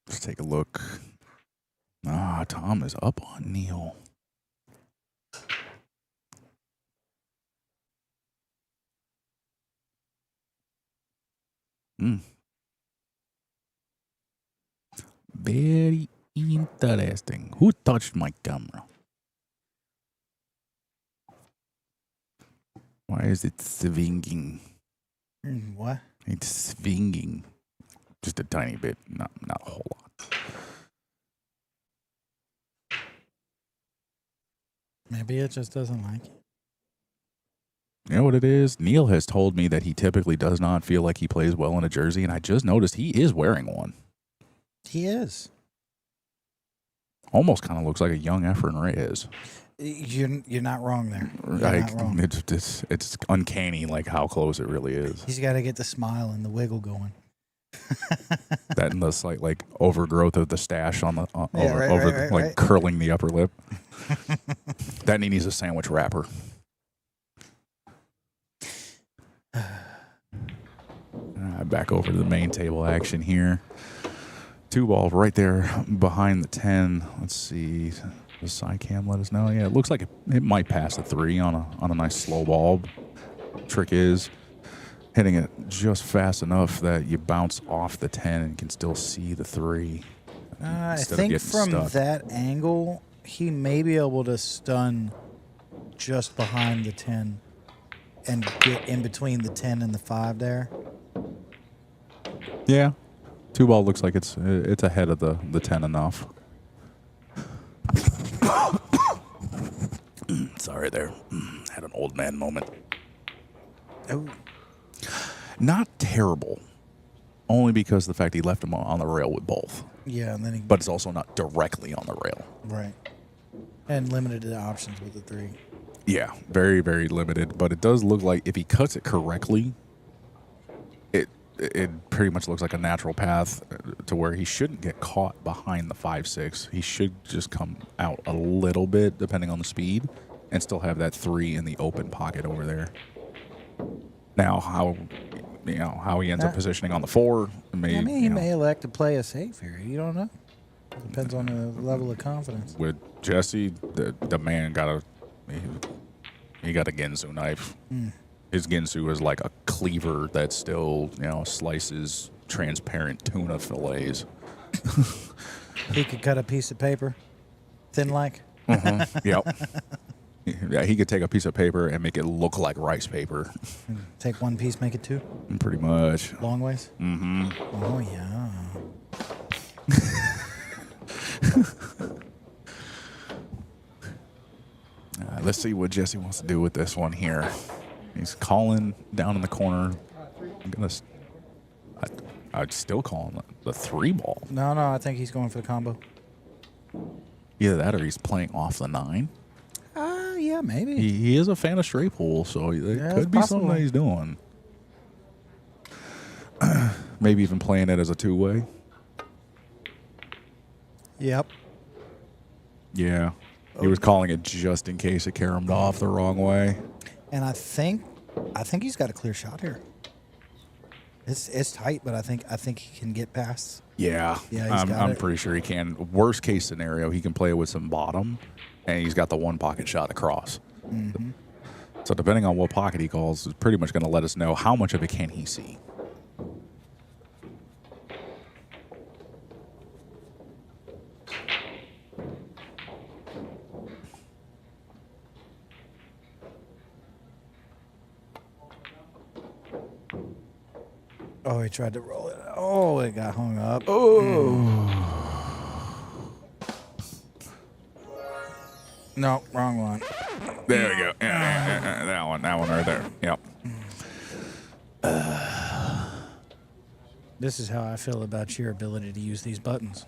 Let's take a look. Tom is up on Neil. Very Interesting. Who touched my camera? Why is it swinging? What? It's swinging. Just a tiny bit, not a whole lot. Maybe it just doesn't like it. You know what it is? Neil has told me that he typically does not feel like he plays well in a jersey, and I just noticed he is wearing one. He is. Almost kind of looks like a young Efren Reyes. You're not wrong there. You're not wrong. It's uncanny, like how close it really is. He's got to get the smile and the wiggle going. That and the slight like overgrowth of the stash on the right. curling the upper lip. That and he needs a sandwich wrapper. Back over to the main table action here. 2 ball right there behind the 10. Let's see. The side cam let us know. Yeah, it looks like it might pass the 3 on a nice slow ball. Trick is hitting it just fast enough that you bounce off the 10 and can still see the 3. I think from that angle, he may be able to stun just behind the 10 and get in between the 10 and the 5 there. Yeah. 2 ball looks like it's ahead of the 10 enough. Sorry there. Had an old man moment. Oh. Not terrible. Only because of the fact he left him on the rail with both. Yeah, and then he... But it's also not directly on the rail. Right. And limited the options with the 3. Yeah, very, very limited. But it does look like if he cuts it correctly, it pretty much looks like a natural path to where he shouldn't get caught behind the 5-6. He should just come out a little bit, depending on the speed, and still have that 3 in the open pocket over there. Now, how he ends up positioning on the 4, he may elect to play a safe here. You don't know. Depends on the level of confidence. With Jesse, the man got a Ginsu knife. His Ginsu is like a cleaver that still, slices transparent tuna fillets. He could cut a piece of paper, thin like. Yep. Yeah, he could take a piece of paper and make it look like rice paper. Take one piece, make it 2. Pretty much. Long ways. Oh yeah. Let's see what Jesse wants to do with this one here. He's calling down in the corner. I'd still call him the 3 ball. No, I think he's going for the combo. Either that or he's playing off the 9. Yeah, maybe. He is a fan of straight pool, so it could be something that he's doing. Maybe even playing it as a 2-way. Yep. Yeah. He was calling it just in case it caromed off the wrong way. And I think he's got a clear shot here. It's tight, but I think he can get past. Yeah, I'm pretty sure he can. Worst case scenario, he can play with some bottom, and he's got the 1 pocket shot across. So depending on what pocket he calls, is pretty much going to let us know how much of it can he see. Oh, he tried to roll it. Oh, it got hung up. No, wrong one. There we go. Yeah, that one right there. Yep. This is how I feel about your ability to use these buttons.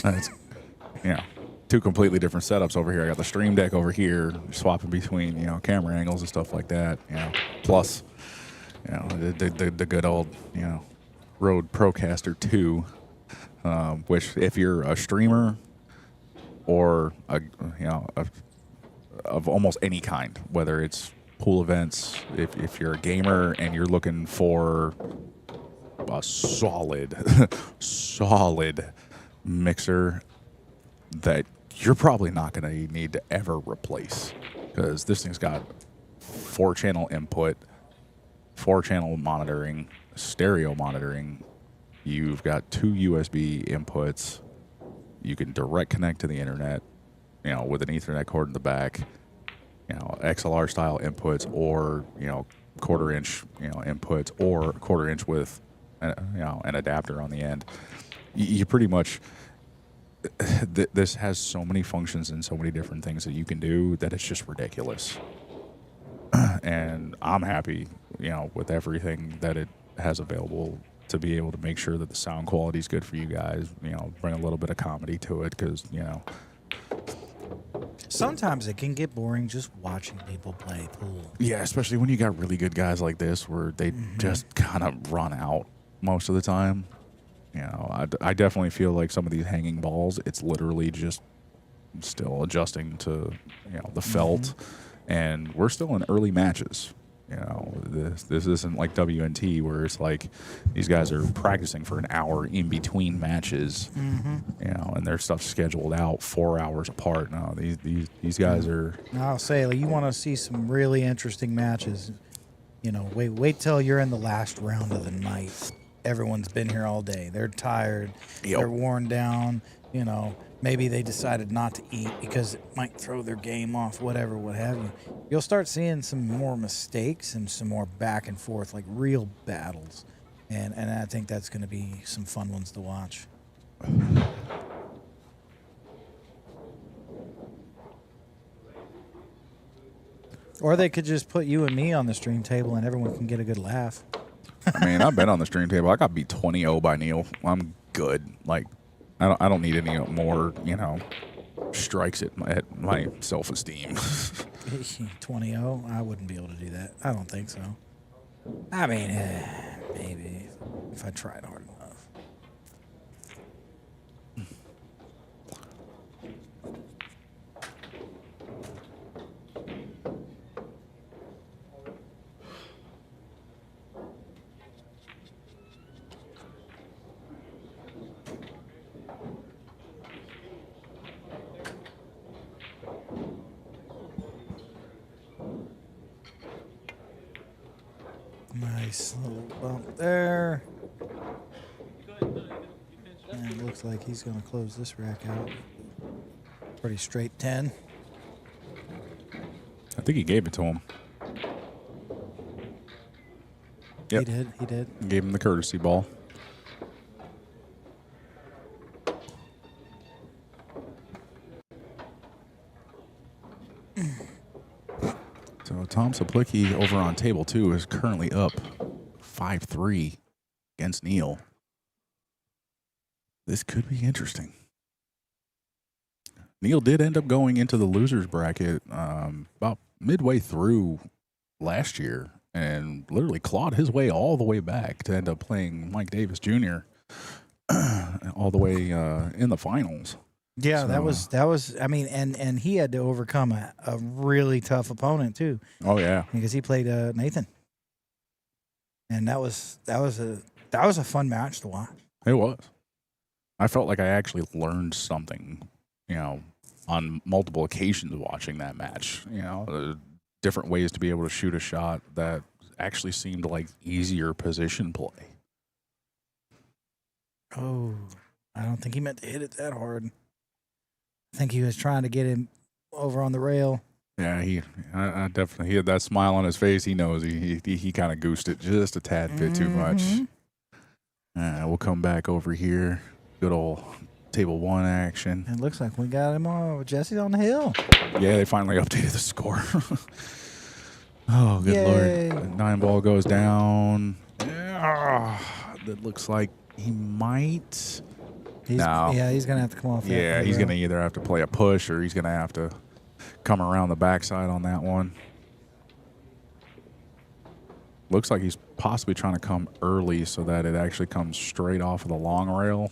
That's, 2 completely different setups over here. I got the Stream Deck over here, swapping between, camera angles and stuff like that. Plus, the good old, Rode Procaster 2, which if you're a streamer or of almost any kind, whether it's pool events, if you're a gamer and you're looking for a solid mixer that you're probably not going to need to ever replace, because this thing's got 4-channel input, 4-channel monitoring, stereo monitoring. You've got 2 USB inputs. You can direct connect to the internet, with an Ethernet cord in the back. XLR style inputs, or quarter-inch inputs, or quarter-inch with an adapter on the end. You pretty much this has so many functions and so many different things that you can do that it's just ridiculous. And I'm happy, with everything that it has available, to be able to make sure that the sound quality is good for you guys. Bring a little bit of comedy to it, because Sometimes it can get boring just watching people play pool. yeah, especially when you got really good guys like this, where they just kind of run out most of the time. I definitely feel like some of these hanging balls, it's literally just still adjusting to the felt, and we're still in early matches. This isn't like WNT, where it's like these guys are practicing for an hour in between matches, and their stuff's scheduled out 4 hours apart. No, these guys are. I'll say, you want to see some really interesting matches. Wait till you're in the last round of the night. Everyone's been here all day. They're tired. Yep. They're worn down. Maybe they decided not to eat because it might throw their game off, whatever, what have you. You'll start seeing some more mistakes and some more back and forth, like real battles. And I think that's going to be some fun ones to watch. Or they could just put you and me on the stream table and everyone can get a good laugh. I mean, I've been on the stream table. I got beat 20-0 by Neil. I'm good. I don't need any more, strikes at my self-esteem. 20-0? I wouldn't be able to do that. I don't think so. I mean, maybe if I tried hard enough. Nice little bump there. And it looks like he's going to close this rack out. Pretty straight 10. I think he gave it to him. Yep. He did. Gave him the courtesy ball. So Tom Saplicki over on table 2 is currently up 5-3 against Neil. This could be interesting. Neil did end up going into the losers bracket about midway through last year and literally clawed his way all the way back to end up playing Mike Davis Jr. all the way in the finals. Yeah, So, that was. I mean, and he had to overcome a really tough opponent too, Oh yeah, because he played Nathan, and that was a fun match to watch. it was. I felt like I actually learned something, on multiple occasions watching that match. Different ways to be able to shoot a shot that actually seemed like easier position play. Oh, I don't think he meant to hit it that hard. I think he was trying to get him over on the rail. Yeah, I definitely, he had that smile on his face. He knows he kind of goosed it just a tad bit too much. We'll come back over here. Good old table 1 action. It looks like we got him on. Jesse's on the hill. Yeah, they finally updated the score. Oh, good Yay. Lord. The 9 ball goes down. Yeah, that looks like he might. No. Yeah, he's going to have to come off. Yeah, he's going to either have to play a push or he's going to have to come around the backside on that one. Looks like he's possibly trying to come early so that it actually comes straight off of the long rail.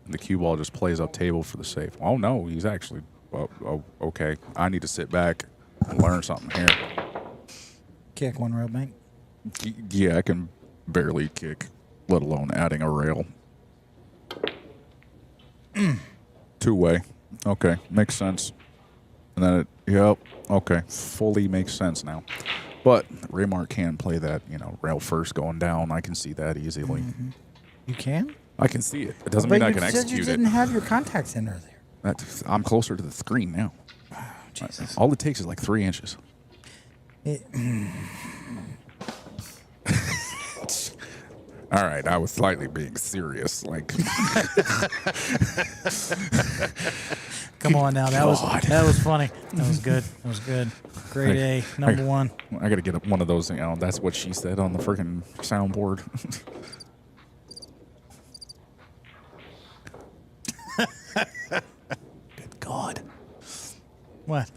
And the cue ball just plays up table for the safe. Oh, no, he's actually... Oh, okay. I need to sit back and learn something here. Kick one rail bank. Yeah, I can barely kick, let alone adding a rail. 2-way. Okay, makes sense. And then yep, okay, fully makes sense now. But Raymart can play that, rail first going down. I can see that easily. You can? I can see it. It doesn't mean I can you said execute you didn't it. have your contact center there. I'm closer to the screen now. Jesus. All it takes is like 3 inches. All right, I was slightly being serious. Like, Come on now, that God. was funny. That was good. That was good. Grade A, number one. I got to get one of those. That's what she said on the freaking soundboard. Good God. What?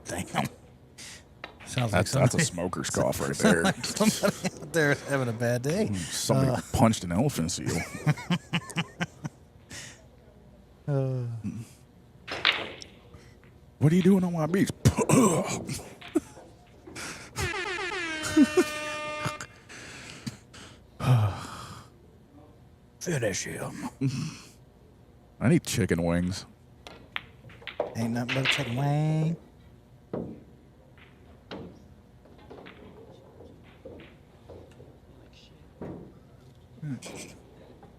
Damn. Sounds like That's a smoker's cough right there. somebody out there is having a bad day. Somebody punched an elephant seal. What are you doing on my beach? Finish him. I need chicken wings. Ain't nothing but a chicken wing.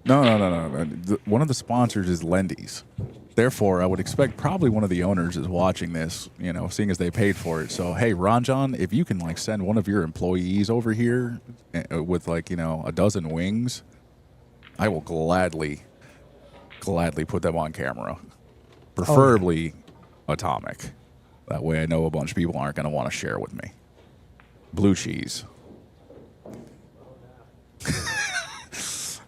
No. One of the sponsors is Lendy's. Therefore, I would expect probably one of the owners is watching this, seeing as they paid for it. So, hey, Ranjan, if you can send one of your employees over here with a dozen wings, I will gladly put them on camera. Preferably atomic. That way I know a bunch of people aren't going to want to share with me. Blue cheese.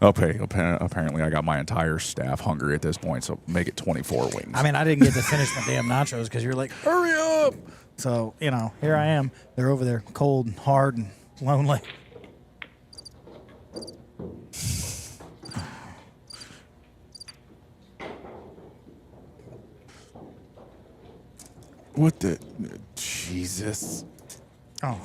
Okay, apparently I got my entire staff hungry at this point, so make it 24 wings. I mean, I didn't get to finish my damn nachos because you're like, hurry up. So, here I am. They're over there cold and hard and lonely. What the? Jesus. Oh.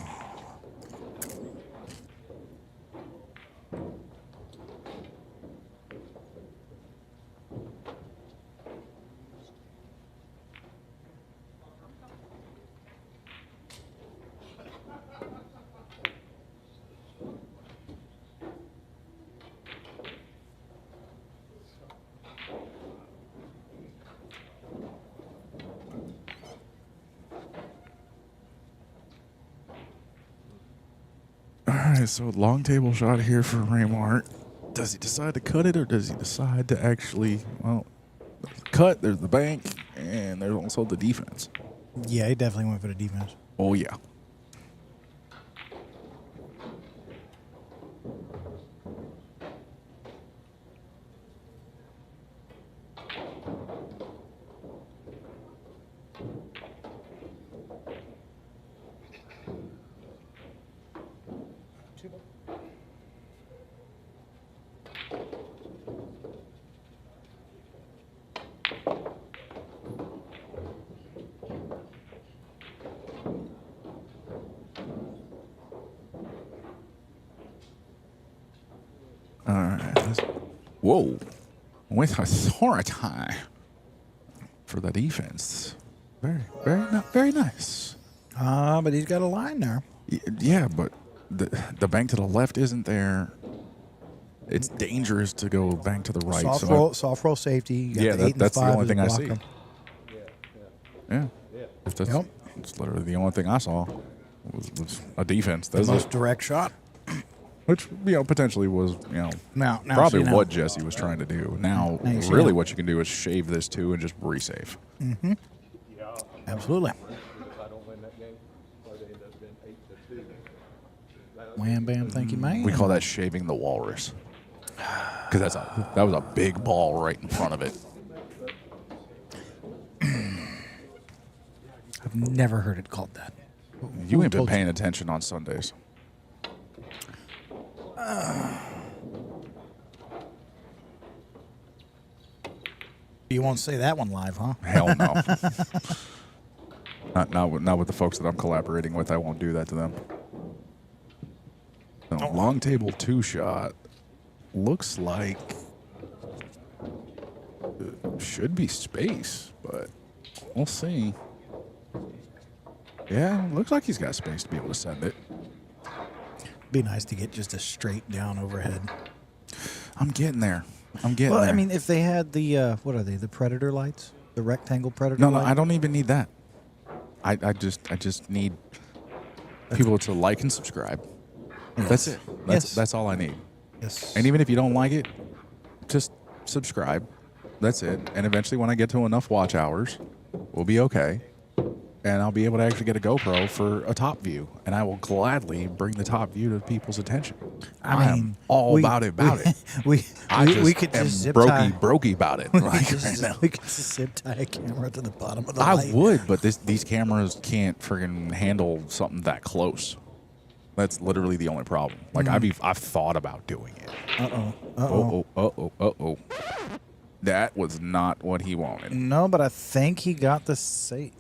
All right, so long table shot here for Raymart. Does he decide to cut it, or does he decide to actually, cut? There's the bank, and there's also the defense. Yeah, he definitely went for the defense. Oh, yeah. All right. Whoa. With authority for the defense. Very nice. But he's got a line there. Yeah, but the bank to the left isn't there. It's dangerous to go bank to the right. Soft roll safety. You got Yeah, the 8 and that's the 5 only as a thing I see. blocker. Yeah. That's literally the only thing I saw was a defense. The most direct shot. Which, potentially was, Now, probably so you know. what Jesse was trying to do. Now you see really now. what you can do is shave this too and just re-save. Mm-hmm. Absolutely. Wham, bam, thank you, man. We call that shaving the walrus. Because that was a big ball right in front of it. I've never heard it called that. You ain't been told you? paying attention on Sundays. You won't say that one live, huh? Hell no. not with the folks that I'm collaborating with. I won't do that to them. So, long table 2 shot looks like should be space, but we'll see. Yeah, looks like he's got space to be able to send it. Be nice to get just a straight down overhead. I'm getting there. I'm getting Well, there. I mean, if they had the what are they? The Predator lights, the rectangle Predator. no, light? I don't even need that. I just need people to like and subscribe. That's it. That's all I need. Yes. And even if you don't like it, just subscribe. That's it. And eventually, when I get to enough watch hours, we'll be okay. And I'll be able to actually get a GoPro for a top view. And I will gladly bring the top view to people's attention. I am mean, all about it. We could am just zip tie. brokey about it. We Like could right just, now. we could just zip tie a camera to the bottom of the I light. would, but these cameras can't friggin' handle something that close. That's literally the only problem. Like I've thought about doing it. Uh-oh. That was not what he wanted. No, but I think he got the safe.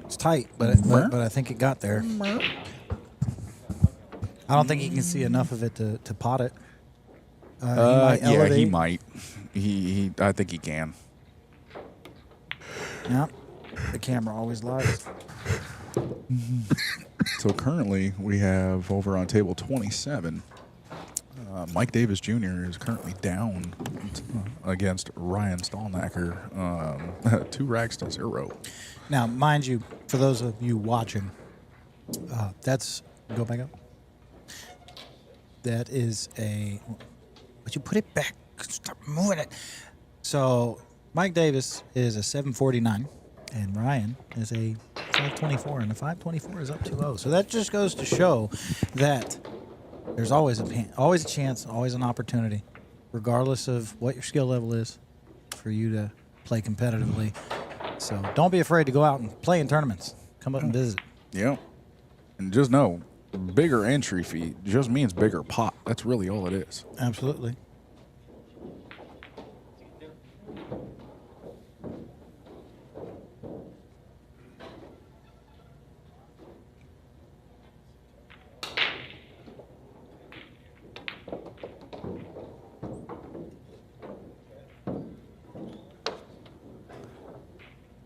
It's tight, but I think it got there. I don't think he can see enough of it to pot it. He might Yeah, he elevate. might. He I think he can. Yeah, the camera always lies. So currently we have over on table 27. Mike Davis Jr. is currently down against Ryan Stallnacker, 2 racks to 0. Now, mind you, for those of you watching, that's go back up. That is a. But you put it back. Stop moving it. So Mike Davis is a 749, and Ryan is a 524, and the 524 is up 2-0. So that just goes to show that there's always a chance, always an opportunity, regardless of what your skill level is, for you to play competitively. So don't be afraid to go out and play in tournaments. Come up and visit. Yep. And just know, bigger entry fee just means bigger pot. That's really all it is. Absolutely.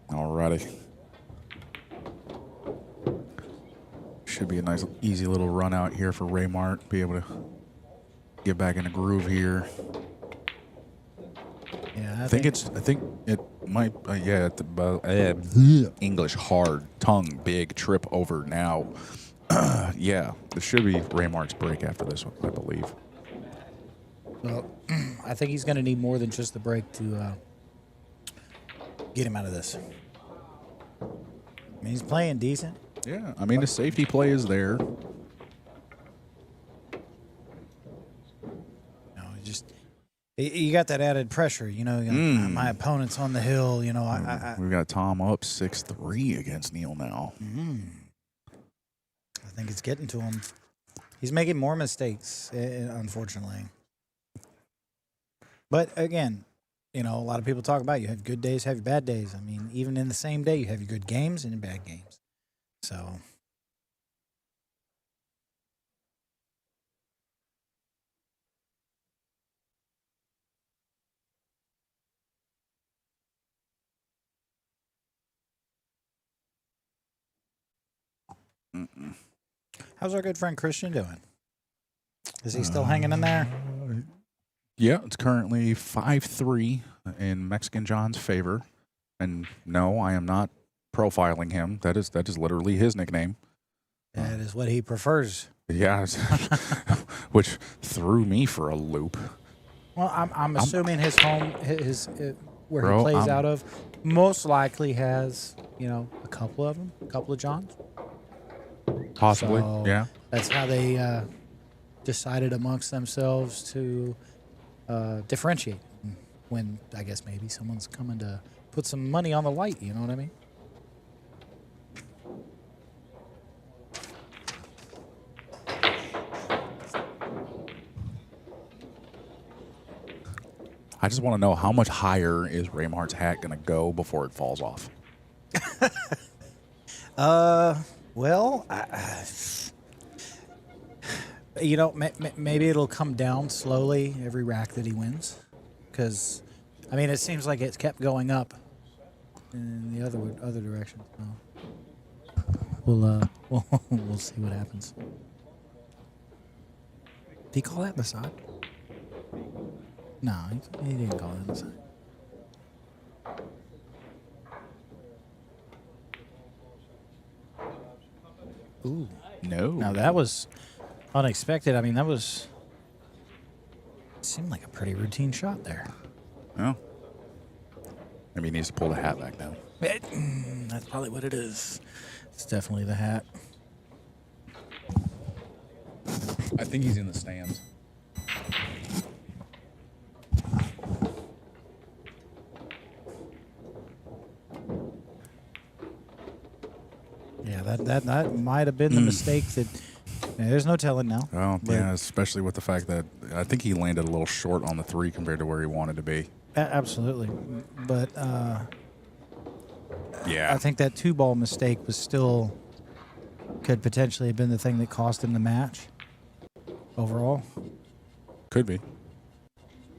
Alrighty. Should be a nice, easy little run out here for Raymart. Be able to get back in the groove here. Yeah, I think it might. English hard tongue big trip over now. Yeah, this should be Raymart's break after this one, I believe. Well, I think he's going to need more than just the break to get him out of this. I mean, he's playing decent. Yeah, I mean the safety play is there. No, you got that added pressure. You know, my opponent's on the hill. You know, We've got Tom up 6-3 against Neil now. I think it's getting to him. He's making more mistakes, unfortunately. But again, you know, a lot of people talk about you have good days, have your bad days. I mean, even in the same day, you have your good games and your bad games. So. How's our good friend Christian doing? Is he still hanging in there? Yeah, it's currently 5-3 in Mexican John's favor. And no, I am not profiling him. That is literally his nickname. That is what he prefers. Yeah, which threw me for a loop. Well, I'm assuming his home, his where Bro, he plays out of, most likely has, you know, a couple of Johns. Possibly, So yeah. That's how they decided amongst themselves to differentiate. When I guess maybe someone's coming to put some money on the light, you know what I mean? I just want to know how much higher is Raymart's hat going to go before it falls off? Well, you know, maybe it'll come down slowly every rack that he wins, because, I mean, it seems like it's kept going up in the other direction. So. we'll see what happens. Did he call that beside? No, he didn't call that beside. Ooh. No. Now that was unexpected. I mean, seemed like a pretty routine shot there. No. Maybe he needs to pull the hat back now. That's probably what it is. It's definitely the hat. I think he's in the stands. Yeah, that might have been the mistake that. There's no telling now. Oh, But- yeah, especially with the fact that I think he landed a little short on the 3 compared to where he wanted to be. Absolutely, but Yeah. I think that 2-ball mistake could potentially have been the thing that cost him the match overall. Could be.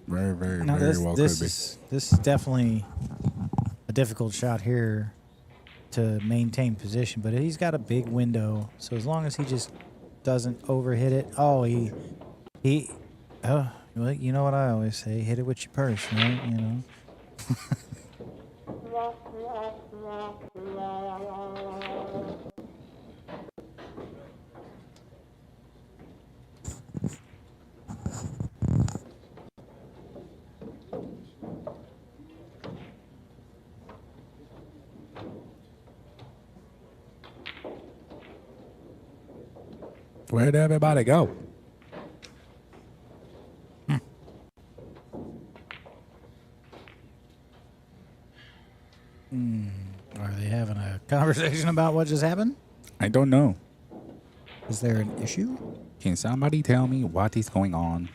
Very, very, Now very well could be. this is definitely a difficult shot here to maintain position, but he's got a big window, so as long as he just doesn't overhit it. Oh, well, you know what I always say, hit it with your purse, right? You know. Where'd everybody go? Are they having a conversation about what just happened? I don't know. Is there an issue? Can somebody tell me what is going on?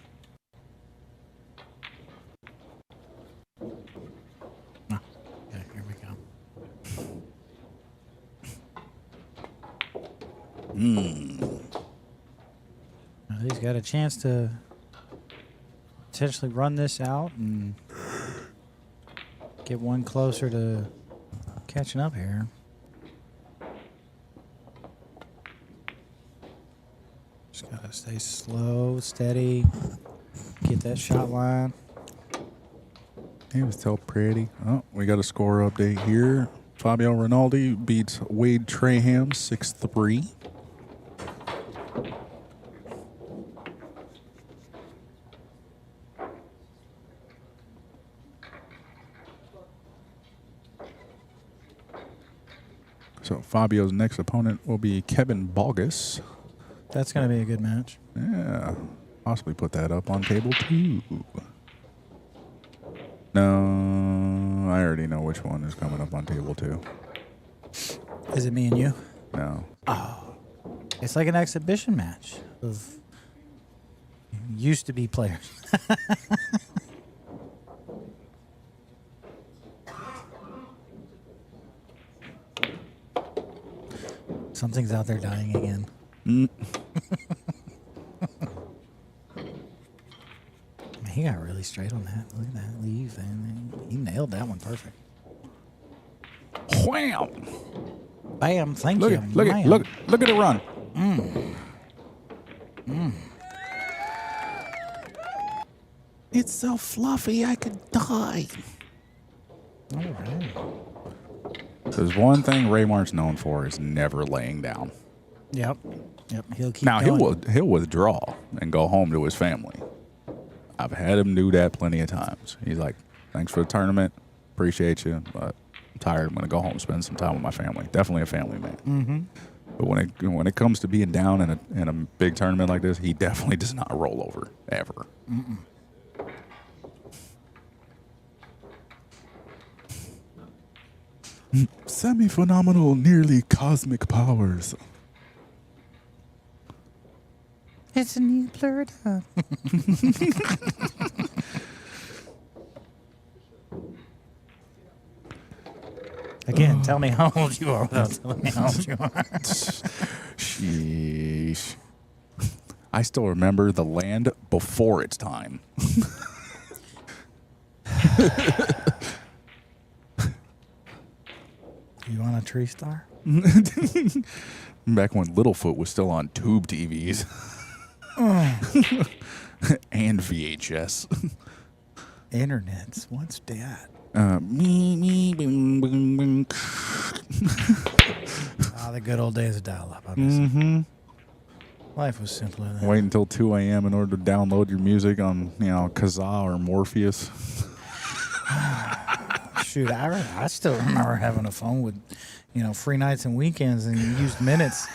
Okay, here we go. Now he's got a chance to potentially run this out and get one closer to catching up here. Just gotta stay slow, steady, get that shot line. It was so pretty. Oh, we got a score update here. Fabio Rinaldi beats Wade Traham 6-3. So Fabio's next opponent will be Kevin Bogus. That's gonna be a good match. Yeah, possibly put that up on table 2. No, I already know which one is coming up on table 2. Is it me and you? No. It's like an exhibition match of used to be players. Something's out there dying again. Man, he got really straight on that. Look at that leave, and he nailed that one perfect. Wham! Bam! Thank Look you. at look at ma'am. look at it run. It's so fluffy, I could die. All right. There's one thing Raymar's known for is never laying down. Yep. He'll keep Now going. he'll withdraw and go home to his family. I've had him do that plenty of times. He's like, "Thanks for the tournament, appreciate you, but I'm tired. I'm gonna go home and spend some time with my family." Definitely a family man. Mm-hmm. But when it comes to being down in a big tournament like this, he definitely does not roll over ever. Mm-mm. Semi-phenomenal, nearly cosmic powers. It's a new blurred up. Again, tell me how old you are without telling me how old you are. Sheesh. I still remember the land before its time. You want a tree star? Back when Littlefoot was still on tube TVs and VHS. Internets. What's that? Me, boom, boom, boom. The good old days of dial-up. Obviously. Life was simpler then. Wait until 2 a.m. in order to download your music on, Kazaa or Morpheus. Shoot, I still remember having a phone with, free nights and weekends and used minutes.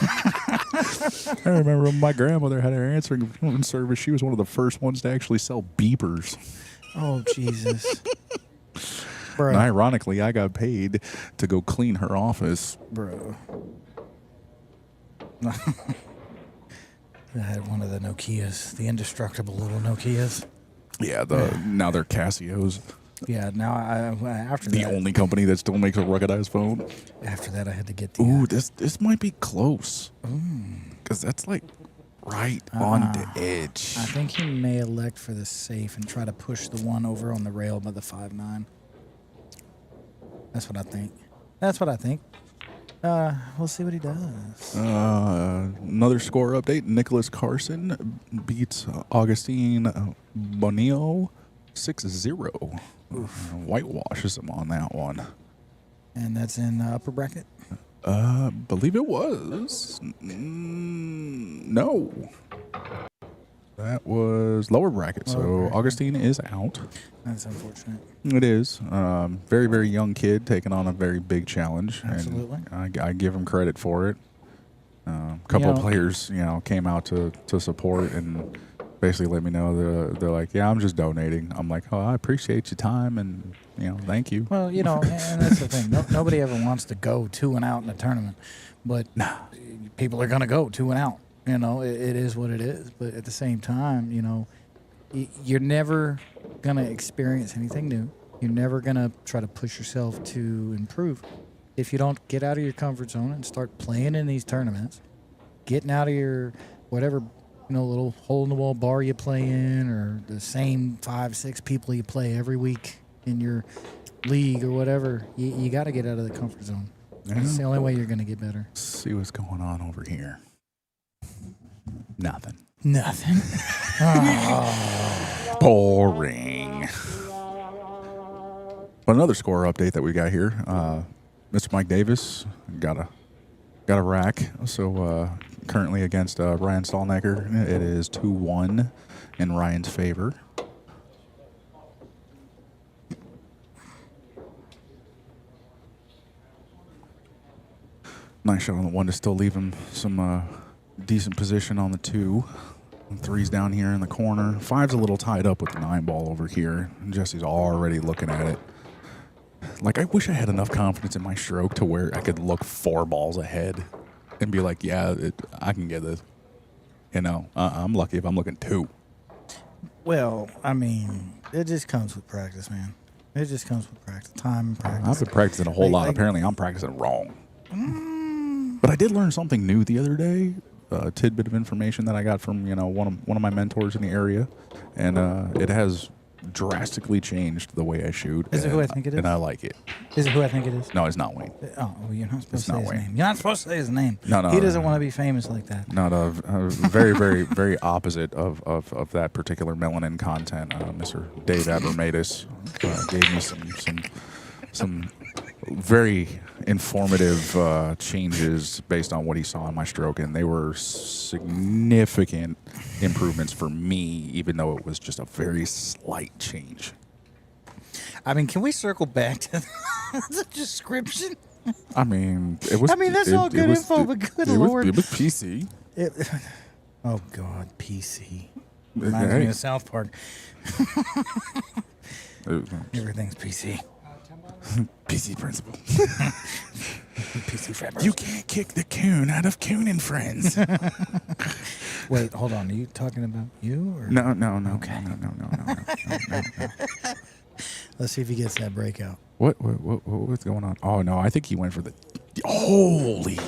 I remember when my grandmother had her answering phone service. She was one of the first ones to actually sell beepers. Oh, Jesus. Bro. And ironically, I got paid to go clean her office. Bro. I had one of the Nokias, the indestructible little Nokias. Yeah, now they're Casios. Yeah, now after The that, only company that still makes a ruggedized phone. after that, I had to get the. Ooh, this might be close. Because that's like right on the edge. I think he may elect for the safe and try to push the one over on the rail by the 5-9. That's what I think. We'll see what he does. Another score update. Nicholas Carson beats Augustine Bonillo 6-0. Whitewashes him on that one. And that's in upper bracket. Believe it was. No. That was lower bracket. So Lower bracket. Augustine is out. That's unfortunate. It is. Very, very young kid taking on a very big challenge. Absolutely. And I give him credit for it. A couple of players, came out to support and basically let me know they're like, yeah, I'm just donating. I'm like, oh, I appreciate your time and, thank you. Well, and that's the thing. Nobody ever wants to go 2 and out in a tournament, but people are going to go 2 and out. It is what it is. But at the same time, you're never going to experience anything new. You're never going to try to push yourself to improve if you don't get out of your comfort zone and start playing in these tournaments, getting out of your whatever, little hole-in-the-wall bar you play in or the same 5-6 people you play every week in your league or whatever. You got to get out of the comfort zone. That's the only way you're going to get better. See what's going on over here. Nothing. Boring. But another score update that we got here. Mr. Mike Davis got a rack. So currently against Ryan Stallnecker, it is 2-1 in Ryan's favor. Nice shot on the 1 to still leave him some decent position on the 2. 3's down here in the corner. 5's a little tied up with the 9 ball over here. And Jesse's already looking at it. Like, I wish I had enough confidence in my stroke to where I could look 4 balls ahead and be like, yeah, I can get this. I'm lucky if I'm looking 2. Well, I mean, it just comes with practice, man. It just comes with practice, time and practice. I've been practicing a whole lot. Apparently, I'm practicing wrong. But I did learn something new the other day. A tidbit of information that I got from one of my mentors in the area, and it has drastically changed the way I shoot. Is it who I think it is? And I like it. Is it who I think it is? No, it's not Wayne. Oh, well, you're not supposed It's to say not his Wayne. name. You're not supposed to say his name. No. He doesn't want to be famous like that. Not a very, very, very opposite of that particular melanin content. Mr. Dave Abermatis gave me some very informative changes based on what he saw in my stroke, and they were significant improvements for me, even though it was just a very slight change. I mean, can we circle back to the description? I mean, it was. That's all good info, but good Lord. It was PC. Oh, God, PC. Reminds me of South Park. Everything's PC. PC principle. PC forever. You can't kick the coon out of Coon and Friends. Wait, hold on. Are you talking about you? Or? No. Okay. No. Let's see if he gets that breakout. What's going on? Oh no, I think he went for the. Holy,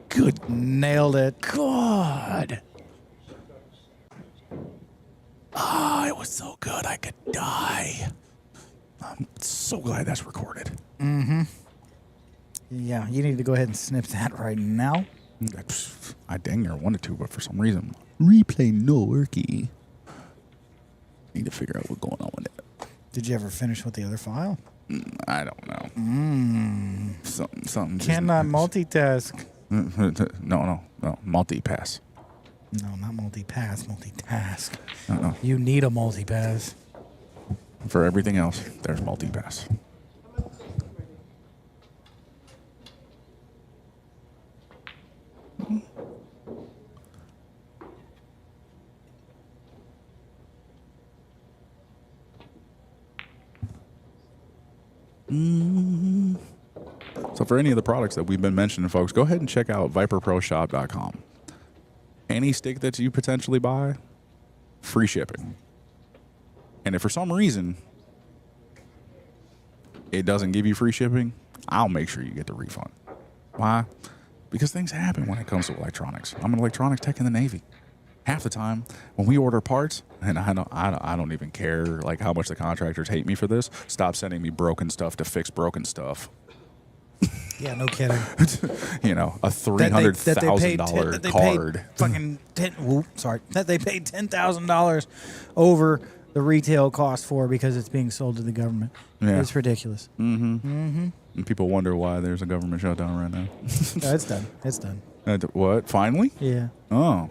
good Nailed it. God! It was so good I could die. I'm so glad that's recorded. Mm-hmm. Yeah, you need to go ahead and snip that right now. I dang near wanted to, but for some reason, replay no worky. Need to figure out what's going on with it. Did you ever finish with the other file? I don't know. Something. Cannot multitask. No. Multi-pass. No, not multi-pass, multitask. Uh-uh. You need a multi-pass. For everything else, there's multi-pass. So for any of the products that we've been mentioning, folks, go ahead and check out viperproshop.com. Any stick that you potentially buy, free shipping. And if for some reason it doesn't give you free shipping, I'll make sure you get the refund. Why? Because things happen when it comes to electronics. I'm an electronics tech in the Navy. Half the time when we order parts, and I don't even care like how much the contractors hate me for this, stop sending me broken stuff to fix broken stuff. Yeah, no kidding. You know, a $300,000 card. Fucking that they paid $10,000 over the retail cost for because it's being sold to the government. Yeah. It's ridiculous. And people wonder why there's a government shutdown right now. No, it's done. It's done. What? Finally? Yeah. Oh.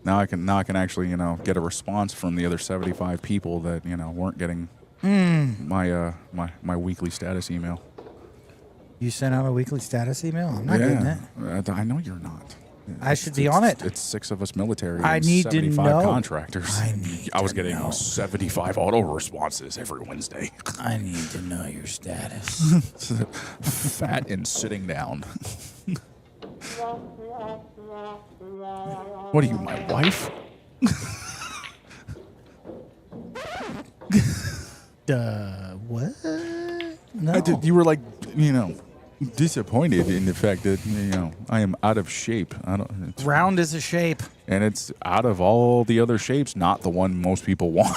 Now I can actually, get a response from the other 75 people that, weren't getting my weekly status email. You sent out a weekly status email? I'm not getting it. I know you're not. I should be on it. It's 6 of us military. I and need to 75 know. contractors. I was getting 75 auto responses every Wednesday. I need to know your status. Fat and sitting down. What are you, my wife? What? No. You were like, disappointed in the fact that, I am out of shape. Round is a shape. And it's out of all the other shapes, not the one most people want.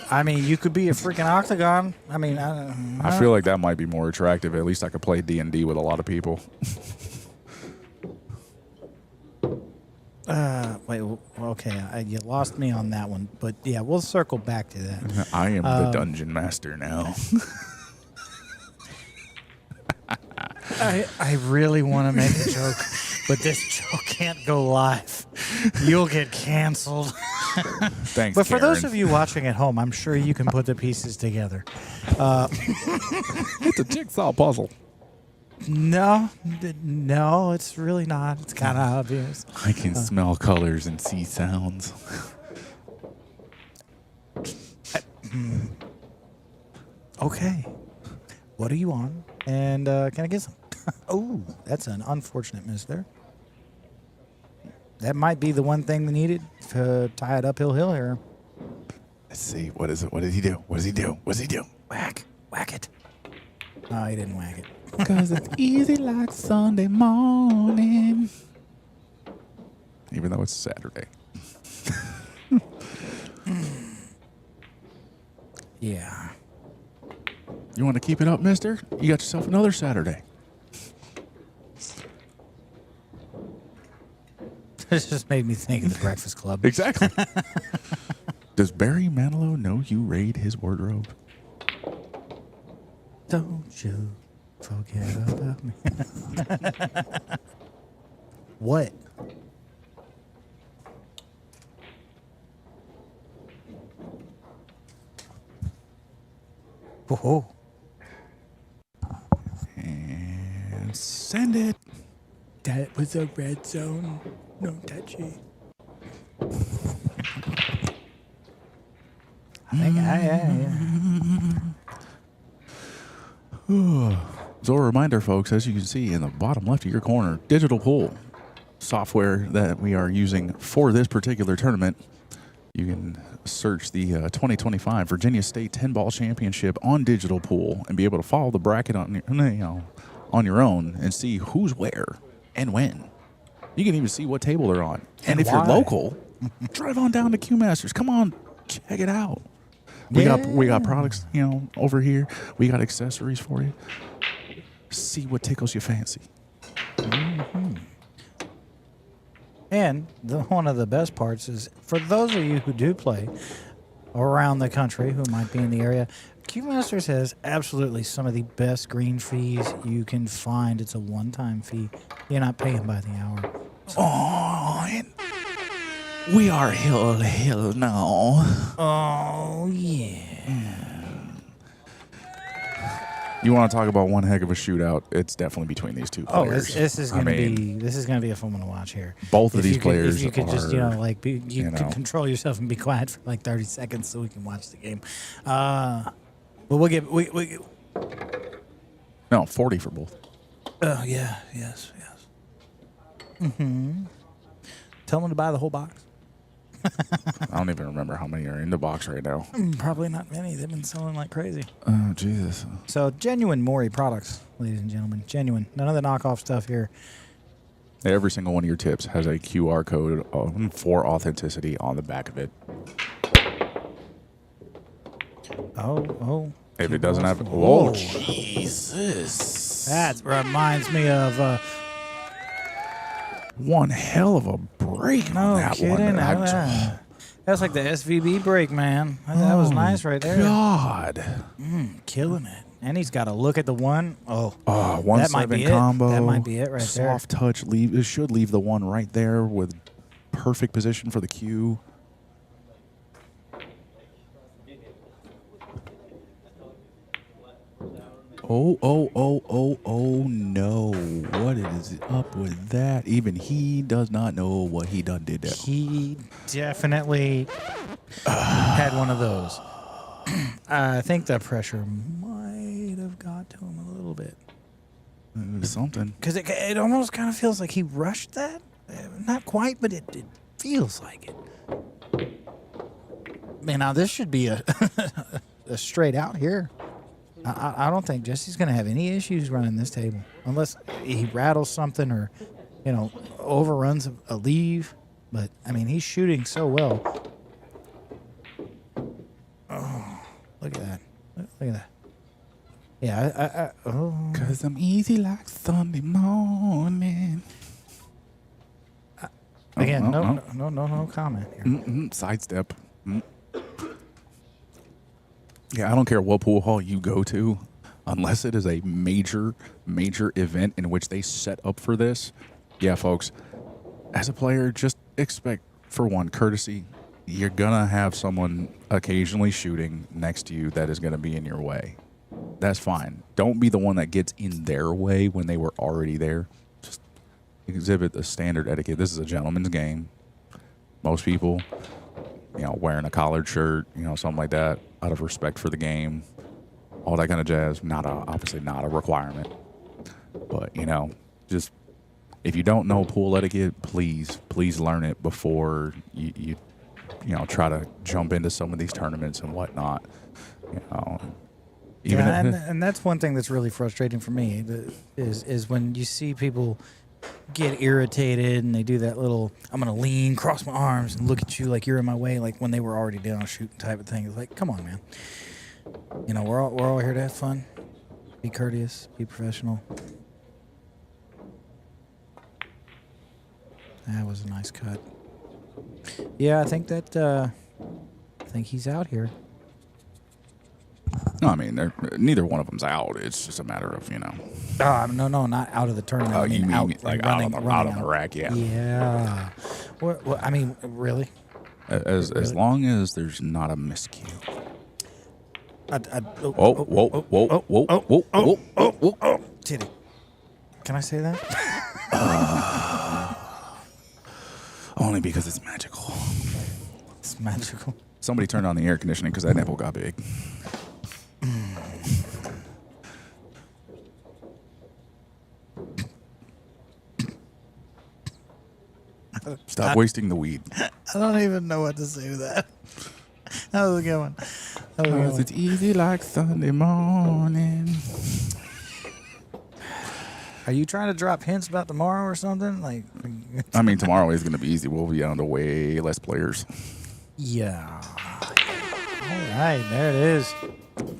I mean, you could be a freaking octagon. I mean, I feel like that might be more attractive. At least I could play D&D with a lot of people. Wait, okay, you lost me on that one, but yeah, we'll circle back to that. I am the dungeon master now. I really want to make a joke, but this joke can't go live. You'll get canceled. Thanks, But for Karen. those of you watching at home, I'm sure you can put the pieces together. It's a jigsaw puzzle. No, it's really not. It's kind of obvious. I can smell colors and see sounds. Okay. What are you on? And can I get some? Oh, that's an unfortunate miss there. That might be the one thing they needed to tie it uphill hill here. Let's see. What is it? What did he do? What does he do? What does he do? Whack it. No, he didn't whack it. Because it's easy like Sunday morning. Even though it's Saturday. Yeah. You want to keep it up, mister? You got yourself another Saturday. This just made me think of the Breakfast Club. Exactly. Does Barry Manilow know you raid his wardrobe? Don't you forget about me. What? Whoa. And send it. That was a red zone. No touchy. I think So a reminder, folks, as you can see in the bottom left of your corner, Digital Pool software that we are using for this particular tournament. You can search the 2025 Virginia State 10-ball championship on Digital Pool and be able to follow the bracket on your own and see who's where and when. You can even see what table they're on. And if why. you're local, drive on down to Q Masters. Come on, check it out. We got products, over here. We got accessories for you. See what tickles your fancy. And one of the best parts is for those of you who do play around the country who might be in the area, Cube Masters has absolutely some of the best green fees you can find. It's a one-time fee. You're not paying by the hour. Oh, and we are hill now. Oh, yeah. You want to talk about one heck of a shootout? It's definitely between these two Oh, players. this is going to be a fun one to watch here. Both of If these you could- players if you could just, are, you can control yourself and be quiet for like 30 seconds so we can watch the game. But we'll get No, 40 for both. Oh yeah, yes. Tell them to buy the whole box. I don't even remember how many are in the box right now. Probably not many. They've been selling like crazy. Oh, Jesus. So genuine Mori products, ladies and gentlemen. Genuine. None of the knockoff stuff here. Every single one of your tips has a QR code for authenticity on the back of it. Oh. If it doesn't have... Whoa. Whoa, Jesus. That reminds me of... One hell of a break no on that kidding. one. That's like the SVB break, man. That was nice right there. God. Killing it. And he's got to look at the one. Oh, One that might be combo. it. That might be it right there. Soft touch. It should leave the one right there with perfect position for the cue. Oh, no. What is up with that? Even he does not know what he done did there. He definitely had one of those. I think the pressure might have got to him a little bit. It was something. Because it almost kind of feels like he rushed that. Not quite, but it feels like it. Man, now this should be a straight out here. I don't think Jesse's going to have any issues running this table unless he rattles something or, overruns a leave. But, I mean, he's shooting so well. Oh, look at that. Look at that. Yeah, oh. Because I'm easy like Sunday morning. Again, no comment here. Sidestep. Yeah, I don't care what pool hall you go to, unless it is a major event in which they set up for this. Yeah, folks, as a player, just expect, for one, courtesy. You're going to have someone occasionally shooting next to you that is going to be in your way. That's fine. Don't be the one that gets in their way when they were already there. Just exhibit the standard etiquette. This is a gentleman's game. Most people, wearing a collared shirt, something like that, out of respect for the game, all that kind of jazz. Obviously not a requirement. But, just if you don't know pool etiquette, please learn it before you try to jump into some of these tournaments and whatnot. And that's one thing that's really frustrating for me is when you see people get irritated and they do that little I'm gonna lean, cross my arms, and look at you like you're in my way, like when they were already down shooting type of thing. It's like, come on, man. We're all here to have fun, be courteous, be professional. That was a nice cut. Yeah, I think he's out here. No, I mean, neither one of them's out. It's just a matter of, No, not out of the tournament. Oh, you mean out, like running, out on the rack? Yeah. Yeah. Well, I mean, really? As long as there's not a miscue. Whoa. Titty. Can I say that? Only because it's magical. It's magical. Somebody turned on the air conditioning because that nipple got big. Stop wasting the weed. I don't even know what to say to that. That was a good one. It's easy like Sunday morning. Are you trying to drop hints about tomorrow or something? Like, I mean, tomorrow is going to be easy. We'll be down to way less players. Yeah. All right, there it is.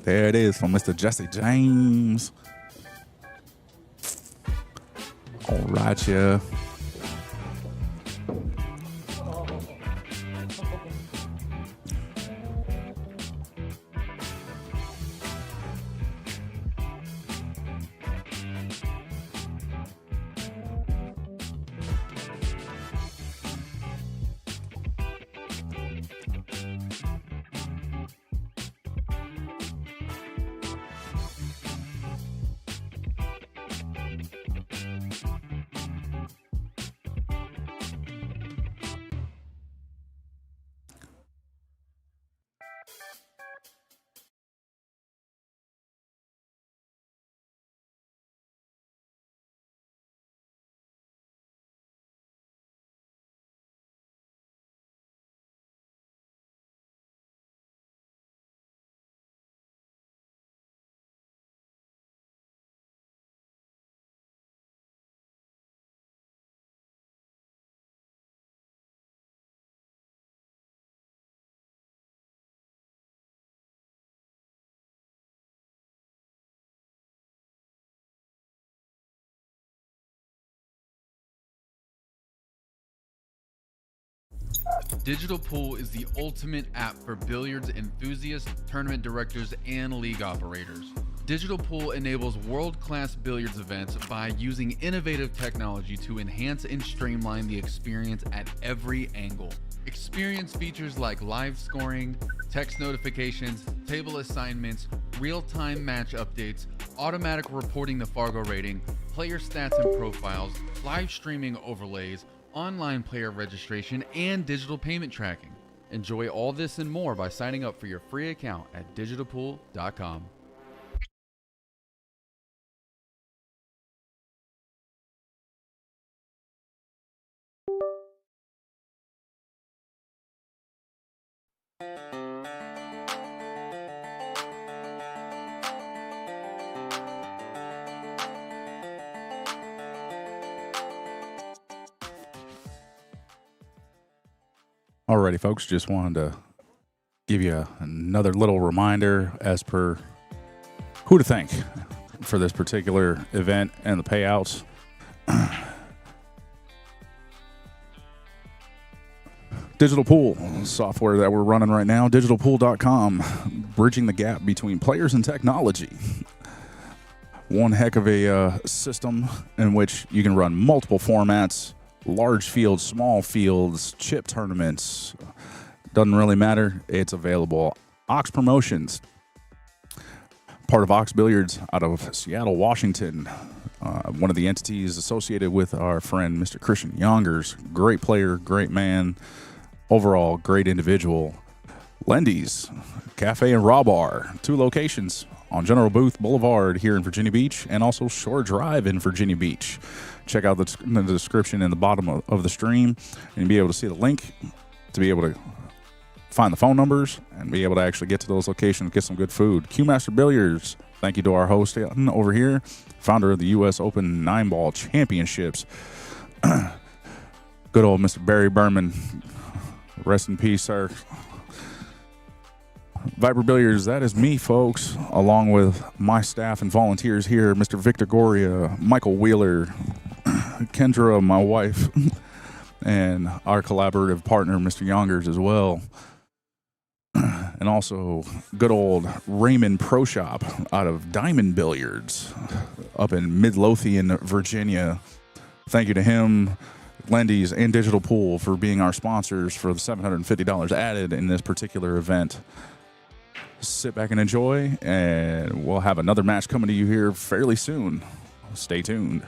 There it is from Mr. Jesse James. All right, yeah. Digital Pool is the ultimate app for billiards enthusiasts, tournament directors, and league operators. Digital Pool enables world-class billiards events by using innovative technology to enhance and streamline the experience at every angle. Experience features like live scoring, text notifications, table assignments, real-time match updates, automatic reporting the Fargo rating, player stats and profiles, live streaming overlays, online player registration, and digital payment tracking. Enjoy all this and more by signing up for your free account at digitalpool.com. Alrighty, folks, just wanted to give you another little reminder as per who to thank for this particular event and the payouts. Digital Pool software that we're running right now, digitalpool.com, bridging the gap between players and technology. One heck of a system in which you can run multiple formats, large fields, small fields, chip tournaments. Doesn't really matter. It's available. Ox Promotions, part of Ox Billiards out of Seattle, Washington. One of the entities associated with our friend, Mr. Christian Youngers. Great player, great man. Overall, great individual. Lendy's Cafe and Raw Bar, 2 locations on General Booth Boulevard here in Virginia Beach and also Shore Drive in Virginia Beach. Check out the description in the bottom of the stream and you'll be able to see the link to be able to find the phone numbers and be able to actually get to those locations, get some good food. Q Master Billiards, thank you to our host over here, founder of the U.S. Open 9-Ball Championships. Good old Mr. Barry Berman. Rest in peace, sir. Viper Billiards, that is me, folks, along with my staff and volunteers here, Mr. Victor Goria, Michael Wheeler, Kendra, my wife, and our collaborative partner, Mr. Youngers, as well. And also good old Raymond Pro Shop out of Diamond Billiards up in Midlothian, Virginia. Thank you to him, Lendy's, and Digital Pool for being our sponsors for the $750 added in this particular event. Sit back and enjoy, and we'll have another match coming to you here fairly soon. Stay tuned.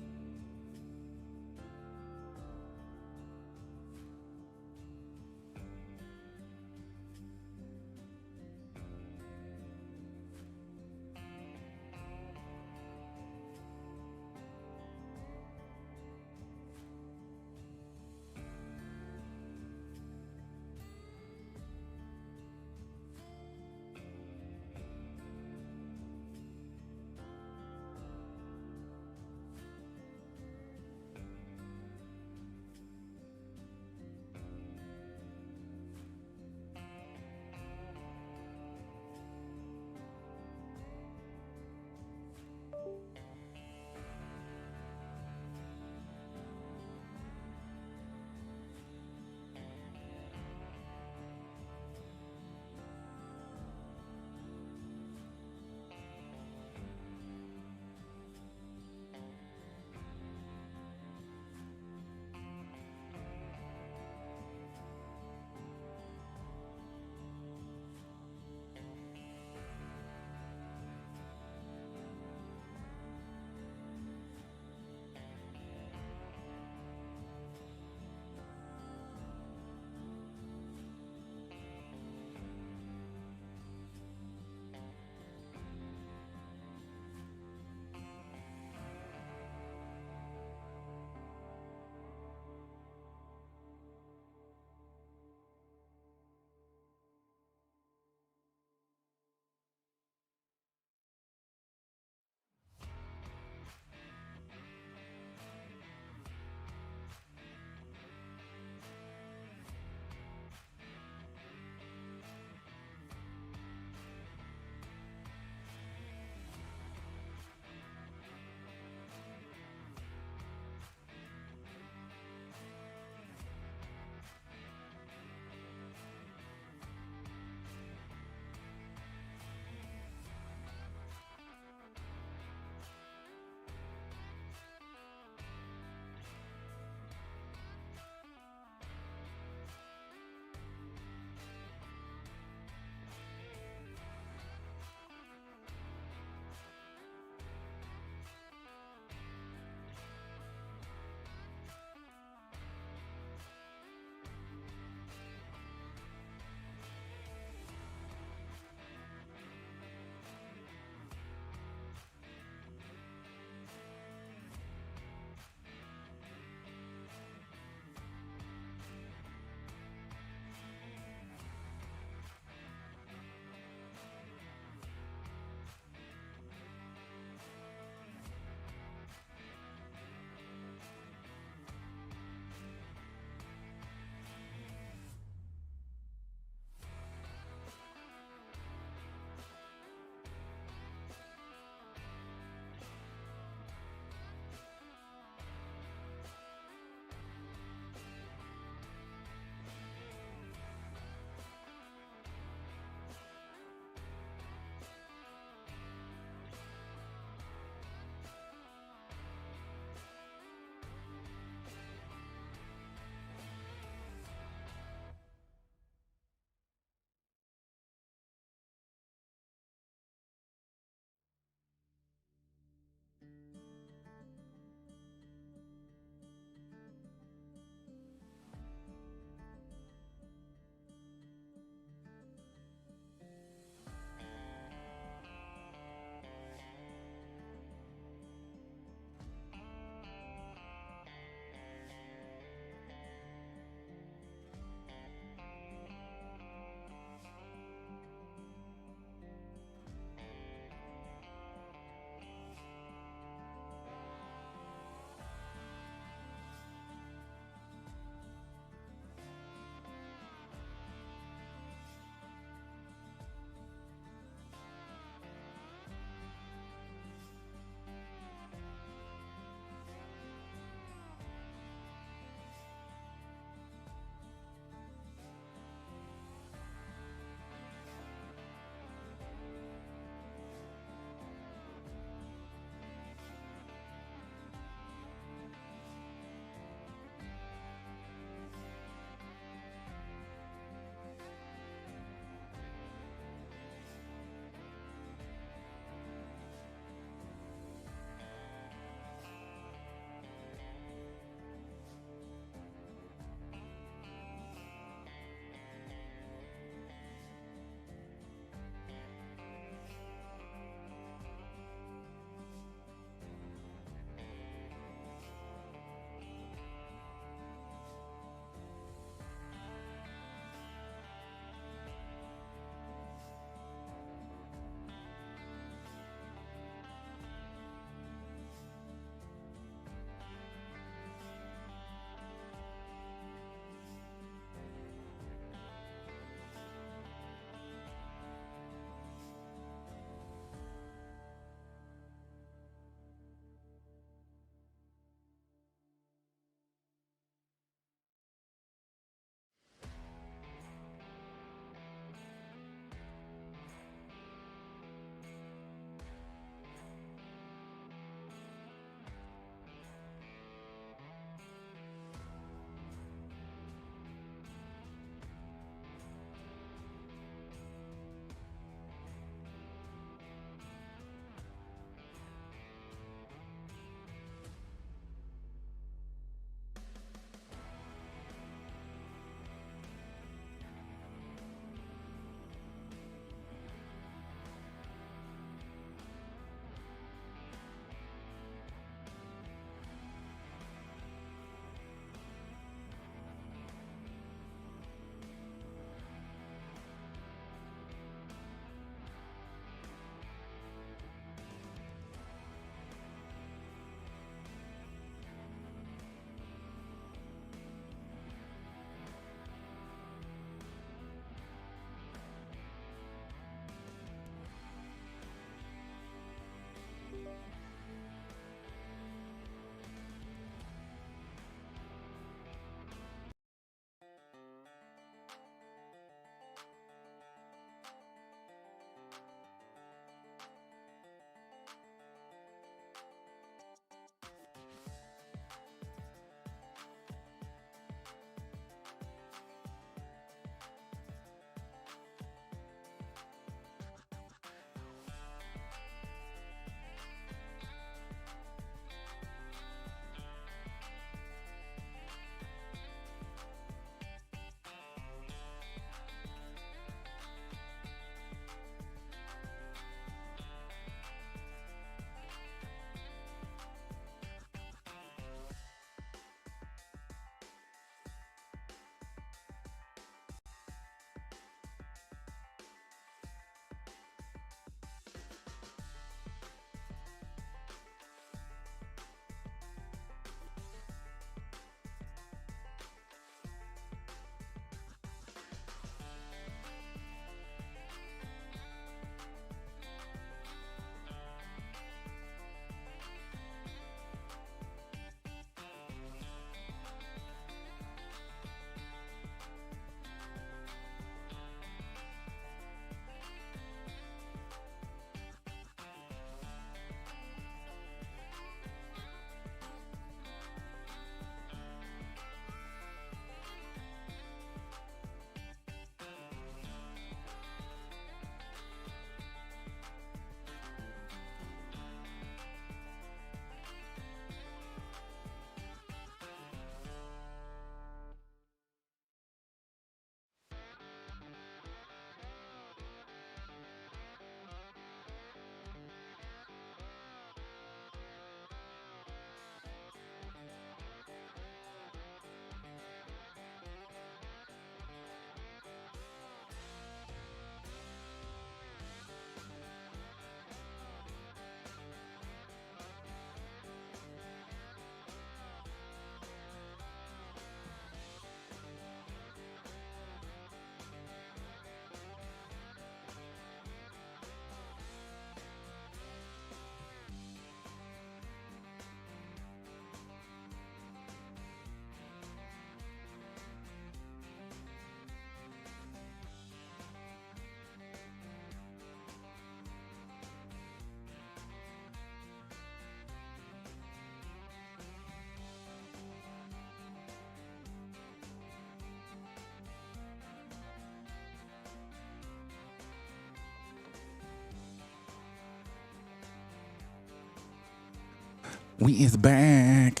We is back.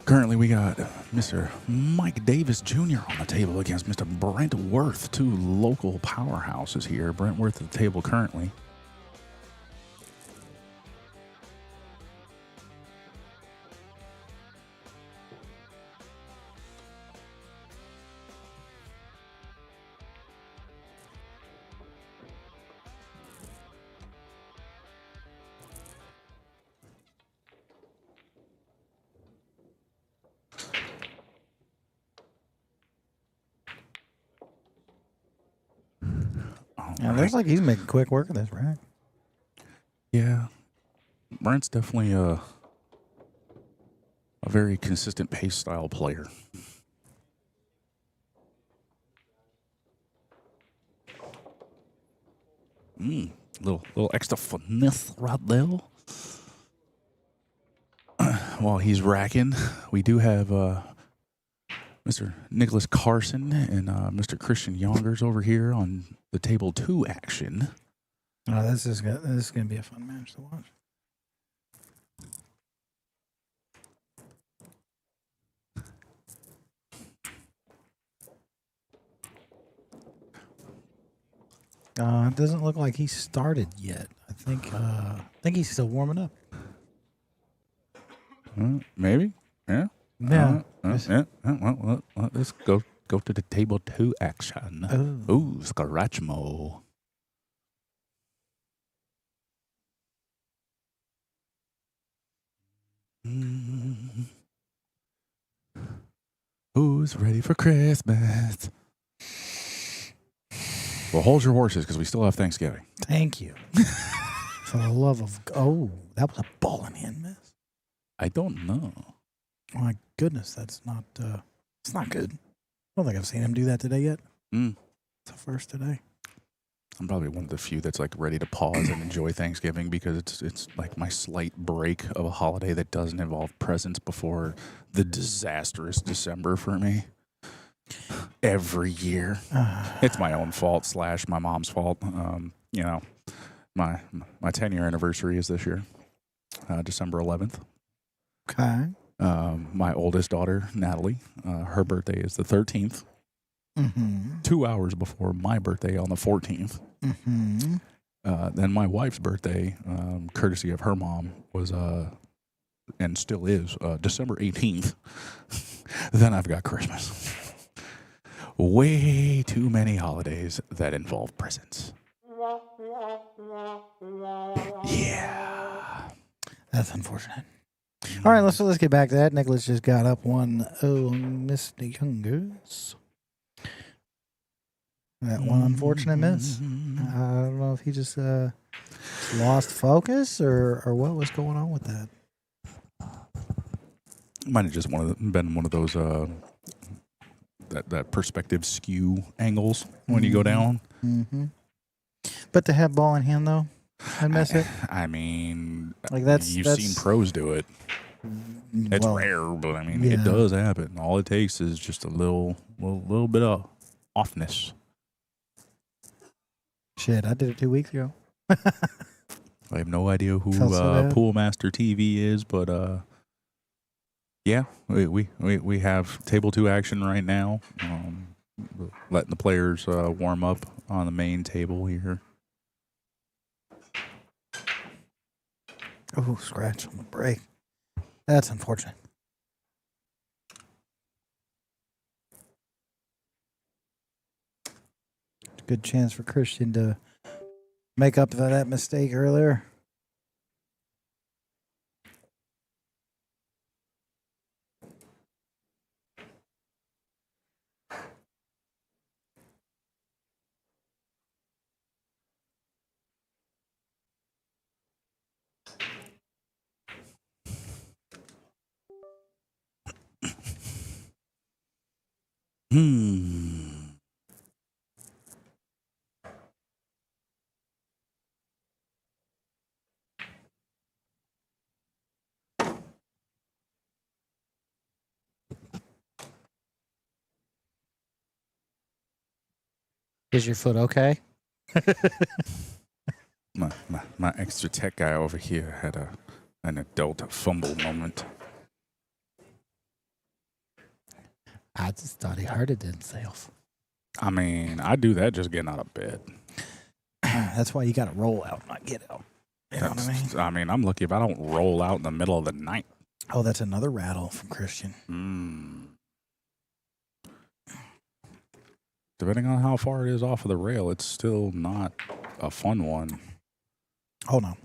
Currently, we got Mr. Mike Davis Jr. on the table against Mr. Brent Worth. Two local powerhouses here. Brent Worth at the table currently. Yeah, it looks like he's making quick work of this, right? Yeah. Brent's definitely a very consistent pace style player. Little extra finesse right there. While he's racking, we do have Mr. Nicholas Carson and Mr. Christian Youngers over here on the table 2 action. Oh, this is gonna be a fun match to watch. It doesn't look like he started yet. I think he's still warming up. Maybe, yeah. Yeah. Well, let's go to the table 2 action. Ooh, Scratchmo. Who's ready for Christmas? Well, hold your horses because we still have Thanksgiving. Thank you. For the love of that was a ball in hand miss. I don't know. My goodness, that's not. It's not good. I don't think I've seen him do that today yet. It's the first today. I'm probably one of the few that's like ready to pause and enjoy Thanksgiving because it's like my slight break of a holiday that doesn't involve presents before the disastrous December for me. Every year, it's my own fault / my mom's fault. You know, my 10-year anniversary is this year, December 11th. Okay. My oldest daughter, Natalie, her birthday is the 13th. 2 hours before my birthday on the 14th. Then my wife's birthday, courtesy of her mom, was and still is December 18th. Then I've got Christmas. Way too many holidays that involve presents. Yeah. That's unfortunate. All right, let's get back to that. Nicholas just got up 1-0 on Mr. Youngers. That one unfortunate miss. I don't know if he just lost focus or what was going on with that. Might have just been one of those that perspective skew angles when you go down. But to have ball in hand though and miss it. I mean, Like you've seen pros do it. It's rare, but I mean, it does happen. All it takes is just a little bit of offness. Shit, I did it 2 weeks ago. I have no idea who Pool Master TV is, but yeah, we have table 2 action right now. Letting the players warm up on the main table here. Oh, scratch on the break. That's unfortunate. Good chance for Christian to make up for that mistake earlier. Is your foot okay? My extra tech guy over here had an adult fumble moment. I just thought he hurted himself. I mean, I do that just getting out of bed. That's why you got to roll out, not get out. You know what I mean? I'm lucky if I don't roll out in the middle of the night. Oh, that's another rattle from Christian. Depending on how far it is off of the rail, it's still not a fun one. Oh, no.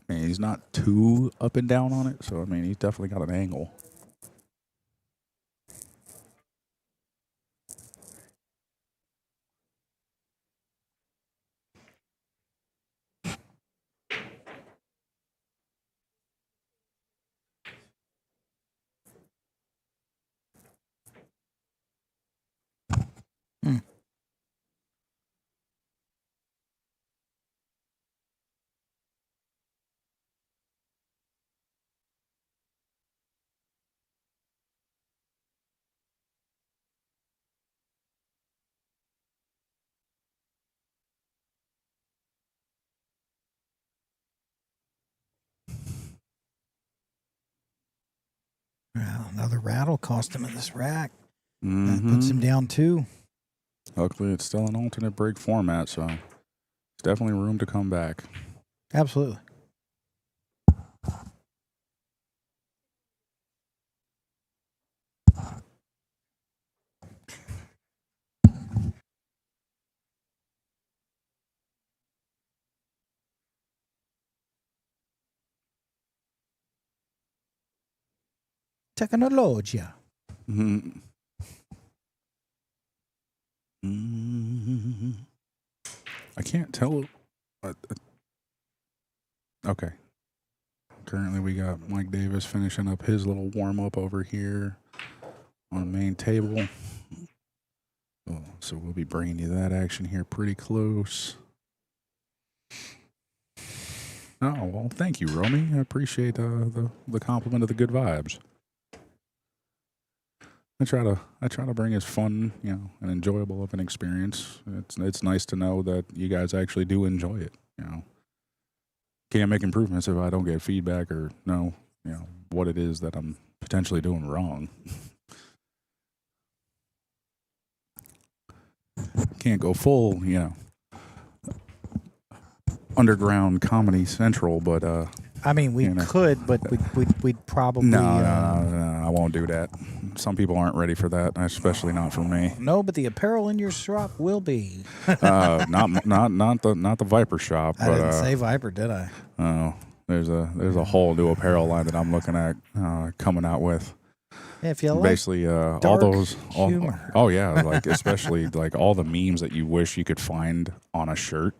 I mean, he's not too up and down on it, so I mean, he's definitely got an angle. Well, another rattle cost him in this rack. Mm-hmm. That puts him down 2. Luckily, it's still an alternate break format, so there's definitely room to come back. Absolutely. Tecnologia. Mm-hmm. I can't tell. Okay. Currently, we got Mike Davis finishing up his little warm-up over here on the main table. So we'll be bringing you that action here pretty close. Oh, well, thank you, Romy. I appreciate the compliment of the good vibes. I try to bring as fun, and enjoyable of an experience. It's nice to know that you guys actually do enjoy it. Can't make improvements if I don't get feedback or know, what it is that I'm potentially doing wrong. Can't go full, underground Comedy Central, but I mean, we could, but we'd probably... No, I won't do that. Some people aren't ready for that, especially not for me. No, but the apparel in your shop will be. Not the Viper shop. I didn't say Viper, did I? Oh, there's a whole new apparel line that I'm looking at coming out with. Yeah, if you like basically all dark those. humor. Oh yeah, like especially like all the memes that you wish you could find on a shirt.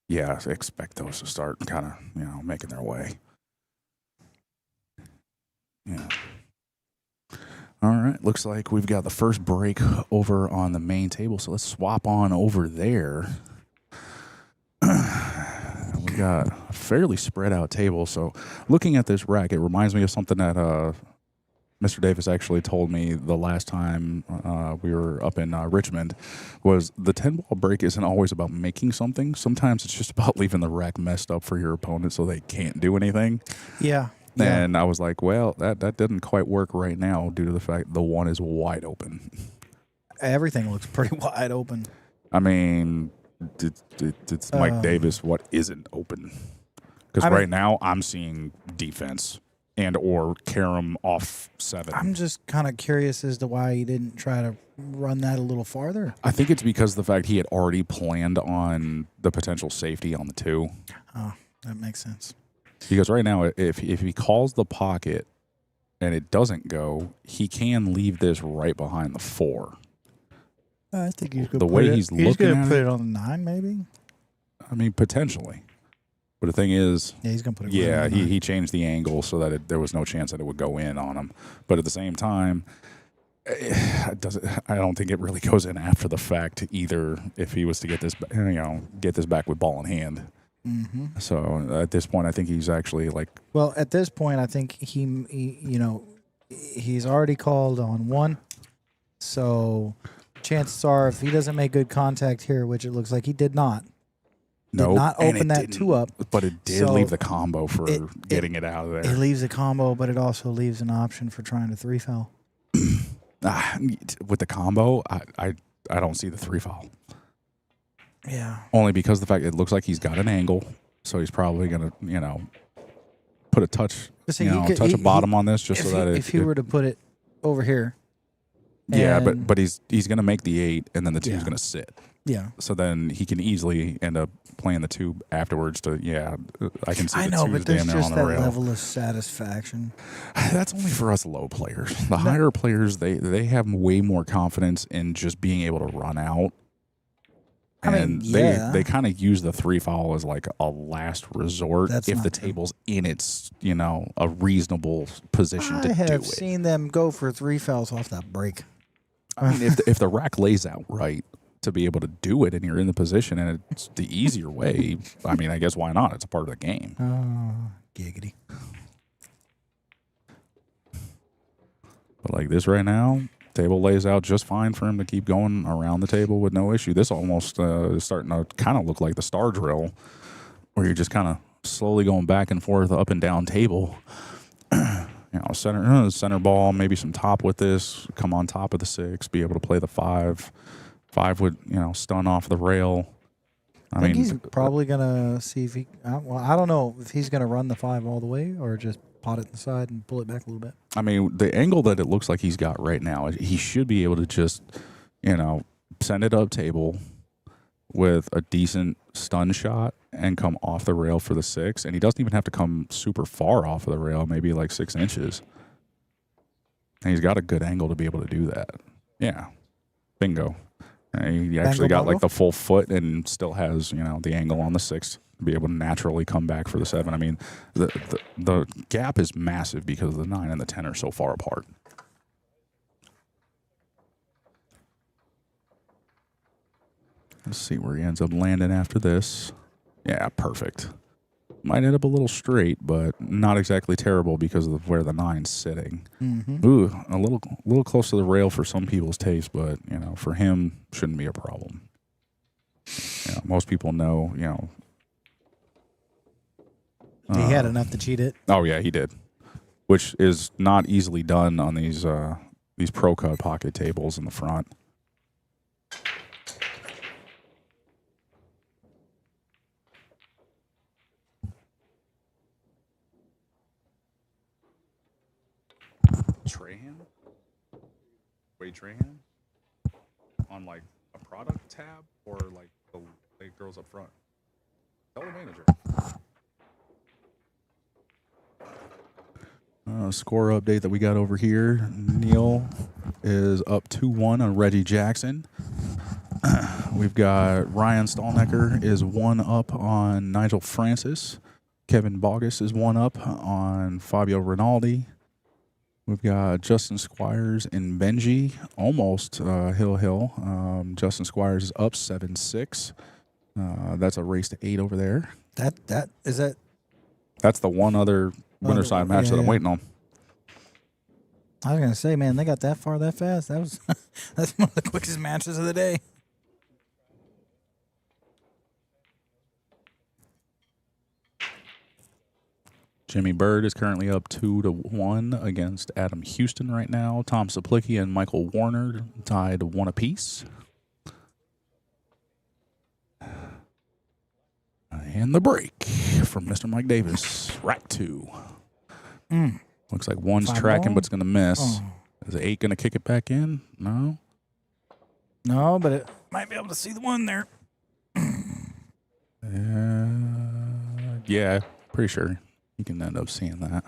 Yeah, expect those to start kind of making their way. Yeah. All right, looks like we've got the first break over on the main table, so let's swap on over there. We got a fairly spread out table, so looking at this rack, it reminds me of something that Mr. Davis actually told me the last time we were up in Richmond, was the 10-ball break isn't always about making something. Sometimes it's just about leaving the rack messed up for your opponent so they can't do anything. Yeah. And I was like, well, that didn't quite work right now due to the fact the one is wide open. Everything looks pretty wide open. I mean, it's Mike Davis. What isn't open? Because right now I'm seeing defense and or Karam off 7. I'm just kind of curious as to why he didn't try to run that a little farther. I think it's because of the fact he had already planned on the potential safety on the 2. Oh, that makes sense. Because right now, if he calls the pocket and it doesn't go, he can leave this right behind the 4. I think he's going to put he's going to put it on the 9, maybe. I mean, potentially. But the thing is, yeah, he's going to put it. Yeah, on the 9. he changed the angle so that there was no chance that it would go in on him. But at the same time, I don't think it really goes in after the fact either. If he was to get this, get this back with ball in hand. Mm-hmm. So at this point, I think he's actually like. Well, at this point, I think he's already called on 1. So chances are, if he doesn't make good contact here, which it looks like he did not, Nope, did not and open it that didn't, 2 up. but it did So leave the combo for it- getting it out of It there. leaves a combo, but it also leaves an option for trying to 3 foul. With the combo, I don't see the 3 foul. Yeah. Only because the fact it looks like he's got an angle, so he's probably gonna, put a touch, So you could- touch a he- bottom on this just if so that if he were to put it over here. yeah, and- but he's gonna make the 8, and then the 2's Yeah. gonna sit. Yeah. So then he can easily end up playing the 2 afterwards. I can see I the know, 2's but there's damn near just on the that rail. level of satisfaction. That's only for us low players. The higher players, they have way more confidence in just being able to run out. I mean, And yeah. they kind of use the 3 foul as like a last resort That's if not the true. table's in its, a reasonable position I to do have it. seen them go for 3 fouls off that break. I mean, if the rack lays out right to be able to do it and you're in the position and it's the easier way, I mean, I guess why not? It's a part of the game. Giggity. But like this right now, table lays out just fine for him to keep going around the table with no issue. This almost is starting to kind of look like the star drill, where you're just kind of slowly going back and forth up and down table. Center ball, maybe some top with this, come on top of the 6, be able to play the 5. 5 would, stun off the rail. I think he's probably going to see if he... I don't know if he's going to run the 5 all the way or just pot it in the side and pull it back a little bit. I mean, the angle that it looks like he's got right now, he should be able to just, send it up table with a decent stun shot and come off the rail for the 6. And he doesn't even have to come super far off of the rail, maybe like 6 inches. And he's got a good angle to be able to do that. Yeah. Bingo. And he actually got like the full foot and still has, the angle on the 6 to be able to naturally come back for the 7. I mean, the gap is massive because the 9 and the 10 are so far apart. Let's see where he ends up landing after this. Yeah, perfect. Might end up a little straight, but not exactly terrible because of where the 9's sitting. Mm-hmm. Ooh, a little close to the rail for some people's taste, but for him, shouldn't be a problem. Most people know, He had enough to cheat it. Oh yeah, he did, which is not easily done on these pro cut pocket tables in the front. Trahan? Wait, Trahan? On like a product tab or like the girls up front? Tell the manager. Score update that we got over here. Neil is up 2-1 on Reggie Jackson. We've got Ryan Stallnecker is 1 up on Nigel Francis. Kevin Bogus is 1 up on Fabio Rinaldi. We've got Justin Squires and Benji, almost Hill. Justin Squires is up 7-6. That's a race to 8 over there. That's the one other winner side match that I'm waiting on. I was gonna say, man, they got that far that fast. That's one of the quickest matches of the day. Jimmy Bird is currently up 2-1 against Adam Houston right now. Tom Saplicki and Michael Warner tied 1 apiece. And the break from Mr. Mike Davis. Rack 2. Looks like one's 5 tracking, ball? but it's going to miss. Oh. Is 8 going to kick it back in? No. No, but it might be able to see the 1 there. Yeah, pretty sure you can end up seeing that.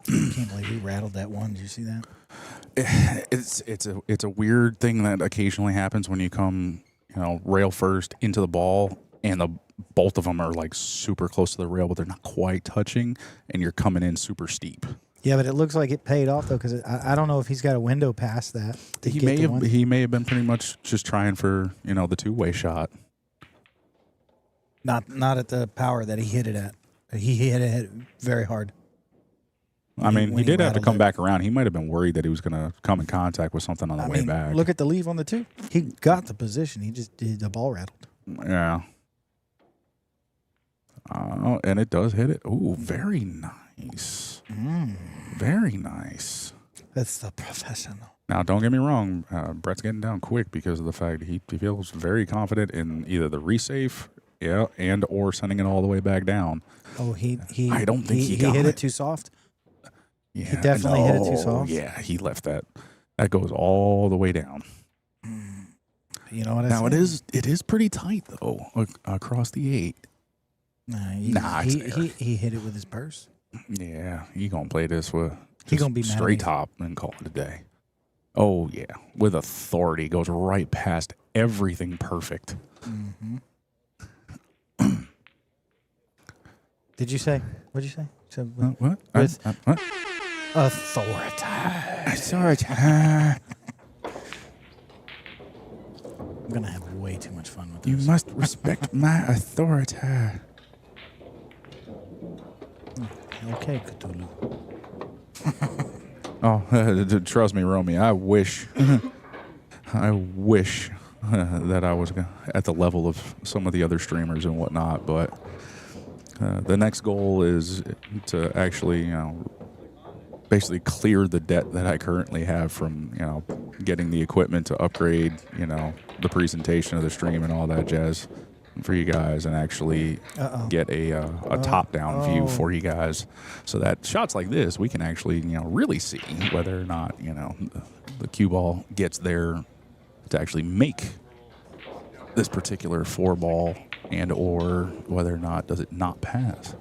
I can't believe he rattled that 1. Did you see that? it's a weird thing that occasionally happens when you come, rail first into the ball, and both of them are like super close to the rail, but they're not quite touching, and you're coming in super steep. Yeah, but it looks like it paid off though, because I don't know if he's got a window past that. He may have been pretty much just trying for the two-way shot. Not at the power that he hit it at. He hit it very hard. I mean, he did have to come back around. He might have been worried that he was going to come in contact with something on the way back. Look at the leave on the 2. He got the position. He just did the ball rattled. Yeah. And it does hit it. Ooh, very nice. Very nice. That's the professional. Now, don't get me wrong. Brett's getting down quick because of the fact he feels very confident in either the resafe, and or sending it all the way back down. Oh, I don't think he hit it too soft. Yeah, he definitely hit it too soft. Yeah, he left that. That goes all the way down. You know what I Now say? it is pretty tight though across the 8. He hit it with his purse. Yeah, he gonna play this with He gonna be mad at straight me. top and call it a day. Oh yeah, with authority, goes right past everything perfect. Mm-hmm. Did you say? What did you say? So What? With What? authority. I'm gonna have way too much fun with You this. must respect my authority. Okay, Cthulhu. Oh, trust me, Romy. I wish that I was at the level of some of the other streamers and whatnot. But the next goal is to actually, basically clear the debt that I currently have from, getting the equipment to upgrade, the presentation of the stream and all that jazz for you guys, and actually get a top-down view for you guys, so that shots like this we can actually really see whether or not the cue ball gets there to actually make this particular 4-ball, and or whether or not does it not pass.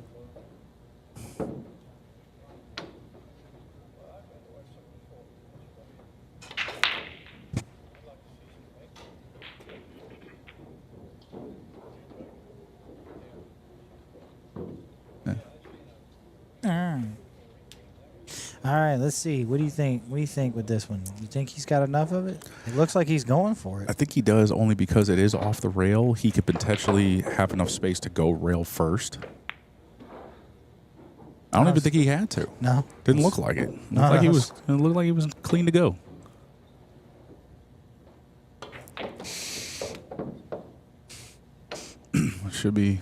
All right, let's see. What do you think? What do you think with this one? You think he's got enough of it? It looks like he's going for I it. think he does, only because it is off the rail. He could potentially have enough space to go rail first. I don't even think he had to. No, Didn't look like it. No, It looked like he was clean to go. Should be,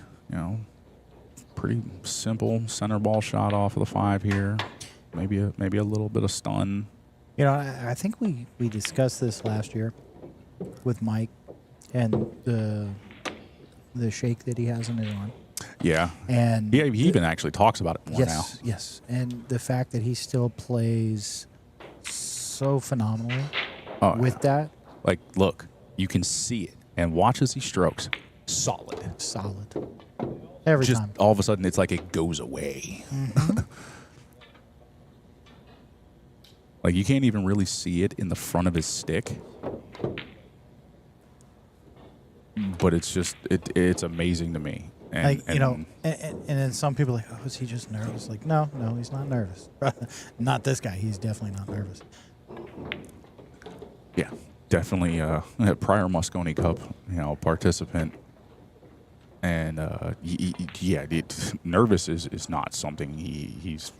pretty simple center ball shot off of the 5 here. Maybe a little bit of stun. You know, I think we discussed this last year with Mike and the shake that he has in his arm. Yeah. And he even actually talks about it more now. Yes. And the fact that he still plays so phenomenally with that. Like, look, you can see it. And watch as he strokes. Solid. Every Just time. all of a sudden, it's like it goes away. Mm-hmm. Like, you can't even really see it in the front of his stick. But it's just, it's amazing to me. And, and then some people are like, oh, is he just nervous? Like, no, he's not nervous. Not this guy. He's definitely not nervous. Yeah, definitely a prior Moscone Cup, participant. And, nervous is not something he's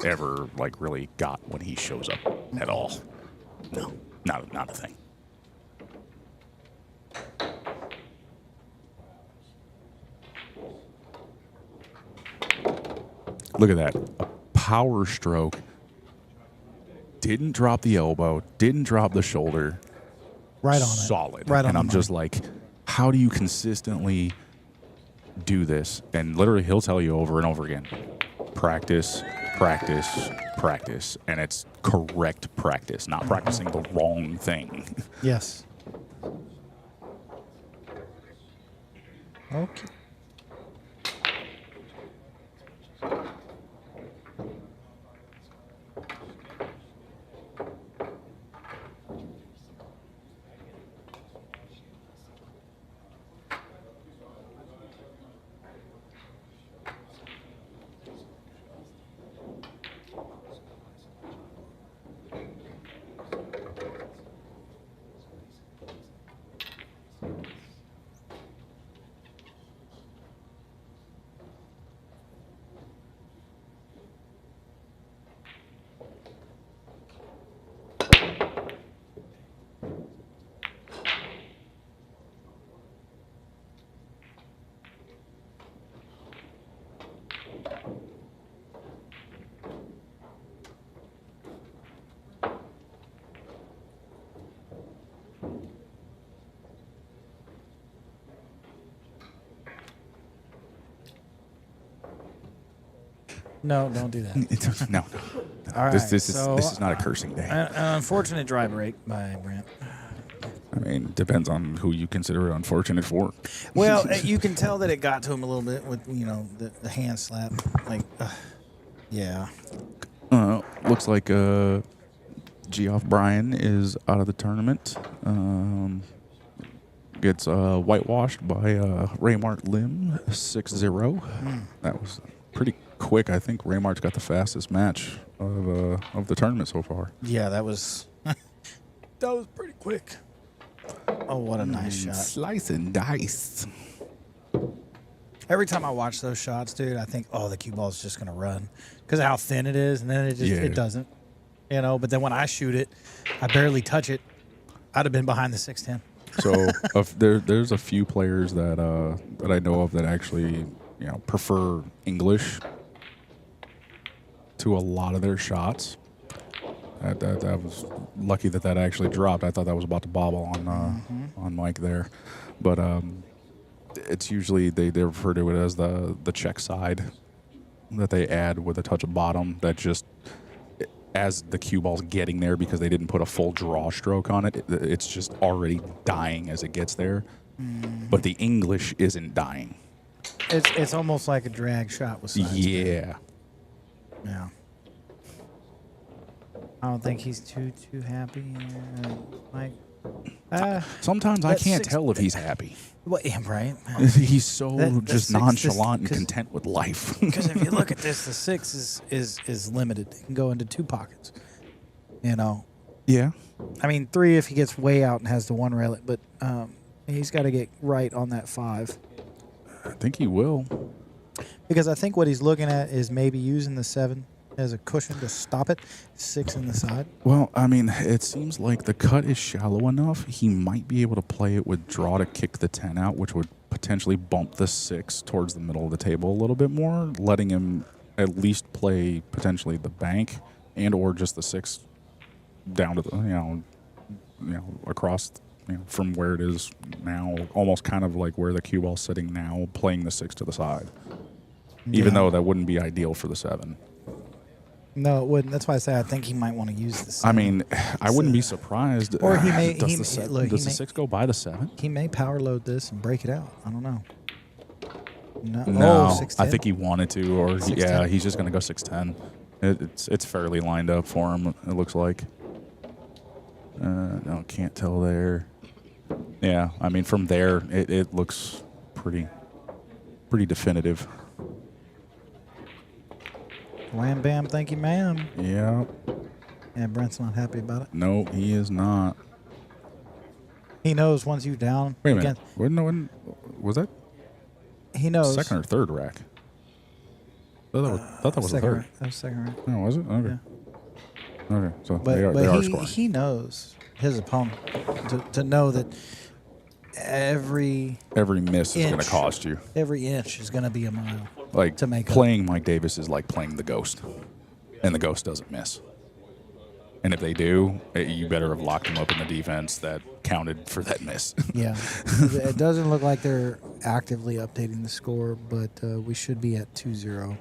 ever, like, really got when he shows up at all. No, not a thing. Look at that. A power stroke. Didn't drop the elbow. Didn't drop the shoulder. Right on it. Solid. Right on And I'm the just like, how do you consistently do this? And literally, he'll tell you over and over again, practice, practice, practice. And it's correct practice, not practicing the wrong thing. Yes. Okay. No, don't do that. No. All right. This so, is not a cursing day. An unfortunate dry break by Brent. I mean, depends on who you consider it unfortunate for. Well, you can tell that it got to him a little bit with the hand slap. Like, yeah. Looks like Geoff Bryan is out of the tournament. Gets whitewashed by Raymart Lim 6-0. That was pretty quick. I think Raymart's got the fastest match of the tournament so far. Yeah, that was pretty quick. Oh, what a nice shot. Slice and dice. Every time I watch those shots, dude, I think, oh, the cue ball's just going to run because of how thin it is, and then it doesn't. But then when I shoot it, I barely touch it. I'd have been behind the 610. So there's a few players that I know of that actually prefer English to a lot of their shots. That was lucky that actually dropped. I thought that was about to bobble on Mike there, but it's usually they refer to it as the check side that they add with a touch of bottom that just as the cue ball's getting there because they didn't put a full draw stroke on it. It's just already dying as it gets there, but the English isn't dying. It's almost like a drag shot with sides. Yeah. Yeah. I don't think he's too happy. Like, sometimes I can't tell if he's happy. Well, yeah, right. He's so just six, nonchalant and content with life. Because if you look at this, the 6 is limited. It can go into 2 pockets. Yeah. I mean, 3 if he gets way out and has the 1 relic, but he's got to get right on that 5. I think he will. Because I think what he's looking at is maybe using the 7 as a cushion to stop it. 6 in the side. Well, I mean, it seems like the cut is shallow enough. He might be able to play it with draw to kick the 10 out, which would potentially bump the 6 towards the middle of the table a little bit more, letting him at least play potentially the bank and or just the 6 down to the across from where it is now, almost kind of like where the cue ball's sitting now, playing the 6 to the side. Even though that wouldn't be ideal for the 7. No, it wouldn't. That's why I say I think he might want to use the 7. I mean, I wouldn't be surprised. Or he may. Does the 6 go by the 7? He may power load this and break it out. I don't know. No, 6-10? I think he wanted to, or 6-10? he's just going to go 6-10. It's fairly lined up for him. It looks like. No, can't tell there. Yeah, I mean from there it looks pretty definitive. Wham bam, thank you, ma'am. Yeah. Yeah, Brent's not happy about it. No, he is not. He knows once you're down. Wait a minute. When was that? He knows. Second or third rack? Thought that was the second third. rack. That was second rack. No, was it? Okay. Yeah. Okay, so But they are scoring. he knows his opponent to know that every miss is going to inch. cost you. Every inch is going to be a mile. Like to make playing Mike Davis is like playing the Ghost, and the Ghost doesn't miss. And if they do, you better have locked them up in the defense that counted for that miss. Yeah, it doesn't look like they're actively updating the score, but we should be at 2-0.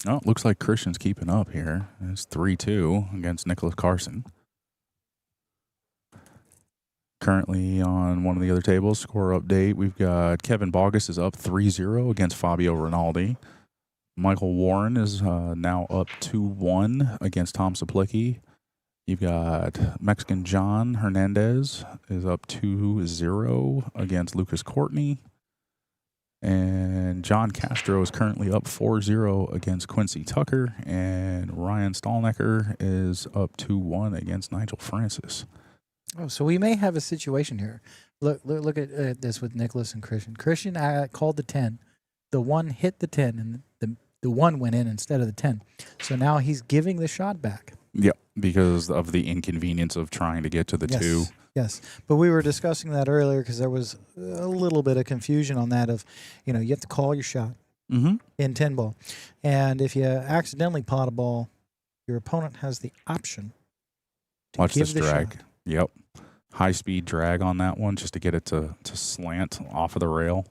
Oh, it looks like Christian's keeping up here. It's 3-2 against Nicholas Carson. Currently on one of the other tables, score update, we've got Kevin Bogus is up 3-0 against Fabio Rinaldi. Michael Warren is now up 2-1 against Tom Saplicki. You've got Mexican John Hernandez is up 2-0 against Lucas Courtney. And John Castro is currently up 4-0 against Quincy Tucker. And Ryan Stallnecker is up 2-1 against Nigel Francis. Oh, so we may have a situation here. Look at this with Nicholas and Christian. Christian called the 10. The 1 hit the 10, and the 1 went in instead of the 10. So now he's giving the shot back. Yep, because of the inconvenience of trying to get to the 2. Yes, but we were discussing that earlier because there was a little bit of confusion on that of, you have to call your shot in 10 ball. And if you accidentally pot a ball, your opponent has the option to Watch give this the drag. shot. Yep. High-speed drag on that one just to get it to slant off of the rail.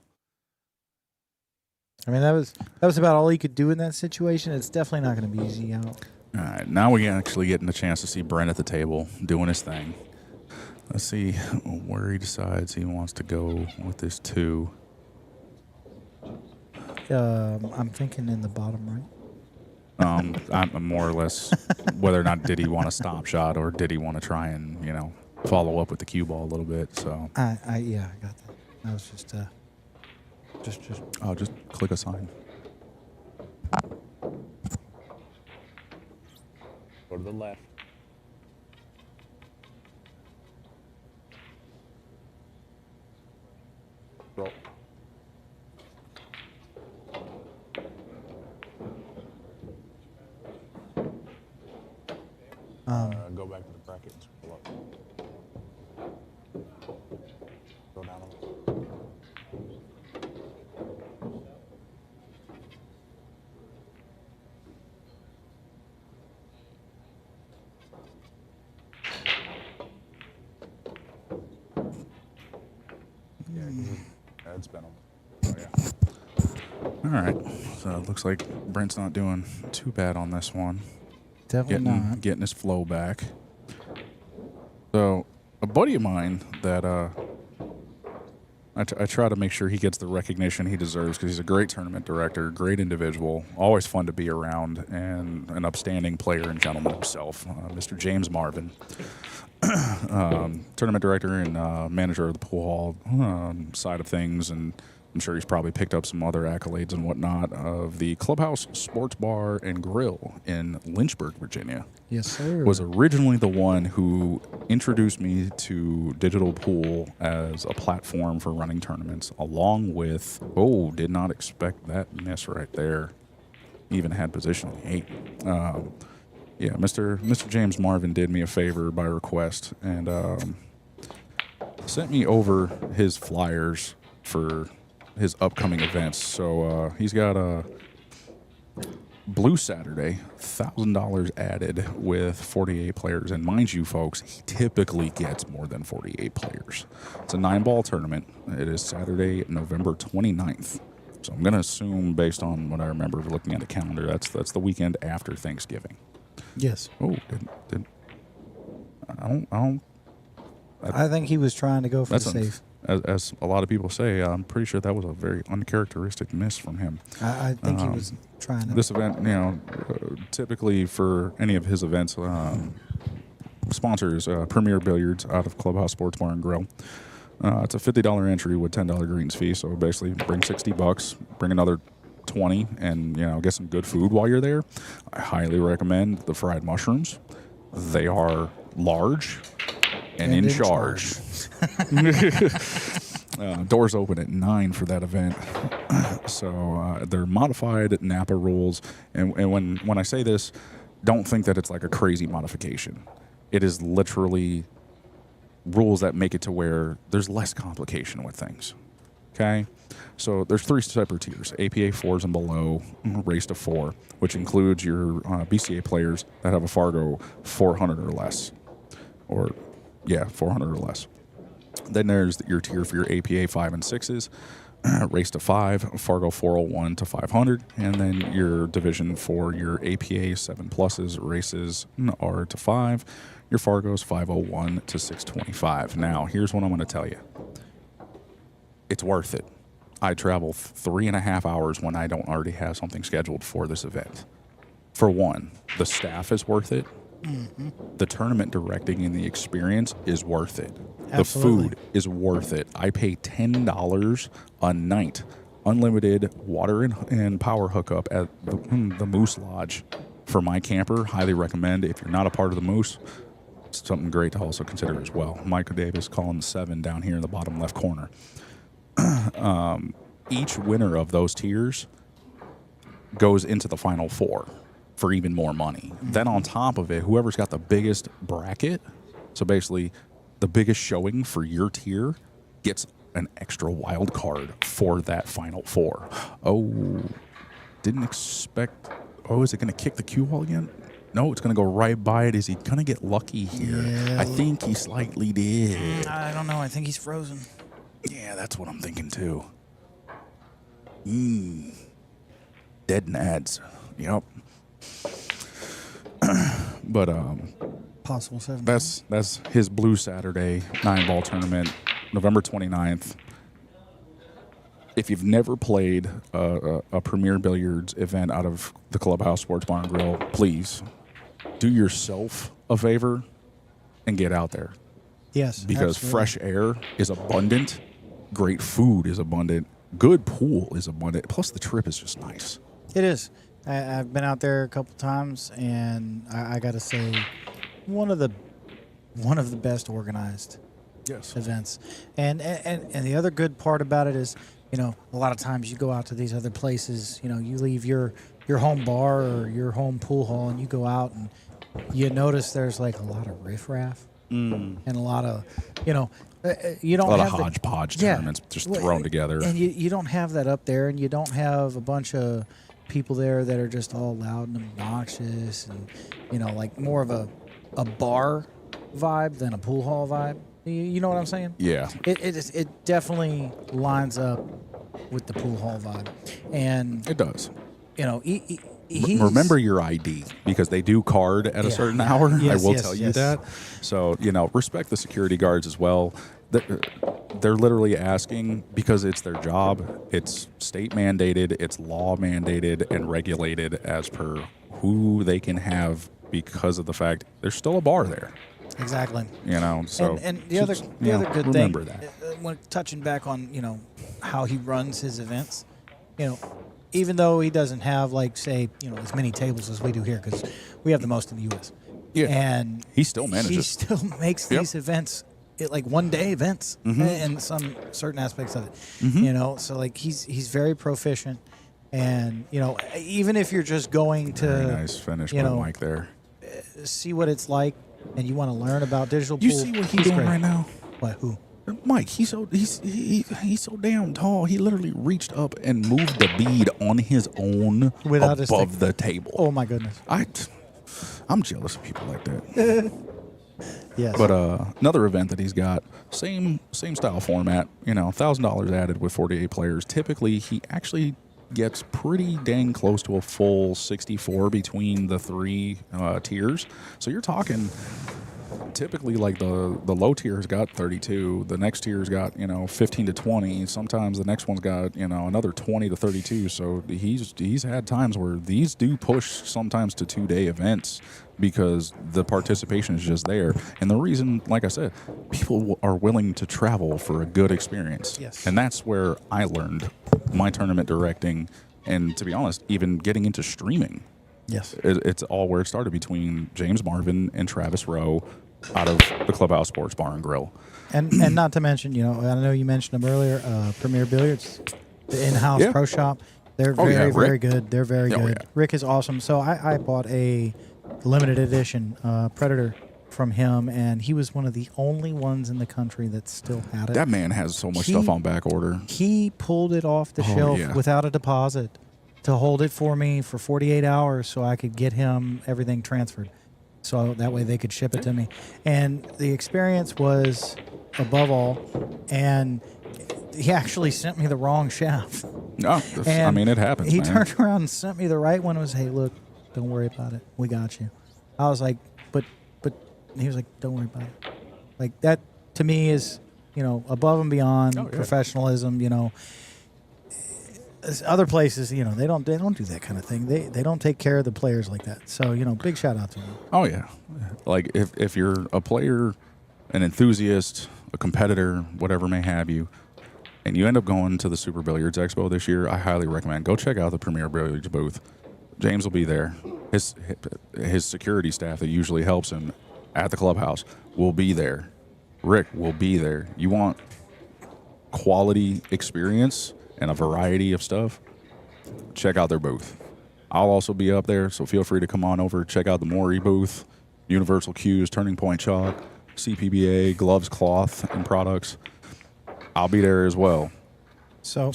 I mean, that was about all he could do in that situation. It's definitely not going to be easy out. All right, now we actually getting a chance to see Brent at the table doing his thing. Let's see where he decides he wants to go with this 2. I'm thinking in the bottom right. I'm more or less whether or not did he want a stop shot or did he want to try and follow up with the cue ball a little bit. So I got that. That was just I'll just click a sign. Go to the left. Roll. Go back to the bracket and scroll up. Go down a little. Yeah, it's been oh yeah. All right, so it looks like Brent's not doing too bad on this one. definitely not. Getting his flow back. So a buddy of mine that I try to make sure he gets the recognition he deserves because he's a great tournament director, great individual, always fun to be around, and an upstanding player and gentleman himself, Mr. James Marvin. Tournament director and manager of the pool hall side of things, and I'm sure he's probably picked up some other accolades and whatnot of the Clubhouse Sports Bar and Grill in Lynchburg, Virginia. Yes, sir. Was originally the one who introduced me to digital pool as a platform for running tournaments, along with, did not expect that miss right there. Even had position 8. Yeah, Mr. James Marvin did me a favor by request and sent me over his flyers for his upcoming events. So he's got a Blue Saturday, $1,000 added with 48 players. And mind you, folks, he typically gets more than 48 players. It's a 9-ball tournament. It is Saturday, November 29th. So I'm going to assume, based on what I remember looking at the calendar, that's the weekend after Thanksgiving. Yes. Oh, I think he was trying to go for the that's safe. as a lot of people say, I'm pretty sure that was a very uncharacteristic miss from him. I think he was trying to. This event, typically for any of his events, sponsors Premier Billiards out of Clubhouse Sports Bar and Grill. It's a $50 entry with $10 greens fee. So basically, bring $60, bring another 20, and get some good food while you're there. I highly recommend the fried mushrooms. They are large and in charge. Doors open at 9 for that event. So they're modified Napa rules. And when I say this, don't think that it's like a crazy modification. It is literally rules that make it to where there's less complication with things. Okay? So there's 3 separate tiers: APA 4s and below, race to 4, which includes your BCA players that have a Fargo 400 or less. 400 or less. Then there's your tier for your APA 5 and 6s, race to 5, Fargo 401 to 500, and then your division for your APA 7 pluses races are to 5, your Fargo's 501 to 625. Now, here's what I'm going to tell you. It's worth it. I travel 3.5 hours when I don't already have something scheduled for this event. For one, the staff is worth it. Mm-hmm. The tournament directing and the experience is worth it. Absolutely. The food is worth it. I pay $10 a night, unlimited water and power hookup at the Moose Lodge for my camper. Highly recommend. If you're not a part of the Moose, it's something great to also consider as well. Michael Davis calling the 7 down here in the bottom left corner. Each winner of those tiers goes into the final 4 for even more money. Mm-hmm. Then on top of it, whoever's got the biggest bracket, so basically the biggest showing for your tier, gets an extra wild card for that final 4. Oh, didn't expect. Oh, is it going to kick the cue ball again? No, it's going to go right by it. Is he going to get lucky here? Yeah. I think he slightly did. I don't know. I think he's frozen. Yeah, that's what I'm thinking too. dead in ads. Yep. But Possible 7. that's his Blue Saturday 9-ball tournament, November 29th. If you've never played a Premier Billiards event out of the Clubhouse Sports Bar and Grill, please do yourself a favor and get out there. Yes. Because absolutely. fresh air is abundant, great food is abundant, good pool is abundant, plus the trip is just nice. It is. I've been out there a couple times, and I got to say, one of the best organized Yes. events. And the other good part about it is, a lot of times you go out to these other places, you leave your home bar or your home pool hall and you go out and you notice there's like a lot of riffraff and a lot of, you don't A lot of have hodgepodge Yeah. tournaments just thrown together. And you don't have that up there, and you don't have a bunch of people there that are just all loud and obnoxious and, like more of a bar vibe than a pool hall vibe. You know what I'm saying? Yeah. It definitely lines up with the pool hall vibe, and It does. he's, Remember your ID because they do card at a Yeah. certain hour. Yes, I will yes, tell you yes. that. So, respect the security guards as well. They're literally asking because it's their job. It's state mandated, it's law mandated and regulated as per who they can have because of the fact there's still a bar there. exactly. So And the other just, good remember thing, that. when touching back on how he runs his events, even though he doesn't have like say as many tables as we do here, because we have the most in the U.S. Yeah. And He still manages. He still makes Yep. these events like one day events in some certain aspects of it. So like he's very proficient, and even if you're just going to Very nice finish by Mike there. see what it's like and you want to learn about digital You pool, see what he's doing great. right now? What? Who? Mike, he's so damn tall. He literally reached up and moved the bead on his own Without his above stick. the table. Oh my goodness. I'm jealous of people like that. Yes. But another event that he's got, same style format. $1,000 added with 48 players. Typically, he actually gets pretty dang close to a full 64 between the three tiers. So you're talking. Typically, like the low tier's got 32, the next tier's got 15 to 20. Sometimes the next one's got another 20 to 32. So he's had times where these do push sometimes to 2-day events because the participation is just there. And the reason, like I said, people are willing to travel for a good experience. Yes. And that's where I learned my tournament directing, and to be honest, even getting into streaming. yes. It's all where it started between James Marvin and Travis Rowe out of the Clubhouse Sports Bar and Grill. And not to mention, I know you mentioned them earlier, Premier Billiards, the in-house Yeah. pro shop. They're Oh, yeah, very Rick. good. They're very Oh, good. yeah. Rick is awesome. So I bought a limited edition Predator from him, and he was one of the only ones in the country that still had it. That man has so much He- stuff on back order. He pulled it off the shelf yeah. without a deposit to hold it for me for 48 hours so I could get him everything transferred. So that way they could ship it to me. And the experience was above all. And he actually sent me the wrong shaft. No, And it happens, He man. turned around and sent me the right one. It was, hey, look, don't worry about it. We got you. I was like, but he was like, don't worry about it. Like that to me is, above and beyond Oh, yeah. professionalism, Other places, they don't do that kind of thing. They don't take care of the players like that. So, big shout out to them. Oh, yeah. Like, if you're a player, an enthusiast, a competitor, whatever may have you, and you end up going to the Super Billiards Expo this year, I highly recommend go check out the Premier Billiards booth. James will be there. His security staff that usually helps him at the clubhouse will be there. Rick will be there. You want quality experience and a variety of stuff, check out their booth. I'll also be up there, so feel free to come on over, check out the Maury booth, Universal Cues, Turning Point Chalk, CPBA, gloves, cloth, and products. I'll be there as well. So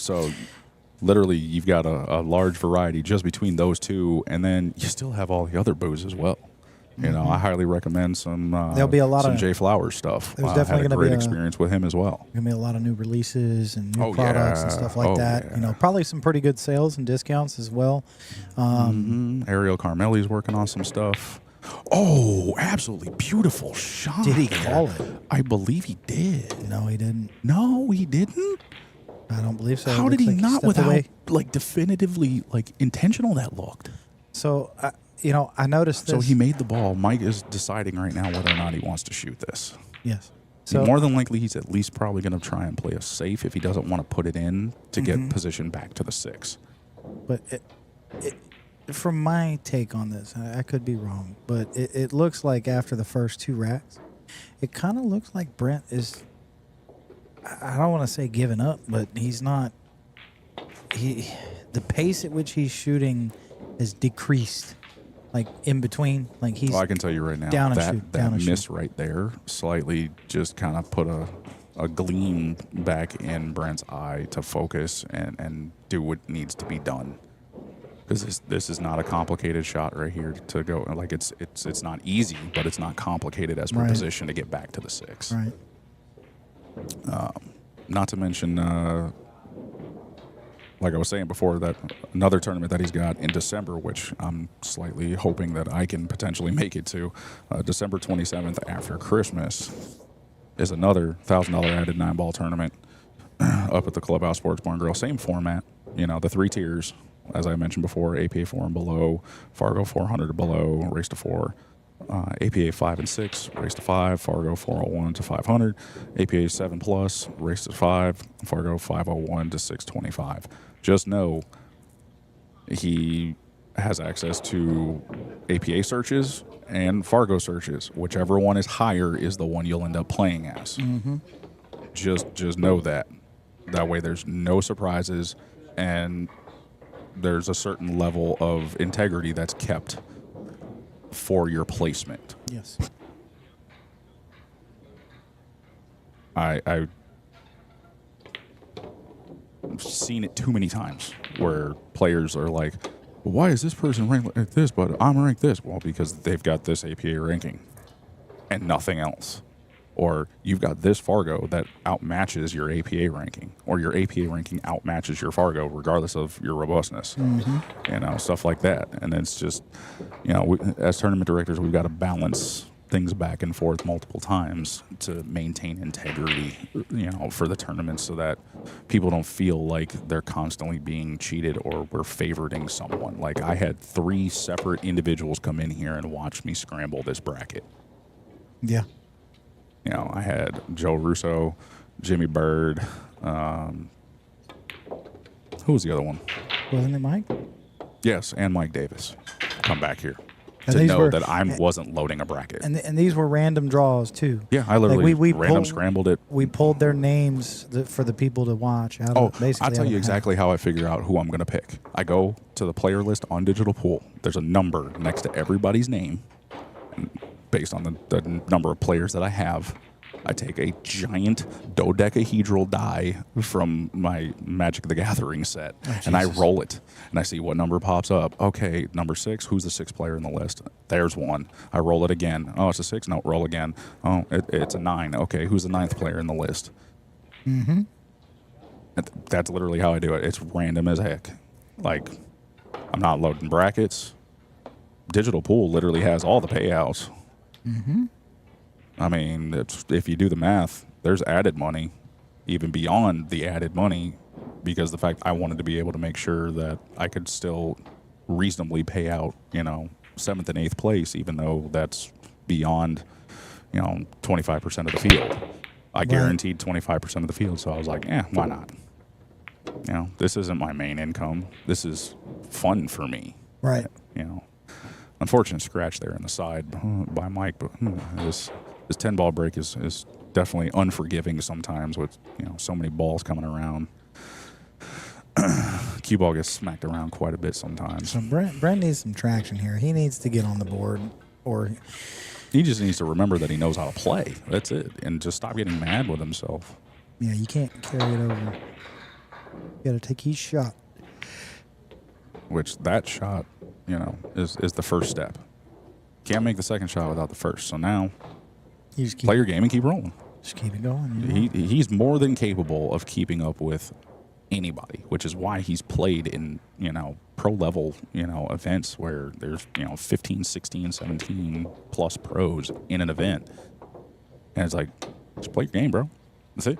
Literally, you've got a large variety just between those two, and then you still have all the other booths as well. You know, I highly recommend some. There'll be a lot some of Jay Flowers stuff. There's I definitely had a gonna be great a- experience with him as well. Gonna be a lot of new releases and new Oh, products and yeah. stuff like Oh, that. yeah. You know, probably some pretty good sales and discounts as well. Ariel Carmelli's working on some stuff. Oh, absolutely beautiful shot. Did he there. call it? I believe he did. No, he didn't. No, he didn't. I don't believe so. How It did he looks like not? stepped With how away. like definitively like intentional that looked. So, you know, I noticed this. So he made the ball. Mike is deciding right now whether or not he wants to shoot this. Yes. So More than likely, he's at least probably going to try and play a safe if he doesn't want to put it in to get position back to the 6. But from my take on this, I could be wrong, but it looks like after the first 2 racks, it kind of looks like Brent is, I don't want to say giving up, but he's not, the pace at which he's shooting has decreased, like in between, like he's Well, I can tell you right now, down and that, shoot, that down and miss shoot. right there slightly just kind of put a gleam back in Brent's eye to focus and do what needs to be done. Because this is not a complicated shot right here to go. Like it's not easy, but it's not complicated as per Right. position to get back to the 6. right. Not to mention, like I was saying before, that another tournament that he's got in December, which I'm slightly hoping that I can potentially make it to, December 27th after Christmas, is another $1,000 added 9-ball tournament up at the Clubhouse Sports Bar and Grill. Same format, you know, the 3 tiers, as I mentioned before, APA 4 and below, Fargo 400 or below, race to 4. APA 5 and 6, race to 5, Fargo 401 to 500, APA 7 plus, race to 5, Fargo 501 to 625. Just know he has access to APA searches and Fargo searches. Whichever one is higher is the one you'll end up playing as. Just know that. That way there's no surprises and there's a certain level of integrity that's kept for your placement. Yes. I've seen it too many times where players are like, why is this person ranked like this, but I'm ranked this? Well, because they've got this APA ranking and nothing else. Or you've got this Fargo that outmatches your APA ranking, or your APA ranking outmatches your Fargo regardless of your robustness. You know, stuff like that. And it's just, you know, as tournament directors, we've got to balance things back and forth multiple times to maintain integrity, you know, for the tournament so that people don't feel like they're constantly being cheated or we're favoriting someone. Like I had 3 separate individuals come in here and watch me scramble this bracket. Yeah. You know, I had Joe Russo, Jimmy Bird. Who was the other one? Wasn't it Mike? Yes, and Mike Davis come back here And to these know were- that I wasn't loading a bracket. And these were random draws too. Yeah, I literally we random pulled- scrambled it. We pulled their names for the people to watch. Out Oh, of, basically I'll tell out of you a hat. exactly how I figure out who I'm going to pick. I go to the player list on Digital Pool. There's a number next to everybody's name. And based on the number of players that I have, I take a giant dodecahedral die from my Magic the Gathering set, and I roll it, and I see what number pops up. Okay, number 6, who's the 6th player in the list? There's one. I roll it again. Oh, it's a 6? No, roll again. Oh, it's a 9. Okay, who's the 9th player in the list? That's literally how I do it. It's random as heck. Like, I'm not loading brackets. Digital Pool literally has all the payouts. I mean, if you do the math, there's added money, even beyond the added money, because the fact I wanted to be able to make sure that I could still reasonably pay out, you know, 7th and 8th place, even though that's beyond, you know, 25% of the field. I guaranteed 25% of the field, so I was like, why not? You know, this isn't my main income. This is fun for me. Right. You know, unfortunate scratch there in the side by Mike, but this 10-ball break is definitely unforgiving sometimes with, you know, so many balls coming around. Cue ball gets smacked around quite a bit sometimes. So Brent needs some traction here. He needs to get on the board, or He just needs to remember that he knows how to play. That's it. And just stop getting mad with himself. yeah, you can't carry it over. You got to take each shot. Which that shot, you know, is the first step. can't make the second shot without the first. So now You just keep, play your game and keep rolling. just keep it going. You know? He's more than capable of keeping up with anybody, which is why he's played in, pro level, events where there's, 15, 16, 17 plus pros in an event. And it's like, just play your game, bro. That's it.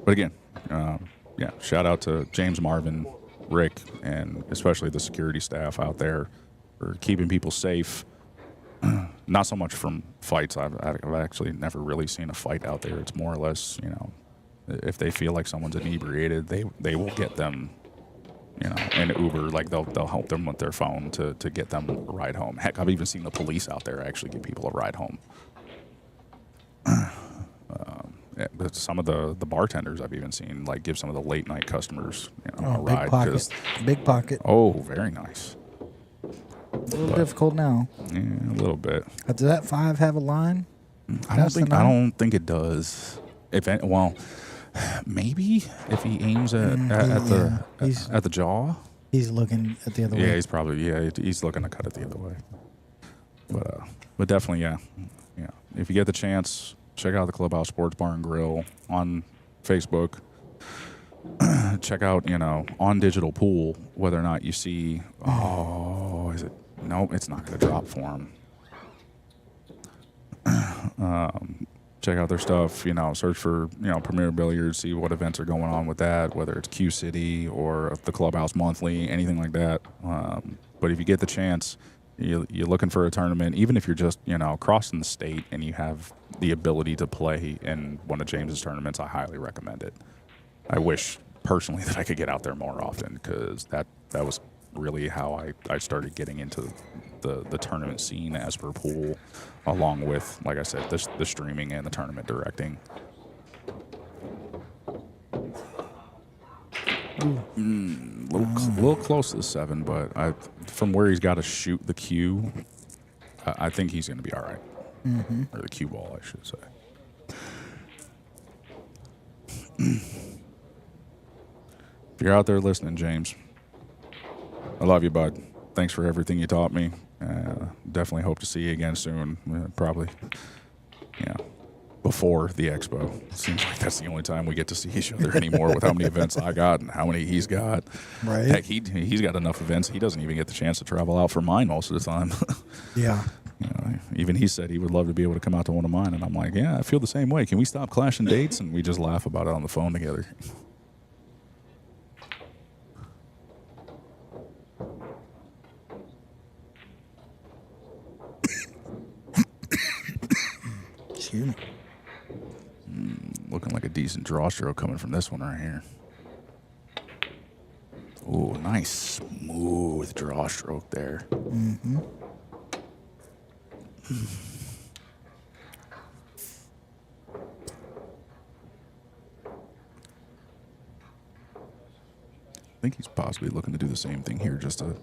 But again, shout out to James, Marvin, Rick, and especially the security staff out there for keeping people safe. Not so much from fights. I've actually never really seen a fight out there. It's more or less, if they feel like someone's inebriated, they will get them, an Uber. Like they'll help them with their phone to get them a ride home. Heck, I've even seen the police out there actually give people a ride home. But some of the bartenders I've even seen like give some of the late night customers a Big ride. pocket. Big pocket. Oh, very nice. A little difficult now. Yeah, a little bit. Does that 5 have a line? I don't think it does. Maybe if he aims at the jaw. He's looking at the other way. Yeah, he's looking to cut it the other way. But definitely, yeah. If you get the chance, check out the Clubhouse Sports Bar and Grill on Facebook. Check out, on Digital Pool, whether or not you see. Oh, is it? No, it's not going to drop for him. Check out their stuff, search for, Premier Billiards, see what events are going on with that, whether it's Q City or the Clubhouse Monthly, anything like that. But if you get the chance, you're looking for a tournament, even if you're just, crossing the state and you have the ability to play in one of James's tournaments, I highly recommend it. I wish personally that I could get out there more often because that was really how I started getting into the tournament scene as per pool, along with, like I said, the streaming and the tournament directing. Little close to the 7, but from where he's got to shoot the cue, I think he's going to be all right. Mm-hmm. Or the cue ball, I should say. If you're out there listening, James, I love you, bud. Thanks for everything you taught me. Definitely hope to see you again soon. Probably, before the expo. Seems like that's the only time we get to see each other anymore with how many events I got and how many he's got. Right. Heck, he's got enough events. He doesn't even get the chance to travel out for mine most of the time. Yeah. Even he said he would love to be able to come out to one of mine. And I'm like, yeah, I feel the same way. Can we stop clashing dates? And we just laugh about it on the phone together. Excuse me. Looking like a decent draw stroke coming from this one right here. Ooh, nice smooth draw stroke there. Mm-hmm. I think he's possibly looking to do the same thing here just to,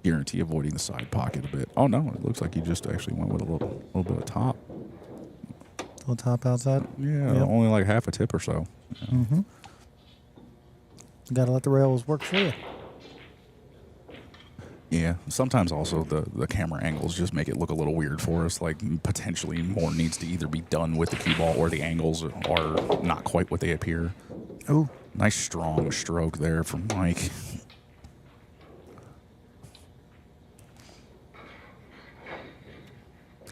guarantee avoiding the side pocket a bit. Oh, no, it looks like he just actually went with a little bit of top. Little top outside? Yeah, Yep. only like half a tip or so. Mm-hmm. You got to let the rails work for you. Yeah, sometimes also the camera angles just make it look a little weird for us. Like potentially more needs to either be done with the cue ball or the angles are not quite what they appear. Oh, Nice strong stroke there from Mike.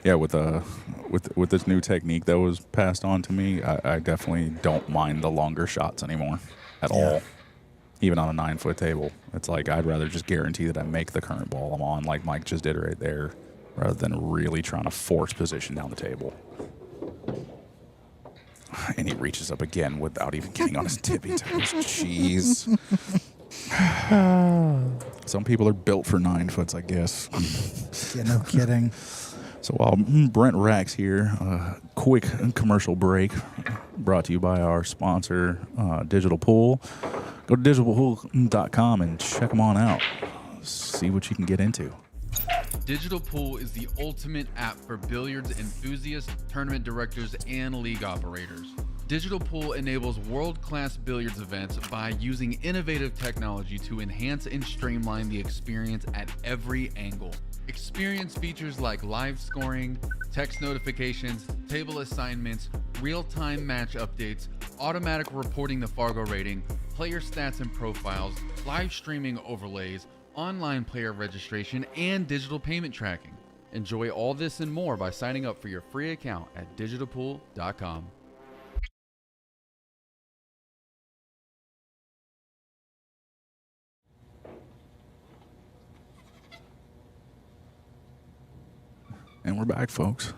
Yeah, with this new technique that was passed on to me, I definitely don't mind the longer shots anymore at all. Even on a 9-foot table, it's like I'd rather just guarantee that I make the current ball I'm on, like Mike just did right there, rather than really trying to force position down the table. And he reaches up again without even getting on his tippy toes. Jeez. Some people are built for 9-foots, I guess. yeah, no kidding. So while Brent racks here, quick commercial break brought to you by our sponsor, Digital Pool. Go to digitalpool.com and check them on out. See what you can get into. Digital Pool is the ultimate app for billiards enthusiasts, tournament directors, and league operators. Digital Pool enables world-class billiards events by using innovative technology to enhance and streamline the experience at every angle. Experience features like live scoring, text notifications, table assignments, real-time match updates, automatic reporting the Fargo rating, player stats and profiles, live streaming overlays, online player registration, and digital payment tracking. Enjoy all this and more by signing up for your free account at digitalpool.com. And we're back, folks.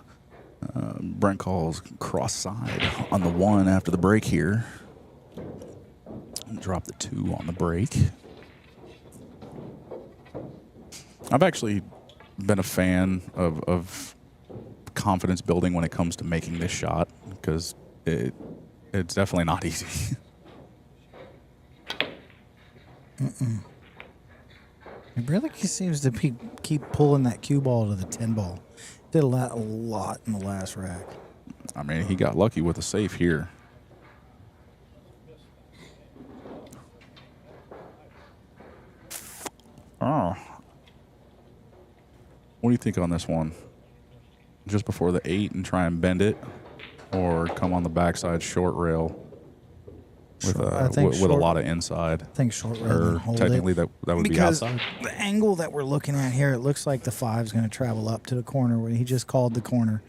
Brent calls cross side on the 1 after the break here. Drop the 2 on the break. I've actually been a fan of confidence building when it comes to making this shot because it's definitely not easy. It really seems to keep pulling that cue ball to the 10 ball. Did a lot in the last rack. I mean, he got lucky with a safe here. Oh. What do you think on this one? Just before the 8 and try and bend it, or come on the backside short rail with a lot of inside? I think short rail and Or hold technically it. that would be Because outside. the angle that we're looking at here, it looks like the 5 is going to travel up to the corner where he just called the corner.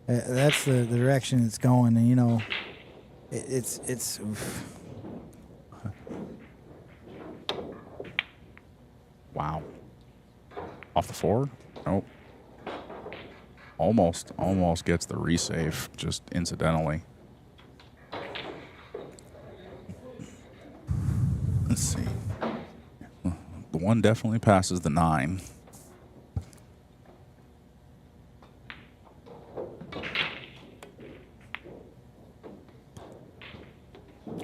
That's the direction it's going, and you know, it's. Oof. Wow. Off the 4? Nope. Almost gets the resave, just incidentally. Let's see. The 1 definitely passes the 9.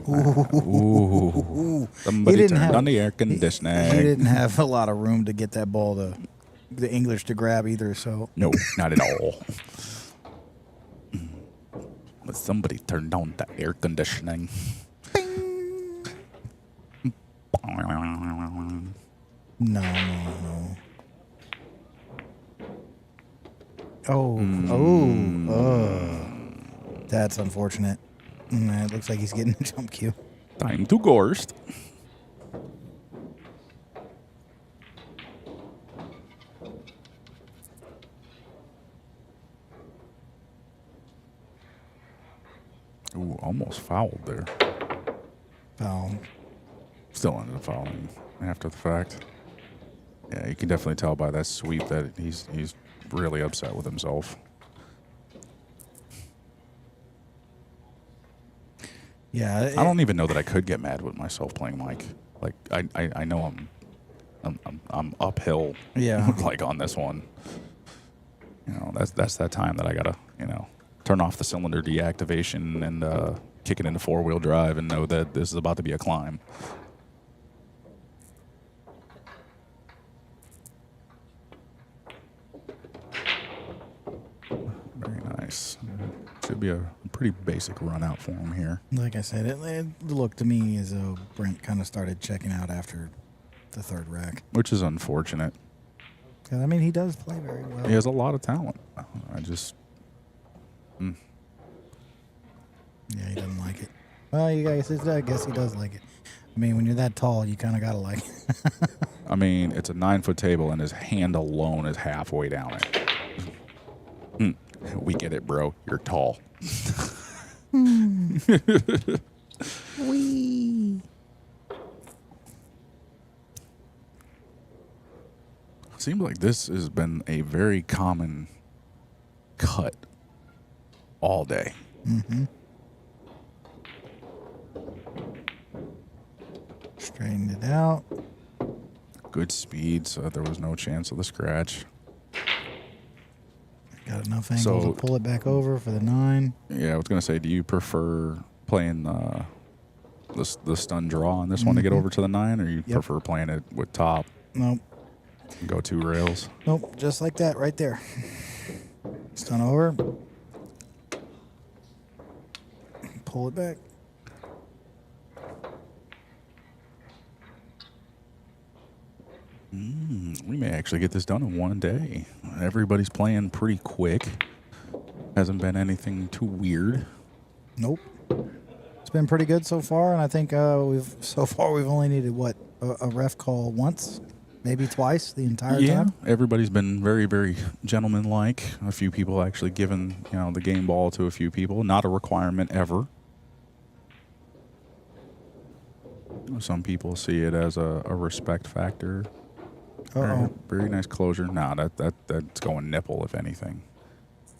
Ooh. Somebody didn't turned have- on the air conditioning. He didn't have a lot of room to get that ball to the English to grab either, so. No, not at all. But somebody turned on the air conditioning. No. That's unfortunate. It looks like he's getting a jump cue. Time to Gorst. Ooh, almost fouled there. Foul. Still ended up fouling after the fact. Yeah, you can definitely tell by that sweep that he's really upset with himself. Yeah. I don't even know that I could get mad with myself playing Mike. Like I know I'm uphill. Yeah. Like on this one. You know, that's that time that I gotta, turn off the cylinder deactivation and kick it into 4-wheel drive and know that this is about to be a climb. Very nice. Should be a pretty basic run out for him here. Like I said, it looked to me as though Brent kind of started checking out after the 3rd rack. Which is unfortunate. I mean, he does play very well. He has a lot of talent. I just... Yeah, he doesn't like it. Well, I guess he does like it. I mean, when you're that tall, you kind of got to like it. I mean, it's a 9-foot table, and his hand alone is halfway down it. We get it, bro. You're tall. Wee. Seems like this has been a very common cut all day. Mm-hmm. Straightened it out. Good speed, so there was no chance of the scratch. Got enough angle So- to pull it back over for the 9. Yeah, I was going to say, do you prefer playing the stun draw on this one to get over to the 9, or you prefer playing it with top Nope. and go 2 rails? Nope. Just like that right there. Stun over. pull it back. We may actually get this done in one day. Everybody's playing pretty quick. Hasn't been anything too weird. Nope. It's been pretty good so far, and I think we've only needed a ref call once, maybe twice the entire time. Everybody's been very, very gentlemanlike. A few people actually given the game ball to a few people. Not a requirement ever. Some people see it as a respect factor. Very, very nice closure. Nah, that's going nipple if anything.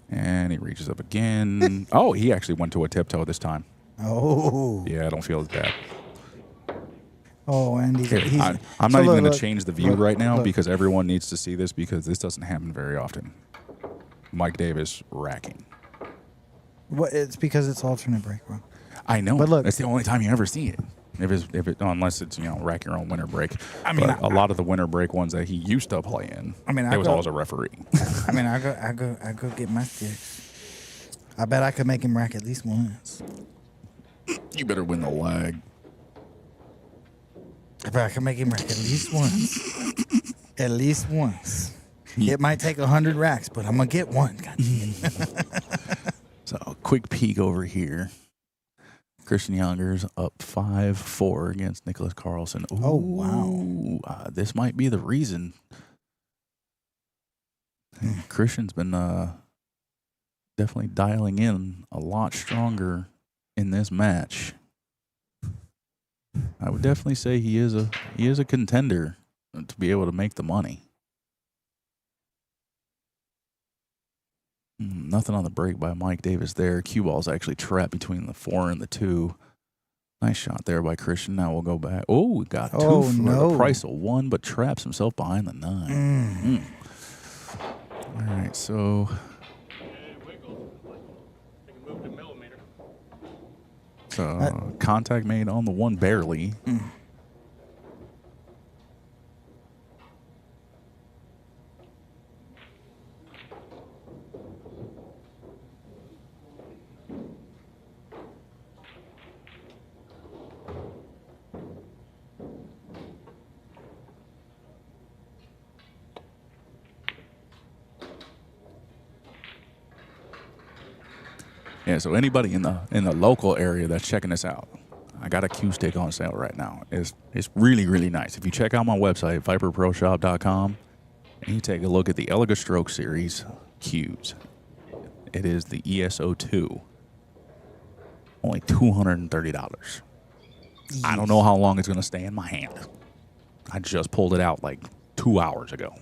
And he reaches up again. Oh, he actually went to a tiptoe this time. Oh. Yeah, I don't feel as bad. Oh, and I'm not even going to change the view right now because everyone needs to see this because this doesn't happen very often. Mike Davis racking. It's because it's alternate break, bro. I know. But look, that's the only time you ever see it. Unless it's rack your own winter break. I mean, a lot of the winter break ones that he used to play in, there was always a referee. I mean, I go get my sticks. I bet I could make him rack at least once. You better win the lag. I bet I can make him rack at least once. At least once. It might take 100 racks, but I'm gonna get one. So, quick peek over here. Christian Younger's up 5-4 against Nicholas Carlson. Ooh, oh, wow. This might be the reason. Christian's been definitely dialing in a lot stronger in this match. I would definitely say he is a contender to be able to make the money. Nothing on the break by Mike Davis there. Cue ball's actually trapped between the 4 and the 2. Nice shot there by Christian. Now we'll go back. Oh, we got 2 for the price of 1, but traps himself behind the 9. All right, so contact made on the 1 barely. Yeah, so anybody in the local area that's checking this out, I got a cue stick on sale right now. It's really, really nice. If you check out my website, viperproshop.com, and you take a look at the Elega Stroke Series cues, it is the ESO2. Only $230. Yes. I don't know how long it's going to stay in my hand. I just pulled it out like 2 hours ago.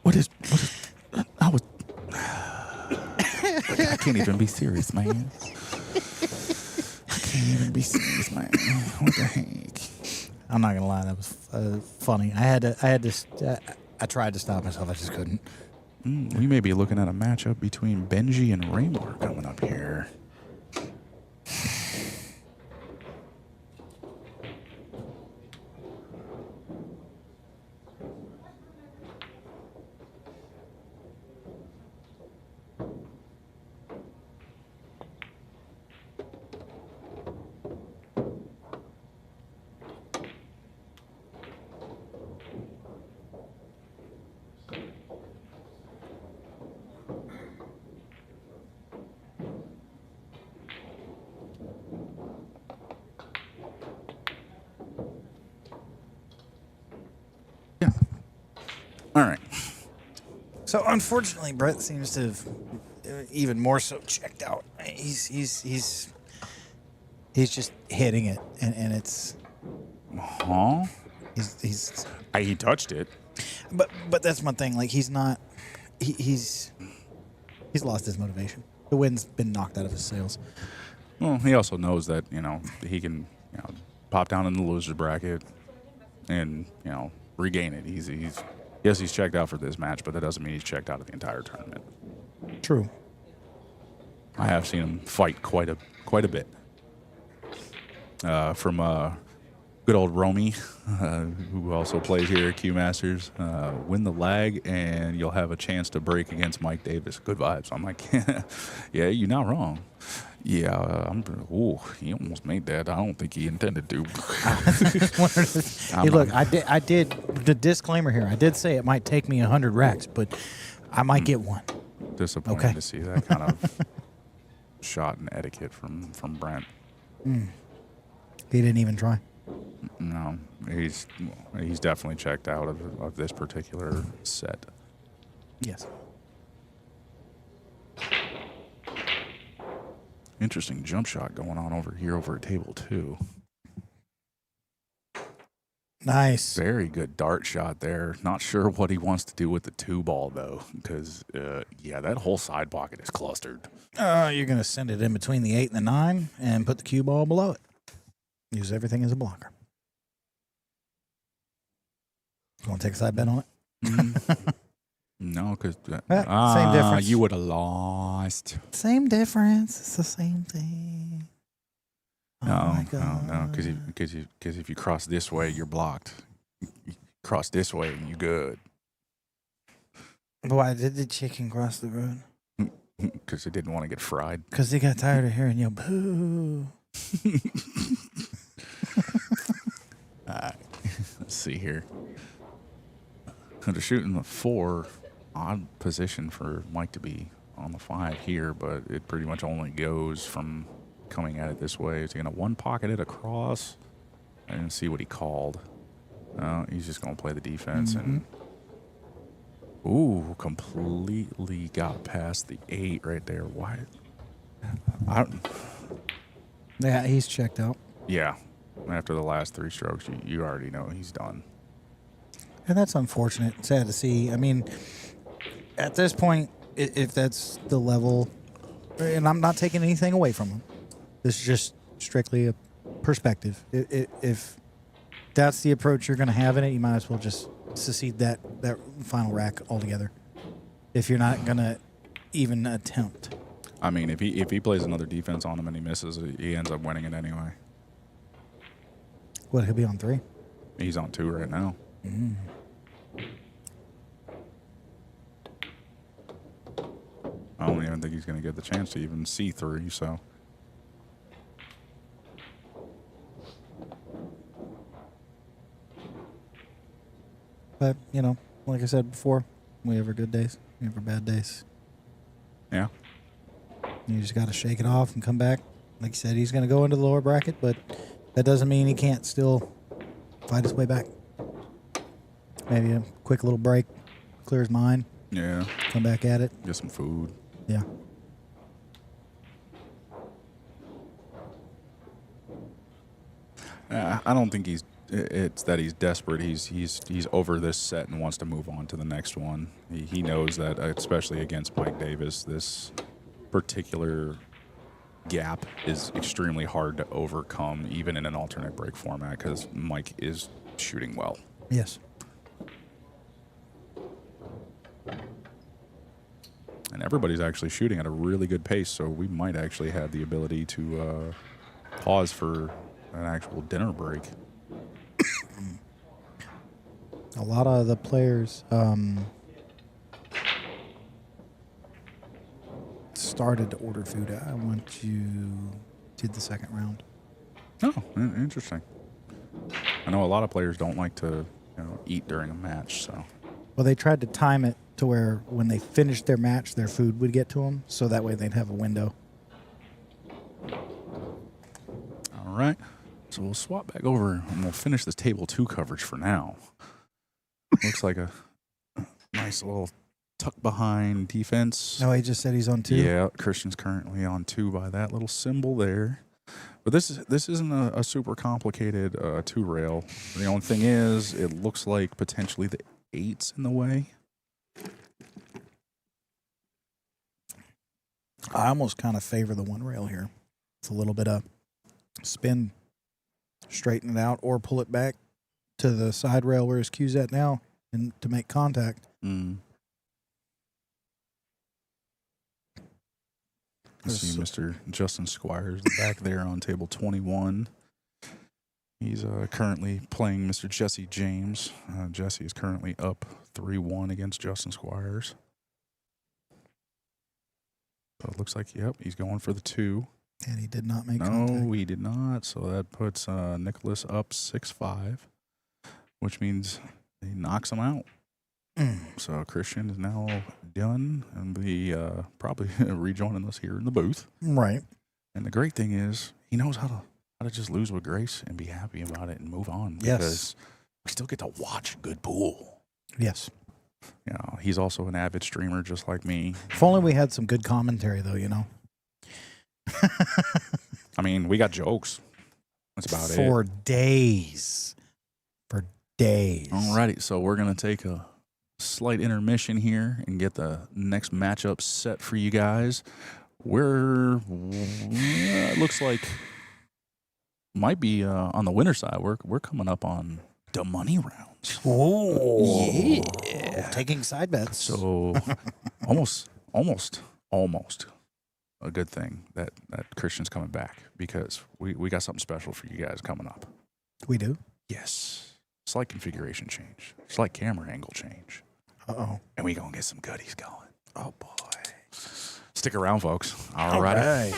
What is I can't even be serious, man. I can't even be serious, man. What the heck? I'm not gonna lie, that was funny. I tried to stop myself, I just couldn't. We may be looking at a matchup between Benji and Raymore coming up here. All right. So unfortunately, Brett seems to have even more so checked out. He's just hitting it, and it's. Huh? He touched it. But that's my thing. Like he's not. He's lost his motivation. The wind's been knocked out of his sails. Well, he also knows that he can pop down in the loser's bracket and regain it. He's checked out for this match, but that doesn't mean he's checked out of the entire tournament. True. I have seen him fight quite a bit. From good old Romy, who also plays here at Q Masters, win the lag, and you'll have a chance to break against Mike Davis. Good vibes. I'm like, yeah, you're not wrong. Yeah, he almost made that. I don't think he intended to. Hey, look, I did the disclaimer here. I did say it might take me 100 racks, but I might get one. Disappointed Okay. to see that kind of shot and etiquette from Brent. He didn't even try. No, he's definitely checked out of this particular set. Yes. Interesting jump shot going on over here over at table 2. Nice. Very good dart shot there. Not sure what he wants to do with the 2 ball though, because yeah, that whole side pocket is clustered. You're going to send it in between the 8 and the 9 and put the cue ball below it. Use everything as a blocker. You want to take a side bet on it? No, because same difference. You would have lost. Same difference. It's the same thing. Oh my God. No, because if you cross this way, you're blocked. You cross this way, and you good. Why did the chicken cross the road? Because it didn't want to get fried. Because he got tired of hearing you boo. Let's see here. They're shooting the 4. Odd position for Mike to be on the 5 here, but it pretty much only goes from coming at it this way. Is he going to one pocket it across? I didn't see what he called. He's just going to play the defense and ooh, completely got past the 8 right there. Why? Yeah, he's checked out. Yeah. After the last 3 strokes, you already know he's done. And that's unfortunate. Sad to see. I mean, at this point, if that's the level, and I'm not taking anything away from him, this is just strictly a perspective. If that's the approach you're going to have in it, you might as well just secede that final rack altogether. If you're not going to even attempt. I mean, if he plays another defense on him and he misses, he ends up winning it anyway. What, he'll be on 3? He's on 2 right now. I don't even think he's going to get the chance to even see 3, so. But, you know, like I said before, we have our good days, we have our bad days. Yeah. You just got to shake it off and come back. Like you said, he's going to go into the lower bracket, but that doesn't mean he can't still fight his way back. Maybe a quick little break, clear his mind. Yeah. Come back at it. Get some food. Yeah. I don't think it's that he's desperate. He's over this set and wants to move on to the next one. He knows that, especially against Mike Davis, this particular gap is extremely hard to overcome, even in an alternate break format, because Mike is shooting well. Yes. And everybody's actually shooting at a really good pace, so we might actually have the ability to pause for an actual dinner break. A lot of the players started to order food. I want you did the second round. Oh, interesting. I know a lot of players don't like to eat during a match, so. Well, they tried to time it to where when they finished their match, their food would get to them, so that way they'd have a window. All right. So we'll swap back over and we'll finish this table 2 coverage for now. Looks like a nice little tuck behind defense. No, he just said he's on 2. Yeah, Christian's currently on 2 by that little symbol there. But this isn't a super complicated 2 rail. The only thing is, it looks like potentially the 8's in the way. I almost kind of favor the 1 rail here. It's a little bit of spin, straighten it out, or pull it back to the side rail where his cue's at now and to make contact. I see Mr. Justin Squires back there on table 21. He's currently playing Mr. Jesse James. Jesse is currently up 3-1 against Justin Squires. So it looks like, yep, he's going for the 2. And he did not make No, contact. he did not. So that puts Nicholas up 6-5, which means he knocks him out. So Christian is now done and be probably rejoining us here in the booth. Right. And the great thing is he knows how to just lose with grace and be happy about it and move on. Yes. Because we still get to watch good pool. Yes. You know, he's also an avid streamer just like me. If only we had some good commentary, though, you know. I mean, we got jokes. That's about For it. days. For days. Alrighty, so we're going to take a slight intermission here and get the next matchup set for you guys. It looks like might be on the winner side. We're coming up on the money rounds. Oh, Yeah. taking side bets. So almost a good thing that Christian's coming back because we got something special for you guys coming up. We do? Yes. Slight configuration change. Slight camera angle change. Uh-oh. And we going to get some goodies going. Oh, boy. Stick around, folks. All right.